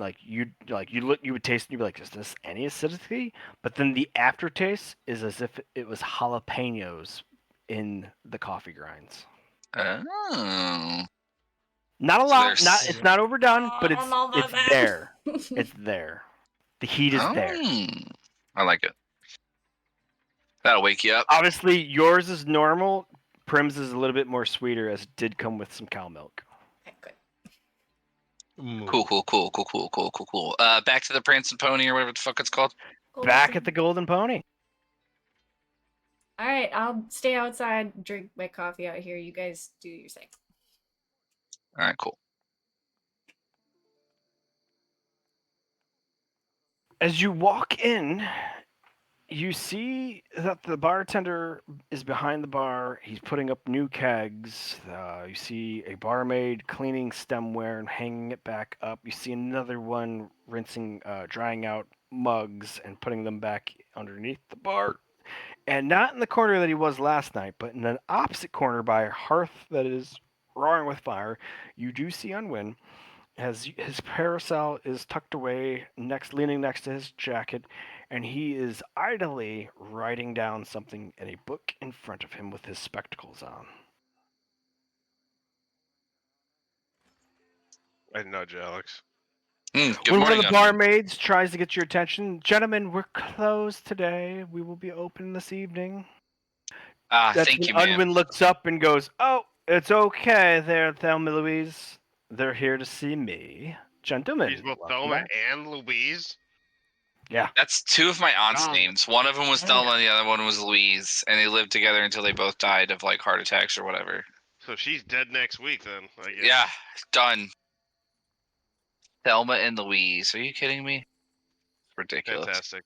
would taste and you'd be like, is this any acidity? But then the aftertaste is as if it was jalapenos in the coffee grinds. Oh. Not a So lot, there's- it's not overdone, but I don't know about it's that. there. It's there. The heat is there. I like it. That'll wake you up. Obviously, yours is normal. Prim's is a little bit more sweeter, as it did come with some cow milk. Okay, good. Cool. Back to the Prancing Pony or whatever the fuck it's called. Back at the Golden Pony. All right, I'll stay outside, drink my coffee out here. You guys do your thing. All right, cool. As you walk in, you see that the bartender is behind the bar. He's putting up new kegs. You see a barmaid cleaning stemware and hanging it back up. You see another one rinsing, drying out mugs and putting them back underneath the bar. And not in the corner that he was last night, but in an opposite corner by a hearth that is roaring with fire, you do see Unwin. As his parasol is tucked away, leaning next to his jacket, and he is idly writing down something in a book in front of him with his spectacles on. I nudge Alex. Good When one of morning, the Unwin. barmaids tries to get your attention, gentlemen, we're closed today. We will be open this evening. That's Thank when you, ma'am. Unwin looks up and goes, "Oh, it's okay there, Thelma Louise. They're here to see me. Gentlemen, She's both welcome Thelma back." and Louise. Yeah. That's 2 of my aunt's Oh. names. One of them was Thelma, and the other one was Louise, and they lived together until they both died of like heart attacks or whatever. So she's dead next week then, I guess. Yeah, done. Thelma and Louise. Are you kidding me? Ridiculous. Fantastic.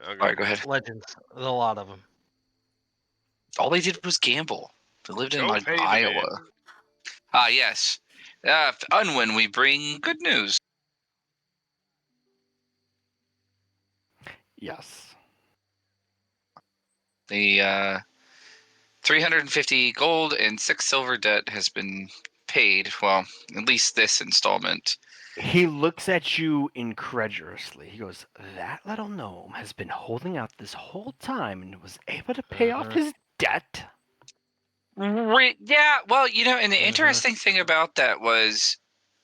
All right, go ahead. Legends. There's a lot of them. All they did was gamble. They lived in Go like pay the Iowa. man. Yes. Unwin, we bring good news. Yes. The 350 gold and 6 silver debt has been paid. Well, at least this installment. He looks at you incredulously. He goes, "That little gnome has been holding out this whole time and was able to pay off his debt?" Yeah, well, and the interesting thing about that was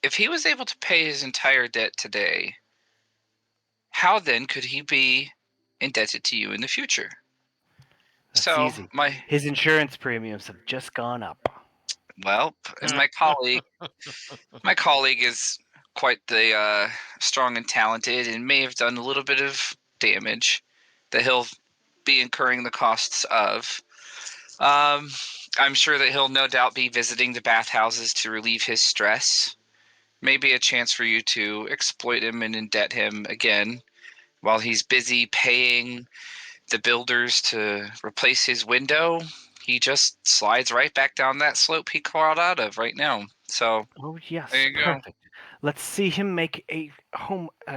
if he was able to pay his entire debt today, how then could he be indebted to you in the future? That's So easy. His insurance premiums have just gone up. And my colleague is quite the strong and talented and may have done a little bit of damage that he'll be incurring the costs of. I'm sure that he'll no doubt be visiting the bathhouses to relieve his stress. Maybe a chance for you to exploit him and indebt him again while he's busy paying the builders to replace his window. He just slides right back down that slope he crawled out of right now. So Oh yes, there you go. perfect. Let's see him make a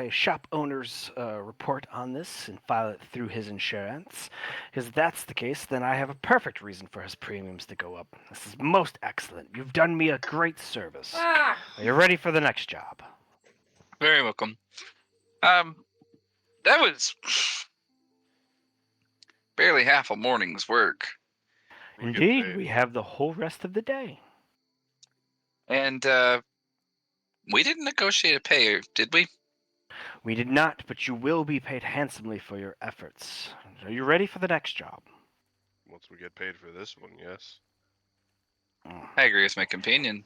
shop owner's report on this and file it through his insurance. Because if that's the case, then I have a perfect reason for his premiums to go up. This is most excellent. You've done me a great service. Ah! Are you ready for the next job? Very welcome. That was barely half a morning's work. We get Indeed, paid. we have the whole rest of the day. And we didn't negotiate a pay, did we? We did not, but you will be paid handsomely for your efforts. Are you ready for the next job? Once we get paid for this one, yes. I agree with my companion.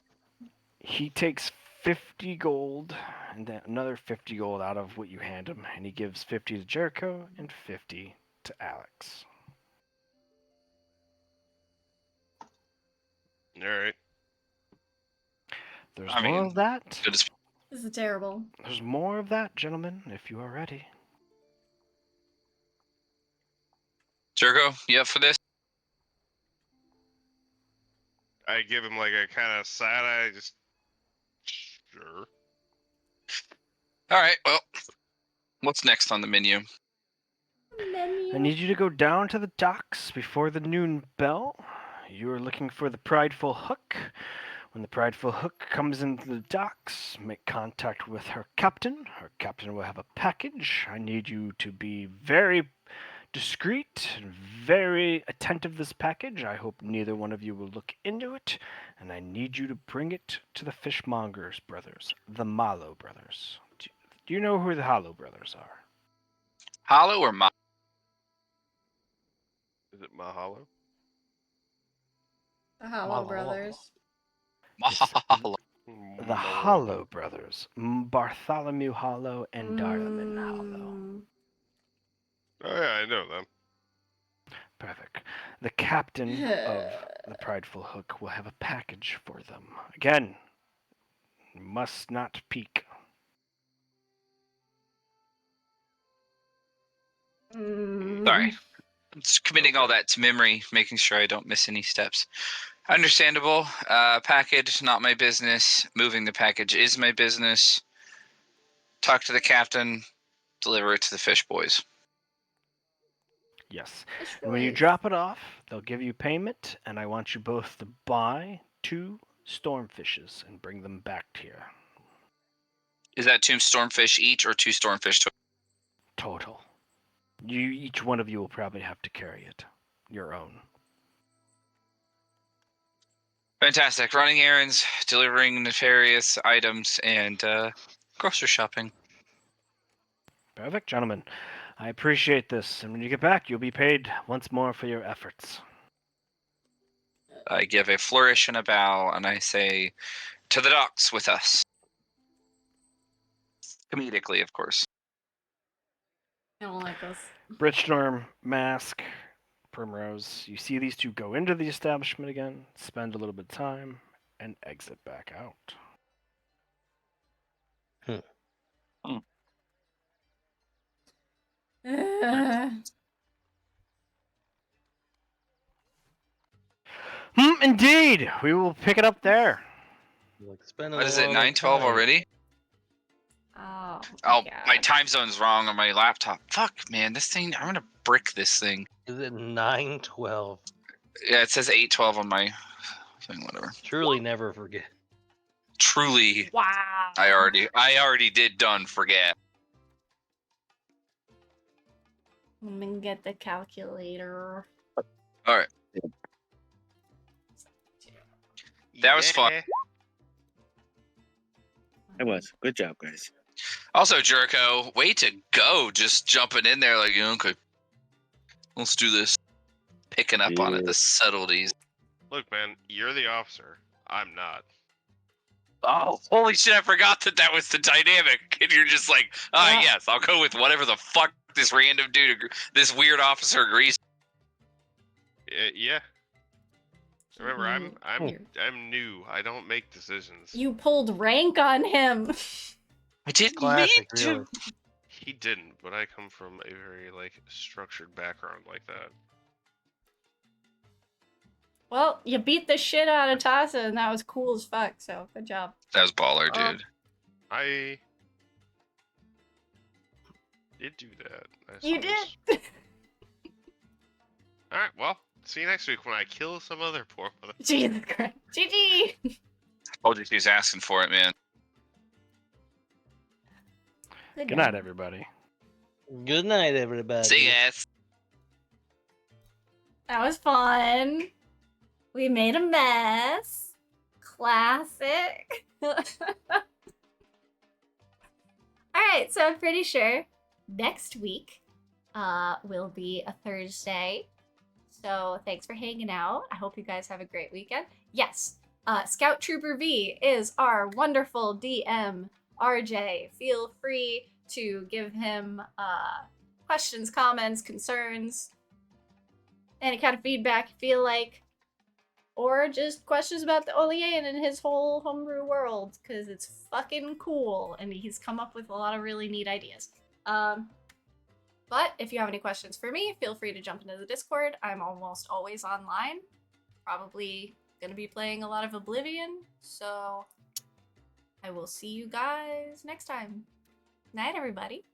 He takes 50 gold and then another 50 gold out of what you hand him, and he gives 50 to Jericho and 50 to Alex. All right. There's I more mean, of that. good as This is terrible. There's more of that, gentlemen, if you are ready. Jericho, you up for this? I give him like a kind of side eye, just sure. All right. Well, what's next on the menu? I need you to go down to the docks before the noon bell. You are looking for the Prideful Hook. When the Prideful Hook comes into the docks, make contact with her captain. Her captain will have a package. I need you to be very discreet and very attentive to this package. I hope neither one of you will look into it. And I need you to bring it to the Fishmongers brothers, the Malo brothers. Do you know who the Hollow brothers are? Hollow or Ma? Is it Mahalo? The Hollow Malo. Brothers. It's Mahalo. the Hollow brothers, Bartholomew Hollow and Darlaman Hollow. Mm. Oh yeah, I know them. Perfect. The captain of the Prideful Hook will have a package for them. Again, must not peek. Sorry. I'm just committing all that to memory, making sure I don't miss any steps. Understandable. Package, not my business. Moving the package is my business. Talk to the captain. Deliver it to the fish boys. Yes. Fish And when you boys. drop it off, they'll give you payment, and I want you both to buy 2 stormfishes and bring them back here. Is that 2 stormfish each or 2 stormfish total? Total. Each one of you will probably have to carry it. Your own. Fantastic. Running errands, delivering nefarious items, and grocery shopping. Perfect, gentlemen. I appreciate this, and when you get back, you'll be paid once more for your efforts. I give a flourish and a bow, and I say, to the docks with us. Comedically, of course. I don't like this. Bridgestorm, Mask, Primrose, you see these 2 go into the establishment again, spend a little bit of time, and exit back out. Indeed! We will pick it up there. Like spending What a is it, lot of 9:12 time. already? Oh, Oh, God. my time zone's wrong on my laptop. Fuck, man, this thing, I'm gonna brick this thing. Is it 9:12? Yeah, it says 8:12 on my thing, whatever. Truly never forget. Truly, Wow. I already did done forget. Let me get the calculator. All right, that was fun. Yeah. It was. Good job, guys. Also, Jericho, way to go, just jumping in there like, okay, let's do this. Picking up on it, the subtleties. Look, man, you're the officer. I'm not. Oh, holy shit, I forgot that was the dynamic. And you're just like, Yeah. yes, I'll go with whatever the fuck this random dude, this weird officer agrees. Yeah. Remember, You- I'm new. I don't make decisions. You pulled rank on him. I didn't Classic, mean to. really. He didn't, but I come from a very structured background like that. Well, you beat the shit out of Tassa, and that was cool as fuck. So good job. That was baller, Um, dude. I did do that. I You suppose. did. All right. Well, see you next week when I kill some other poor mother. Jesus Christ. GG. Told you she was asking for it, man. Good night, everybody. Good night, everybody. See you guys. That was fun. We made a mess. Classic. Alright, so I'm pretty sure next week will be a Thursday. So thanks for hanging out. I hope you guys have a great weekend. Yes, Scout Trooper V is our wonderful DM RJ. Feel free to give him questions, comments, concerns, any kind of feedback you feel like, or just questions about the Olien and his whole homebrew world, because it's fucking cool, and he's come up with a lot of really neat ideas. But if you have any questions for me, feel free to jump into the Discord. I'm almost always online. Probably gonna be playing a lot of Oblivion, so I will see you guys next time. Night, everybody.